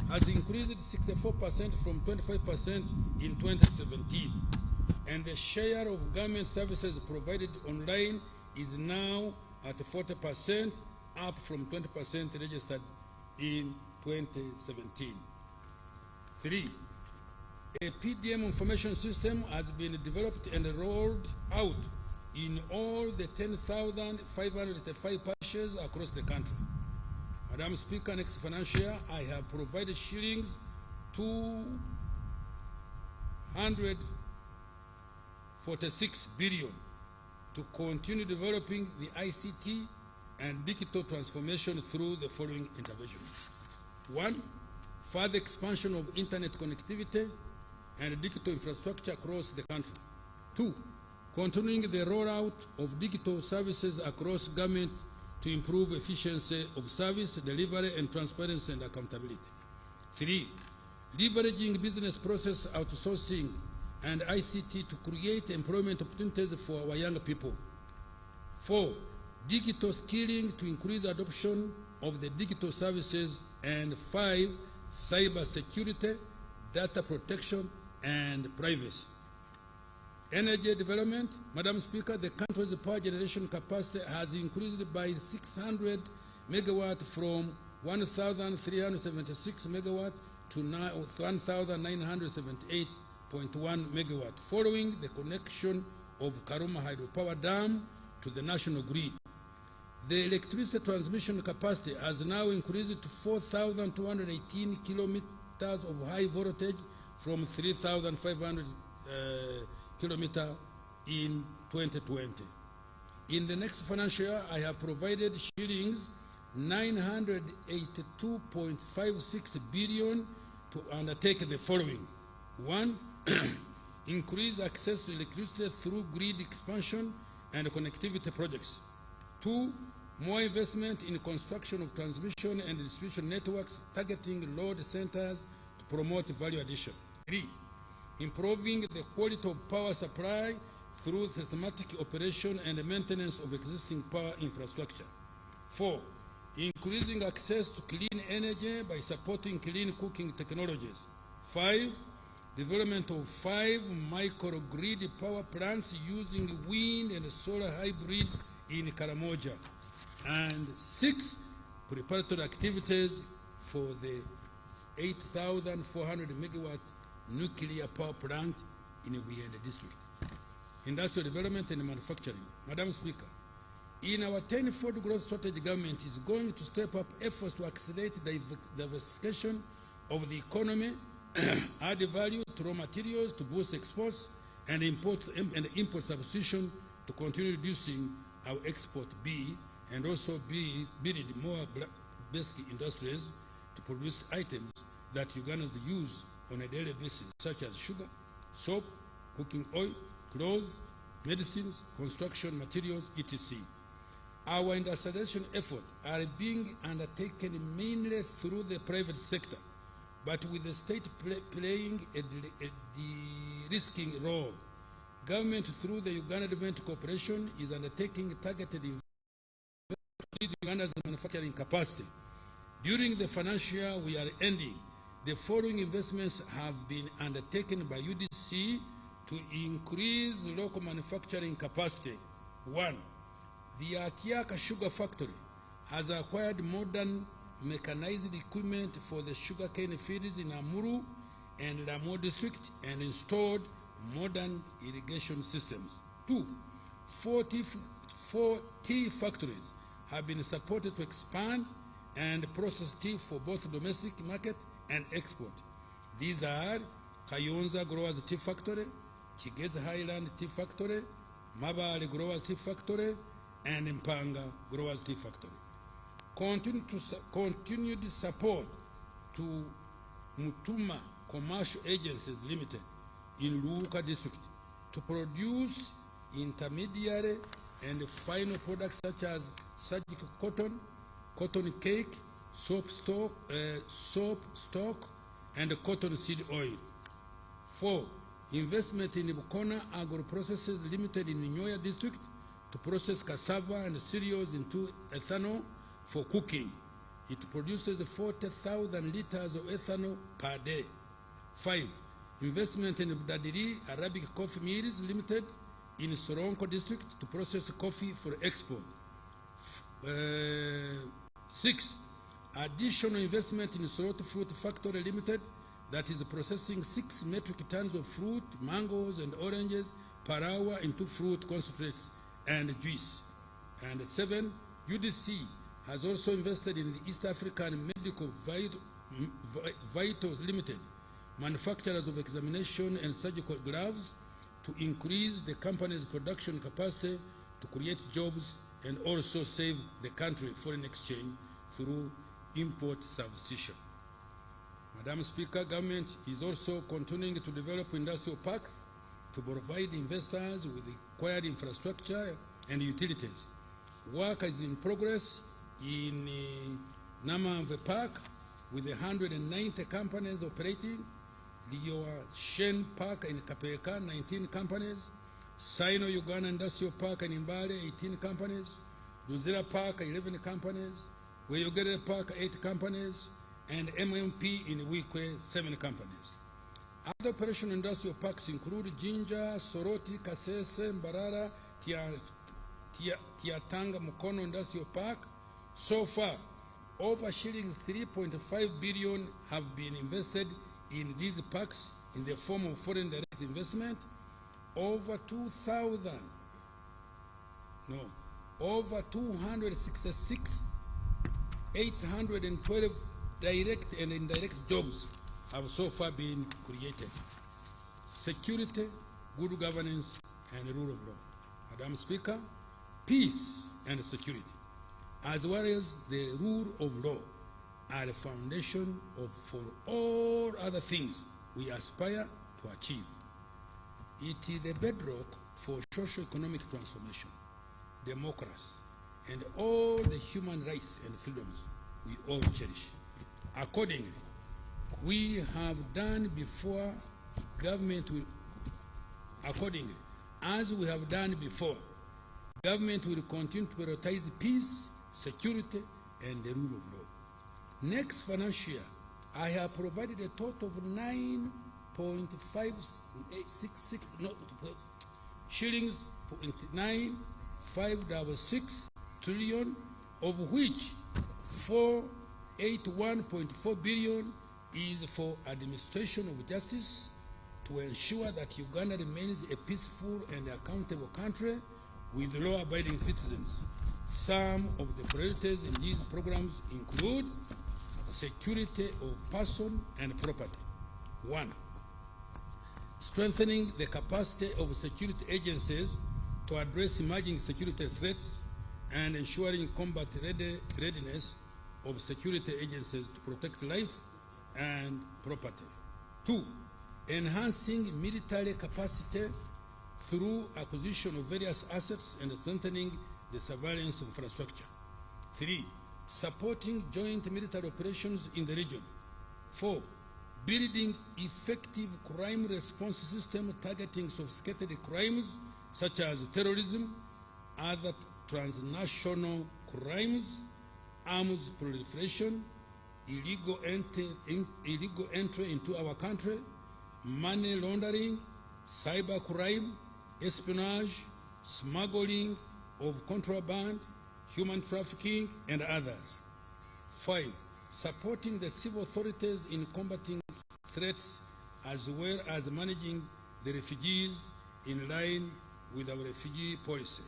has increased 64% from 25% in 2017, and the share of government services provided online is now at 40%, up from 20% registered in 2017. 3. A PDM information system has been developed and rolled out in all the 10,505 parishes across the country. Madam Speaker, next financial year, I have provided shillings 246 billion to continue developing the ICT and digital transformation through the following interventions. 1. Further expansion of internet connectivity and digital infrastructure across the country. 2. Continuing the rollout of digital services across government to improve efficiency of service delivery and transparency and accountability. 3. Leveraging business process outsourcing and ICT to create employment opportunities for our young people. 4. Digital skilling to increase adoption of the digital services. And 5. Cyber security, data protection, and privacy. Energy development. Madam Speaker, the country's power generation capacity has increased by 600 megawatt from 1,376 megawatt to 1,978.1 megawatt, following the connection of Karuma Hydropower Dam to the national grid. The electricity transmission capacity has now increased to 4,218 kilometers of high voltage from 3,500 kilometers in 2020. In the next financial year, I have provided shillings 982.56 billion to undertake the following. 1. Increase access to electricity through grid expansion and connectivity projects. 2. More investment in construction of transmission and distribution networks targeting load centers to promote value addition. 3. Improving the quality of power supply through systematic operation and maintenance of existing power infrastructure. 4. Increasing access to clean energy by supporting clean cooking technologies. 5. Development of 5 microgrid power plants using wind and solar hybrid in Karamoja. And 6. Preparatory activities for the 8,400 megawatt nuclear power plant in Uyende district. Industrial development and manufacturing. Madam Speaker, in our 10-fold growth strategy, government is going to step up efforts to accelerate the diversification of the economy, add value to raw materials to boost exports, and import substitution to continue reducing our export and also build more basic industries to produce items that Ugandans use on a daily basis, such as sugar, soap, cooking oil, clothes, medicines, construction materials, etc. Our industrialization efforts are being undertaken mainly through the private sector, but with the state playing a de-risking role. Government, through the Uganda Development Corporation, is undertaking targeted investment to increase Uganda's manufacturing capacity. During the financial year we are ending, the following investments have been undertaken by UDC to increase local manufacturing capacity. 1. The Atiaka Sugar Factory has acquired modern mechanized equipment for the sugarcane fields in Amuru and Ramo district and installed modern irrigation systems. 2. 4 tea factories have been supported to expand and process tea for both domestic market and export. These are Kayonza Growers Tea Factory, Kigezi Highland Tea Factory, Mabale Growers Tea Factory, and Mpanga Growers Tea Factory. Continued support to Mutuma Commercial Agencies Limited in Luuka District to produce intermediary and final products such as surgical cotton, cotton cake, soap stock, and cotton seed oil. 4. Investment in Bukona Agro Processes Limited in Nyoya District to process cassava and cereals into ethanol for cooking. It produces 40,000 liters of ethanol per day. 5. Investment in Budadiri Arabic Coffee Mills Limited in Soronko District to process coffee for export. 6. Additional investment in Sorot Fruit Factory Limited that is processing 6 metric tons of fruit, mangoes, and oranges per hour into fruit concentrates and juice. And 7. UDC has also invested in the East African Medical Vitals Limited, manufacturers of examination and surgical gloves, to increase the company's production capacity to create jobs and also save the country foreign exchange through import substitution. Madam Speaker, government is also continuing to develop industrial parks to provide investors with required infrastructure and utilities. Work is in progress in Namamve Park with 190 companies operating, Liyoa Shen Park in Kapeka, 19 companies, Sino-Uganda Industrial Park in Mbale, 18 companies, Luzira Park, 11 companies, Weyogere Park, 8 companies, and MMP in Wikwe, 7 companies. Other operational industrial parks include Jinja, Soroti, Kasese, Mbarara, Tiatanga Mukono Industrial Park. So far, over shilling 3.5 billion have been invested in these parks in the form of foreign direct investment. Over 266,812 direct and indirect jobs have so far been created. Security, good governance, and rule of law. Madam Speaker, peace and security, as well as the rule of law, are the foundation for all other things we aspire to achieve. It is the bedrock for socio-economic transformation, democracy, and all the human rights and freedoms we all cherish. Accordingly, we have done before, as we have done before, government will continue to prioritize peace, security, and the rule of law. Next financial year, I have provided a total of 9.566 trillion, of which 481.4 billion is for administration of justice to ensure that Uganda remains a peaceful and accountable country with law-abiding citizens. Some of the priorities in these programs include security of person and property. 1. Strengthening the capacity of security agencies to address emerging security threats and ensuring combat readiness of security agencies to protect life and property. 2. Enhancing military capacity through acquisition of various assets and strengthening the surveillance infrastructure. 3. Supporting joint military operations in the region. 4. Building effective crime response system targeting sophisticated crimes such as terrorism, other transnational crimes, arms proliferation, illegal entry into our country, money laundering, cyber crime, espionage, smuggling of contraband, human trafficking, and others. 5. Supporting the civil authorities in combating threats as well as managing the refugees in line with our refugee policy.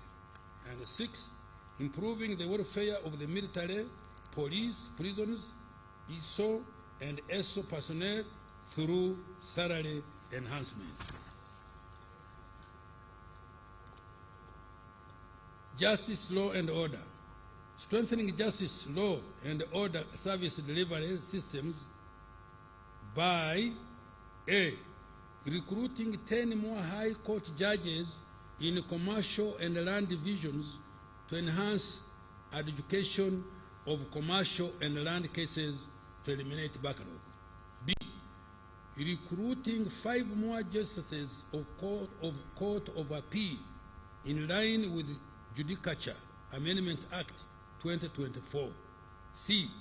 And 6. Improving the welfare of the military, police, prisoners, ESO, and ESO personnel through salary enhancement. Justice, law, and order. Strengthening justice, law, and order service delivery systems by A. Recruiting 10 more high court judges in commercial and land divisions to enhance adjudication of commercial and land cases to eliminate backlog. B. Recruiting 5 more justices of Court of Appeal in line with Judicature Amendment Act 2024. C.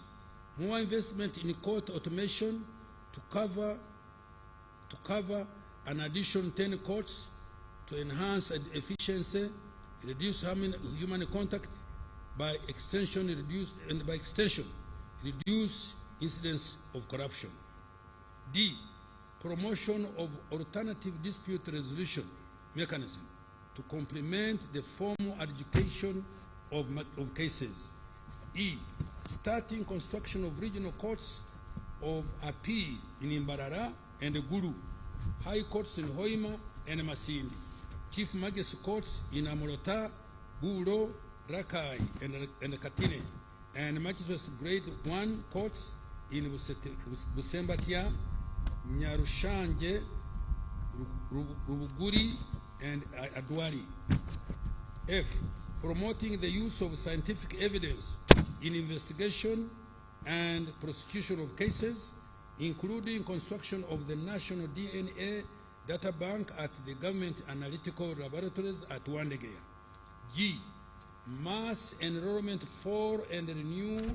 More investment in court automation to cover an additional 10 courts to enhance efficiency, reduce human contact, by extension reduce incidents of corruption. D. Promotion of alternative dispute resolution mechanism to complement the formal adjudication of cases. E. Starting construction of regional courts of appeal in Imbarara and Gulu, high courts in Hoima and Masindi, chief magistrate courts in Amorota, Buro, Rakai, and Katine, and magistrates grade 1 courts in Busembatia, Nyarushanje, Rubuguri, and Adwari. F. Promoting the use of scientific evidence in investigation and prosecution of cases, including construction of the National DNA Data Bank at the Government Analytical Laboratories at Wandegeya. G. Mass enrollment for and renewal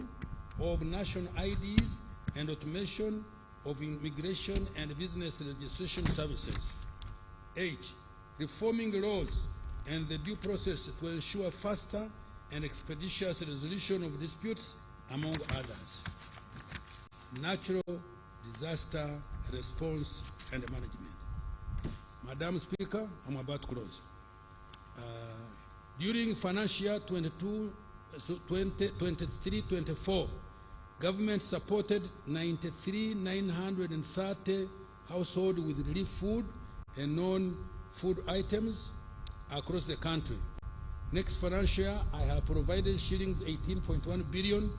of national IDs and automation of immigration and business registration services. H. Reforming laws and the due process to ensure faster and expeditious resolution of disputes, among others. Natural disaster response and management. Madam Speaker, I'm about to close. During financial year 23-24, government supported 93,930 households with relief food and non-food items across the country. Next financial year, I have provided shillings 18.1 billion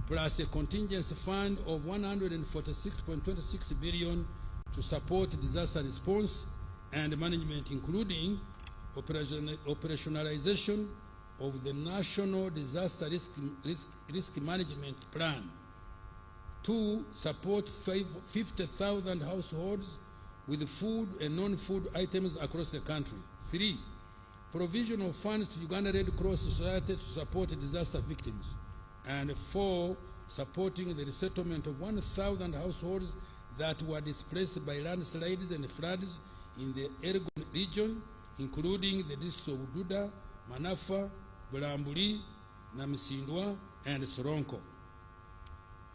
plus a contingency fund of 146.26 billion to support disaster response and management, including operationalization of the National Disaster Risk Management Plan. 2. Support 50,000 households with food and non-food items across the country. 3. Provision of funds to Uganda Red Cross Society to support disaster victims. And 4. Supporting the resettlement of 1,000 households that were displaced by landslides and floods in the Elgon region, including the districts of Duda, Manafa, Bulambuli, Namisindwa, and Soronko.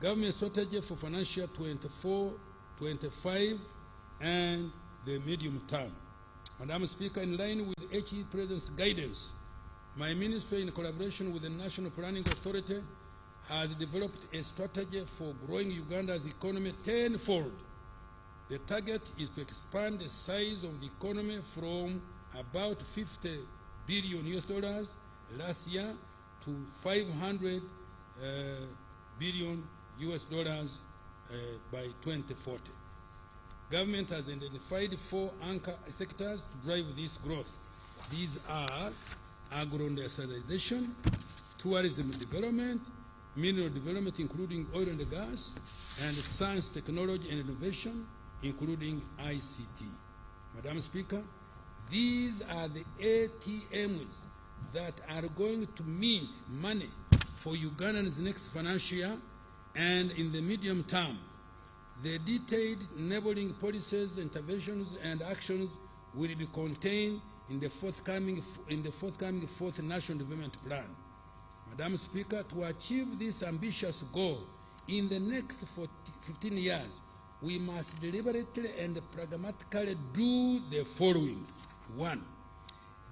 Government strategy for financial 24-25 and the medium term. Madam Speaker, in line with the HE President's guidance, my ministry, in collaboration with the National Planning Authority, has developed a strategy for growing Uganda's economy tenfold. The target is to expand the size of the economy from about $50 billion last year to $500 billion by 2040. Government has identified 4 anchor sectors to drive this growth. These are agro-industrialization, tourism development, mineral development including oil and gas, and science, technology, and innovation including ICT. Madam Speaker, these are the ATMs that are going to mint money for Ugandans next financial year and in the medium term, the detailed enabling policies, interventions, and actions will be contained in the forthcoming fourth National Development Plan. Madam Speaker, to achieve this ambitious goal in the next 15 years, we must deliberately and pragmatically do the following. 1.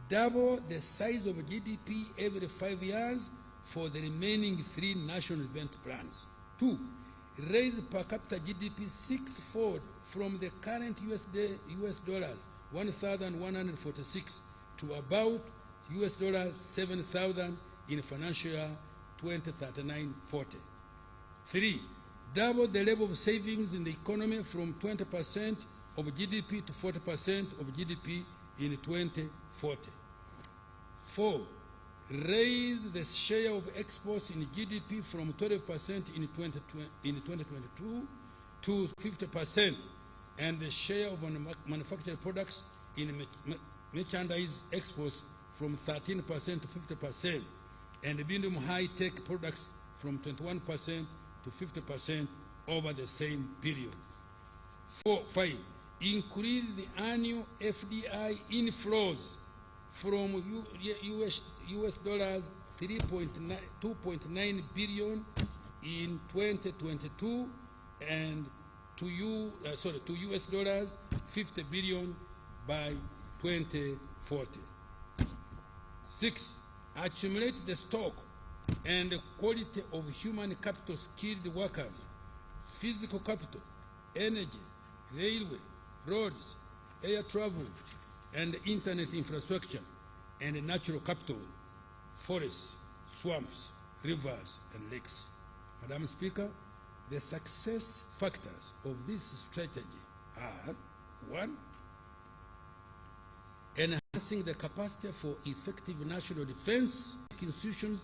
Double the size of GDP every 5 years for the remaining 3 national development plans. 2. Raise per capita GDP 6-fold from the current US dollars 1,146 to about US dollars 7,000 in financial year 2039-40. 3. Double the level of savings in the economy from 20% of GDP to 40% of GDP in 2040. 4. Raise the share of exports in GDP from 12% in 2022 to 50%, and the share of manufactured products in merchandise exports from 13% to 50%, and medium high-tech products from 21% to 50% over the same period. 5. Increase the annual FDI inflows from US dollars 2.9 billion in 2022 and to US dollars 50 billion by 2040. 6. Accumulate the stock and the quality of human capital, skilled workers, physical capital, energy, railway, roads, air travel, and internet infrastructure, and natural capital, forests, swamps, rivers, and lakes. Madam Speaker, the success factors of this strategy are: 1. Enhancing the capacity for effective national defense institutions